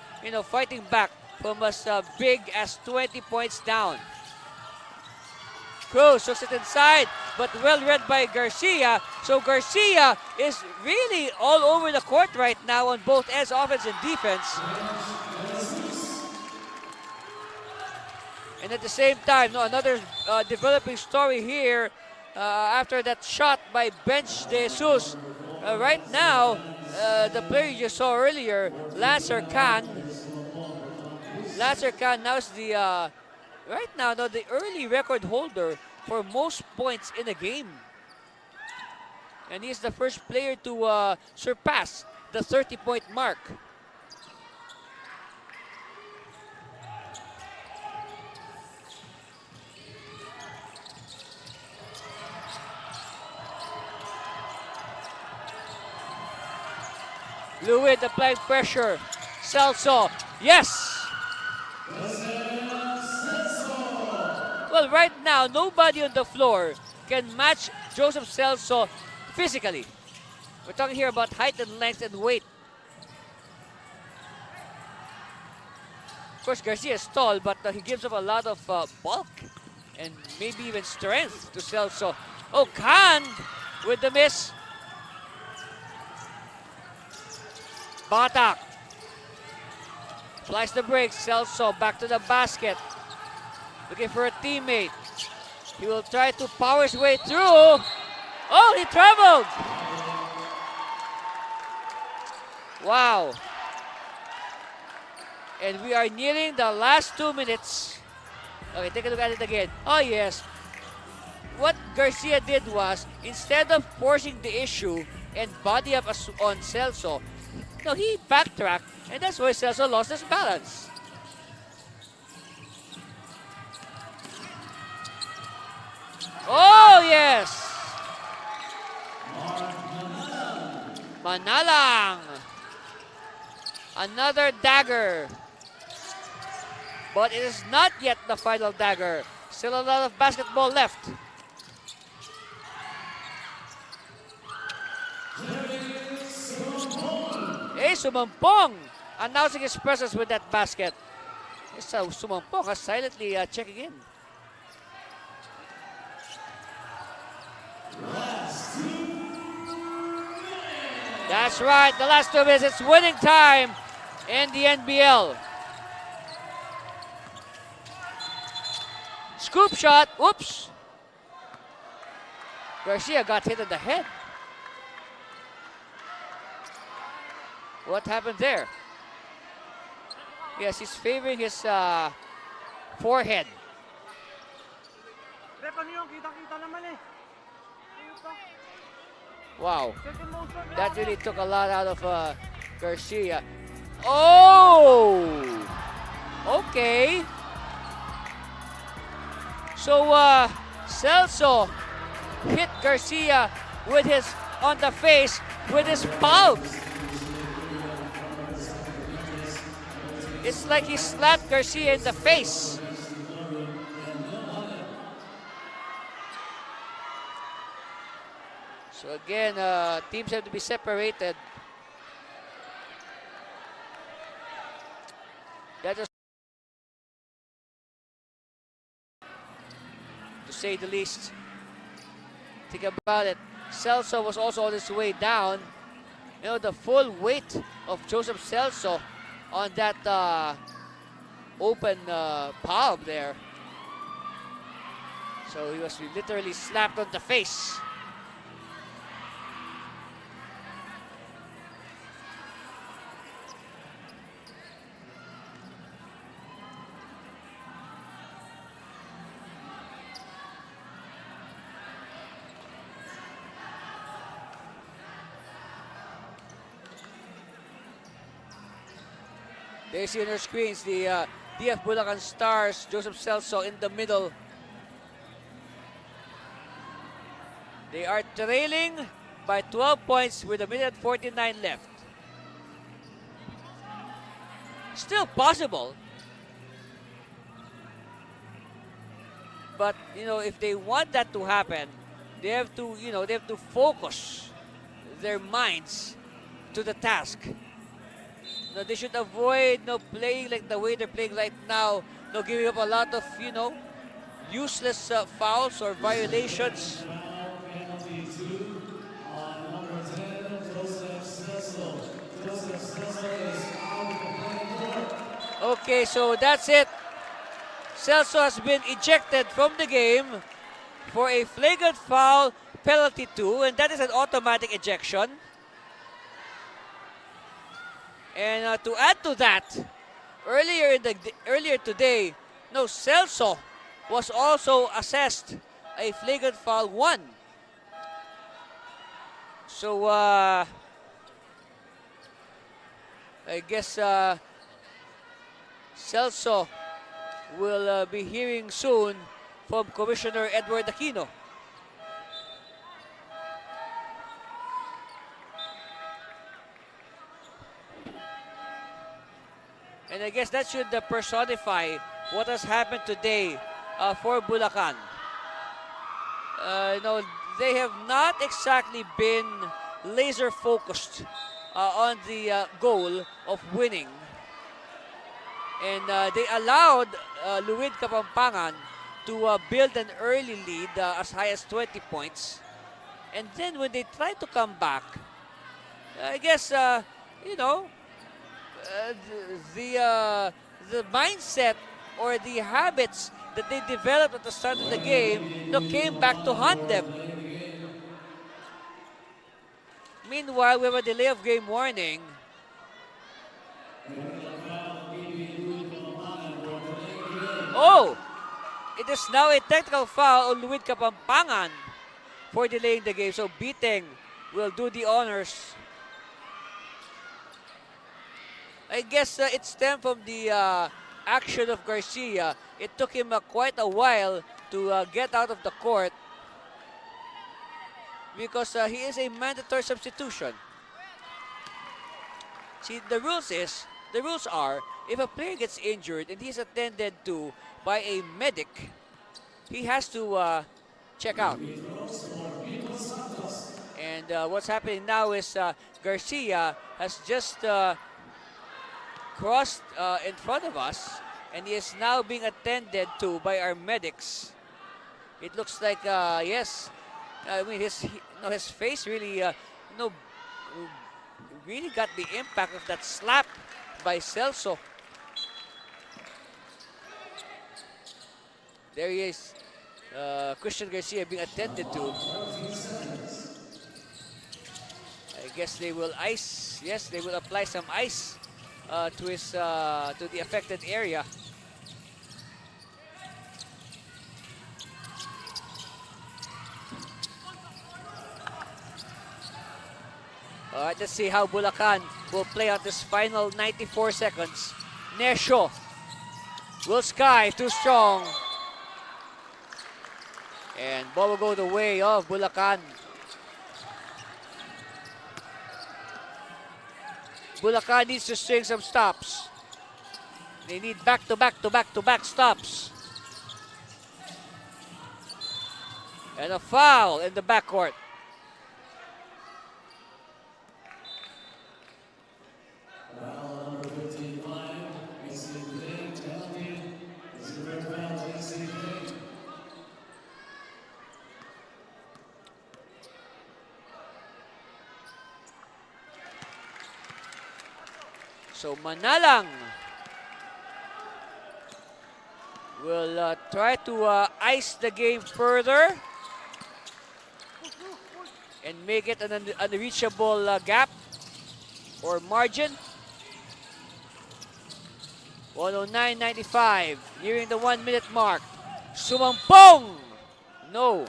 fighting back from as big as 20 points down. Cruz hooks it inside, but well read by Garcia. So Garcia is really all over the court right now on both ends, offense and defense. And at the same time, another developing story here after that shot by Bench De Jesus. Right now, the player you just saw earlier, Lancer Khan now is the the early record holder for most points in a game. And he's the first player to surpass the 30-point mark. Luid applying pressure. Celso, yes! Well, right now, nobody on the floor can match Joseph Celso physically. We're talking here about height and length and weight. Of course, Garcia is tall, but he gives up a lot of bulk and maybe even strength to Celso. Oh, Khan with the miss. Batak flies the break. Celso back to the basket. Looking for a teammate. He will try to power his way through. Oh, he traveled. Wow. And we are nearing the last 2 minutes. Okay, take a look at it again. Oh, yes. What Garcia did was, instead of forcing the issue and body up on Celso, no, he backtracked, and that's why Celso lost his balance. Oh, yes! Manalang. Another dagger. But it is not yet the final dagger. Still a lot of basketball left. Hey, Sumampong announcing his presence with that basket. Yes, Sumampong is silently checking in. That's right, the last 2 minutes. It's winning time in the NBL. Scoop shot. Oops. Garcia got hit in the head. What happened there? Yes, he's favoring his forehead. Wow. That really took a lot out of Garcia. Oh! Okay. So, Celso hit Garcia with on the face with his palm. It's like he slapped Garcia in the face. So again, teams have to be separated. That is, to say the least. Think about it. Celso was also on his way down. You know, the full weight of Joseph Celso on that open palm there. So he was literally slapped on the face. There you see on your screens the DF Bulacan Stars, Joseph Celso in the middle. They are trailing by 12 points with a minute 49 left. Still possible. But, you know, if they want that to happen, they have to, you know, they have to focus their minds to the task. No, they should avoid playing like the way they're playing right now. No, giving up a lot of, you know, useless fouls or violations. Okay, so that's it. Celso has been ejected from the game for a flagrant foul, penalty 2, and that is an automatic ejection. And to add to that, earlier today, Celso was also assessed a flagrant foul 1. So I guess Celso will be hearing soon from Commissioner Edward Aquino. And I guess that should personify what has happened today for Bulacan. They have not exactly been laser focused on the goal of winning. And they allowed Luid Kapampangan to build an early lead as high as 20 points. And then when they tried to come back, I guess, the mindset or the habits that they developed at the start of the game came back to haunt them. Meanwhile, we have a delay of game warning. Oh! It is now a technical foul on Luid Kapampangan for delaying the game. So Biteng will do the honors. I guess it stemmed from the action of Garcia. It took him quite a while to get out of the court because he is a mandatory substitution. See, the rules are, if a player gets injured and he's attended to by a medic, he has to check out. And what's happening now is Garcia has just crossed in front of us, and he is now being attended to by our medics. It looks like, yes, I mean, his face really, really got the impact of that slap by Celso. There he is, Christian Garcia being attended to. I guess they will ice. Yes, they will apply some ice to the affected area. All right, let's see how Bulacan will play out this final 94 seconds. Nesho will sky, too strong. And ball will go the way of Bulacan. Bulacan needs to string some stops. They need back-to-back stops. And a foul in the backcourt. So Manalang will try to ice the game further and make it an unreachable gap or margin. 109.95, nearing the 1 minute mark. Sumampong! No.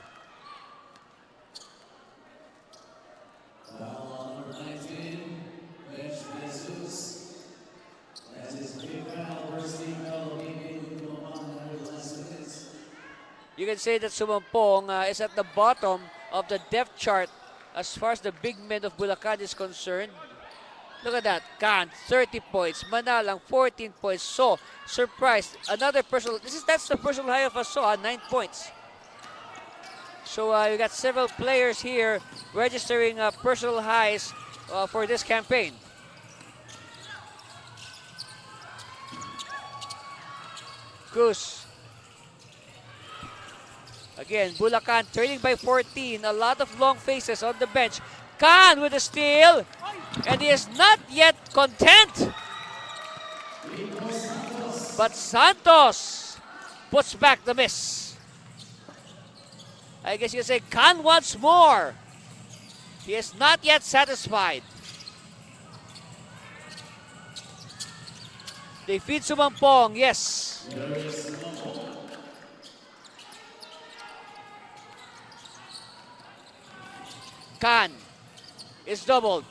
can say that Sumampong is at the bottom of the depth chart as far as the big men of Bulacan is concerned. Look at that. Can, 30 points. Manalang, 14 points. So, surprised. Another personal, that's the personal high of Aso, 9 points. So, you got several players here registering personal highs for this campaign. Goose. Again, Bulacan trailing by 14. A lot of long faces on the bench. Can with a steal. And he is not yet content. But Santos puts back the miss. I guess you can say Can wants more. He is not yet satisfied. They feed Sumampong, yes. Can is doubled.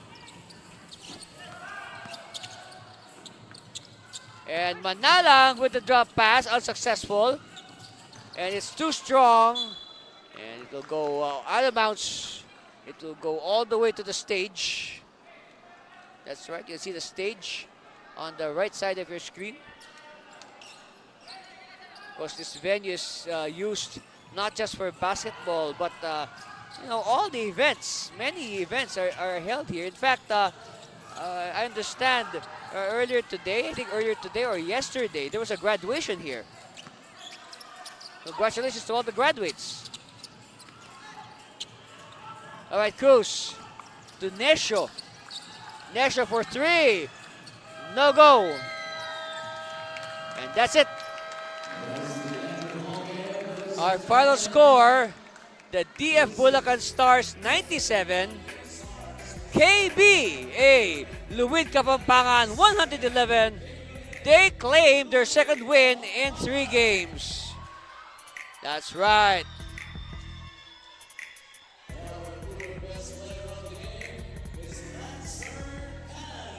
And Manalang with the drop pass, unsuccessful. And it's too strong. And it will go out of bounds. It will go all the way to the stage. That's right, you can see the stage on the right side of your screen. Of course, this venue is used not just for basketball, but you know, all the events, many events are held here. In fact, I understand earlier today or yesterday, there was a graduation here. Congratulations to all the graduates. All right, Cruz to Nesho. Nesho for 3. No go. And that's it. Our final score, the DF Bulacan Stars 97, KBA Luid Kapampangan 111. They claim their second win in 3 games. That's right.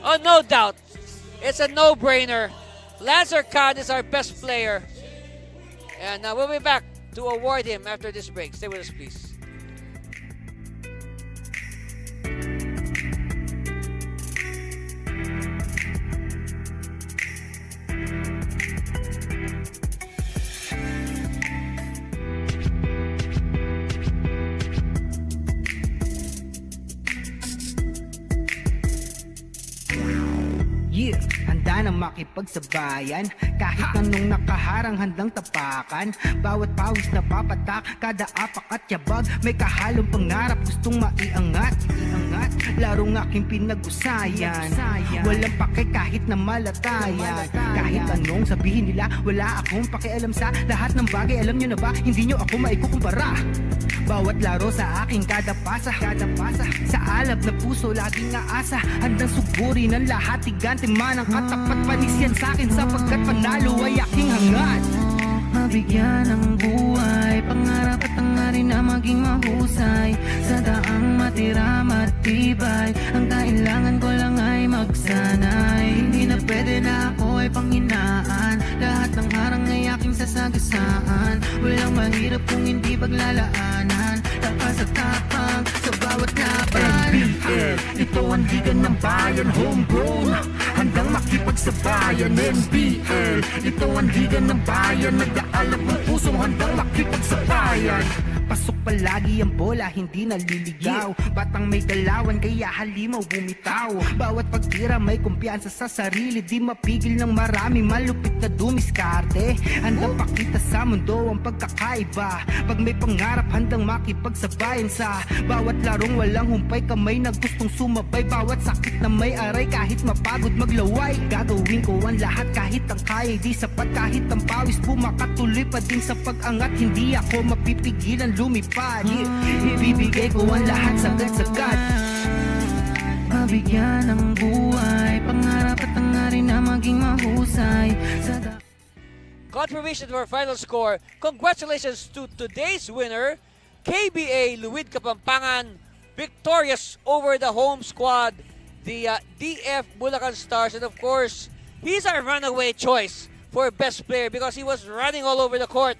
Oh, no doubt. It's a no-brainer. Lancer Khan is our best player. And we'll be back to award him after this break. Stay with us, please. Yeah, handa na makipagsabayan. Kahit anong nakaharang handang tapakan. Bawat pawis na papatak, kada apak at yabag. May kahalong pangarap, gustong maiangat. Larong aking pinag-usayan. Walang pake kahit na malatayan. Kahit anong sabihin nila, wala akong pakialam sa lahat ng bagay. Alam nyo na ba, hindi nyo ako maikukumpara. Bawat laro sa aking kada pasa. Sa alab na puso, laging aasa. Handang sugurin ang lahat, tigante man ang katapat. Panis yan sa'kin sapagkat panalo ay aking hangad. Mabigyan ng buhay, pangarap at hangarin na maging mahusay. Sa daang matira matibay, ang kailangan ko lang ay magsanay. Hindi na pwede na ako ay panghinaan, lahat ng harang ay aking sasagasaan. Walang mahirap kung hindi paglalaanan, lakas at tapang sa bawat laban. NBL, ito ang liga ng bayan, homegrown, handang makipagsabayan. NBL, ito ang liga ng bayan, nag-aalap ng pusong handang makipagsabayan. Pasok palagi ang bola, hindi naliligaw. Batang may galawan, kaya halimaw bumitaw. Bawat pagtira may kumpiyansa sa sarili, di mapigil ng marami, malupit na dumiskarte. Handang pakita sa mundo ang pagkakaiba. Pag may pangarap, handang makipagsabayan sa bawat larong walang humpay, kamay na gustong sumabay. Bawat sakit na may aray, kahit mapagod maglaway. Gagawin ko ang lahat kahit ang kaya di sapat. Kahit ang pawis bumakatuloy pa din sa pag-angat, hindi ako mapipigilan lumipad. Ibibigay ko ang lahat sagad-sagad. Mabigyan ng buhay, pangarap at hangarin na maging mahusay. Confirmation of our final score. Congratulations to today's winner, KBA Luid Kapampangan, victorious over the home squad, the DF Bulacan Stars. And of course, he's our runaway choice for best player because he was running all over the court.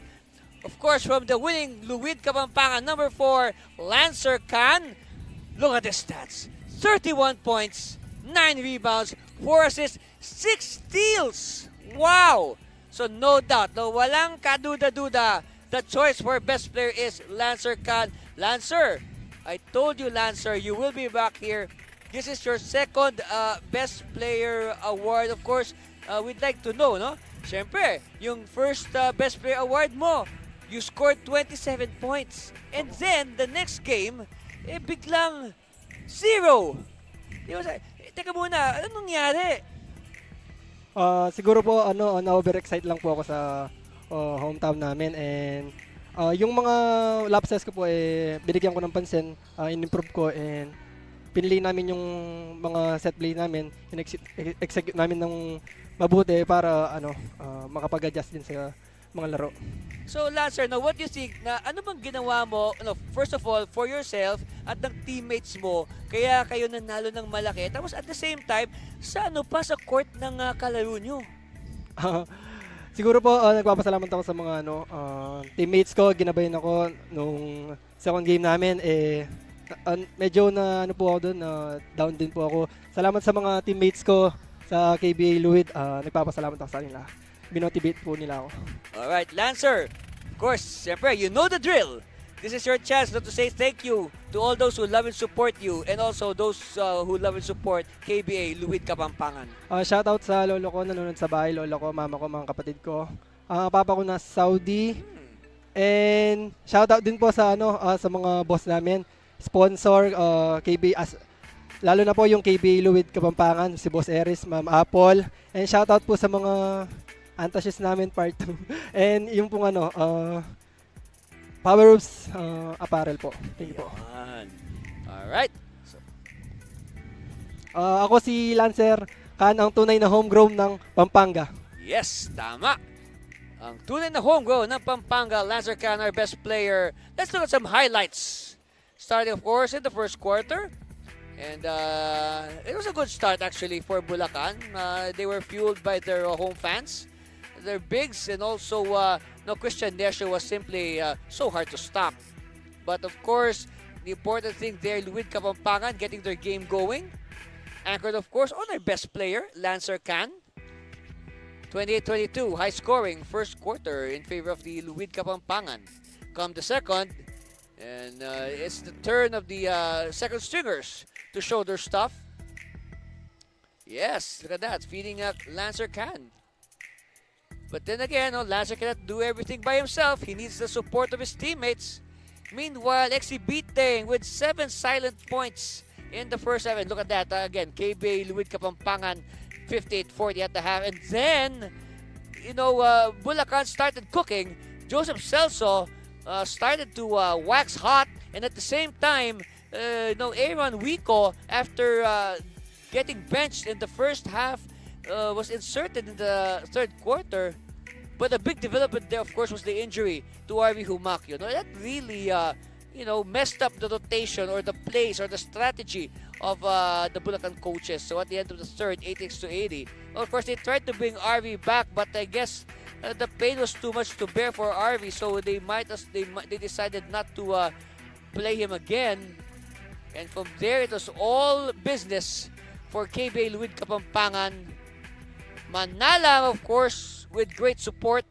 of course, from the winning Luid Kapampangan, number 4, Lancer Can. Look at the stats. 31 points, 9 rebounds, 4 assists, 6 steals. Wow! So no doubt, no, walang kaduda-duda, the choice for best player is Lancer Can. Lancer, I told you, Lancer, you will be back here. This is your second best player award. Of course, we'd like to know, no? Siyempre, yung first best player award mo, you scored 27 points. And then, the next game, biglang 0. Di ba, teka muna, ano nangyari? Siguro po na-overexcite lang po ako sa hometown namin, and yung mga lapses ko po binigyan ko ng pansin, in-improve ko, and pinili namin yung mga set play namin, execute namin ng mabuti para makapag-adjust din sa mga laro. So Lancer, now what do you think na ano bang ginawa mo, first of all, for yourself at ng teammates mo, kaya kayo nanalo ng malaki, tapos at the same time, sa sa court ng kalaro nyo? Siguro po nagpapasalamat ako sa mga teammates ko, ginabayan ako nung second game namin, medyo na po ako doon, down din po ako. Salamat sa mga teammates ko sa KBA Luid, nagpapasalamat ako sa kanila. Binotivate po nila ako. Alright, Lancer, of course, siyempre, you know the drill. This is your chance to say thank you to all those who love and support you, and also those who love and support KBA Luid Kapampangan. Shoutout sa lolo ko, nanonood sa bahay, lolo ko, mama ko, mga kapatid ko. Papa ko na Saudi. And shoutout din po sa sa mga boss namin, sponsor, KBA, lalo na po yung KBA Luid Kapampangan, si Boss Eris, Ma'am Apple. And shoutout po sa mga antashes namin, part 2. And yung pong Power Ups apparel po. Thank you po. Alright. Ako si Lancer Can, ang tunay na homegrown ng Pampanga. Yes, tama. Ang tunay na homegrown ng Pampanga, Lancer Can, our best player. Let's look at some highlights. Starting, of course, in the first quarter. And it was a good start, actually, for Bulacan. They were fueled by their home fans, their bigs, and also Christian Nesho was simply so hard to stop. But, of course, the important thing there, Luid Kapampangan getting their game going. Anchored, of course, on their best player, Lancer Can. 28-22, high scoring first quarter in favor of the Luid Kapampangan. Come the second, and it's the turn of the second stringers to show their stuff. Yes, look at that, feeding Lancer Can. But then again, Lancer cannot do everything by himself. He needs the support of his teammates. Meanwhile, exhibiting with 7 silent points in the first 7. Look at that. Again, KBA Luid Kapampangan, 58-40 at the half. And then, Bulacan started cooking. Joseph Celso started to wax hot. And at the same time, Aaron Wico, after getting benched in the first half, was inserted in the third quarter. But the big development there, of course, was the injury to RV Humac. That really, messed up the rotation or the plays or the strategy of the Bulacan coaches. So at the end of the third, 86-80. Of course, they tried to bring RV back, but I guess the pain was too much to bear for RV. So they decided not to play him again. And from there, it was all business for KBA Luid Kapampangan. Manala, of course, with great support.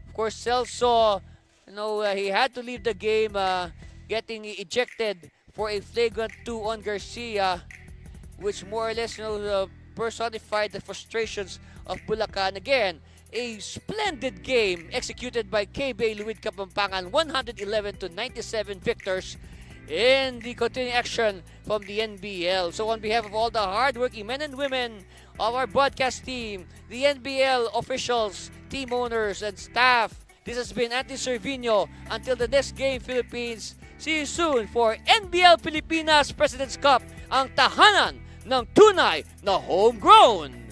Of course, Celso, he had to leave the game, getting ejected for a flagrant 2 on Garcia, which more or less, personified the frustrations of Bulacan. Again, a splendid game executed by KBA Luid Kapampangan, 111-97 victors in the continuing action from the NBL. So on behalf of all the hardworking men and women of our broadcast team, the NBL officials, team owners, and staff, this has been Anthony Servino. Until the next game, Philippines, see you soon for NBL Pilipinas President's Cup, ang tahanan ng tunay na homegrown.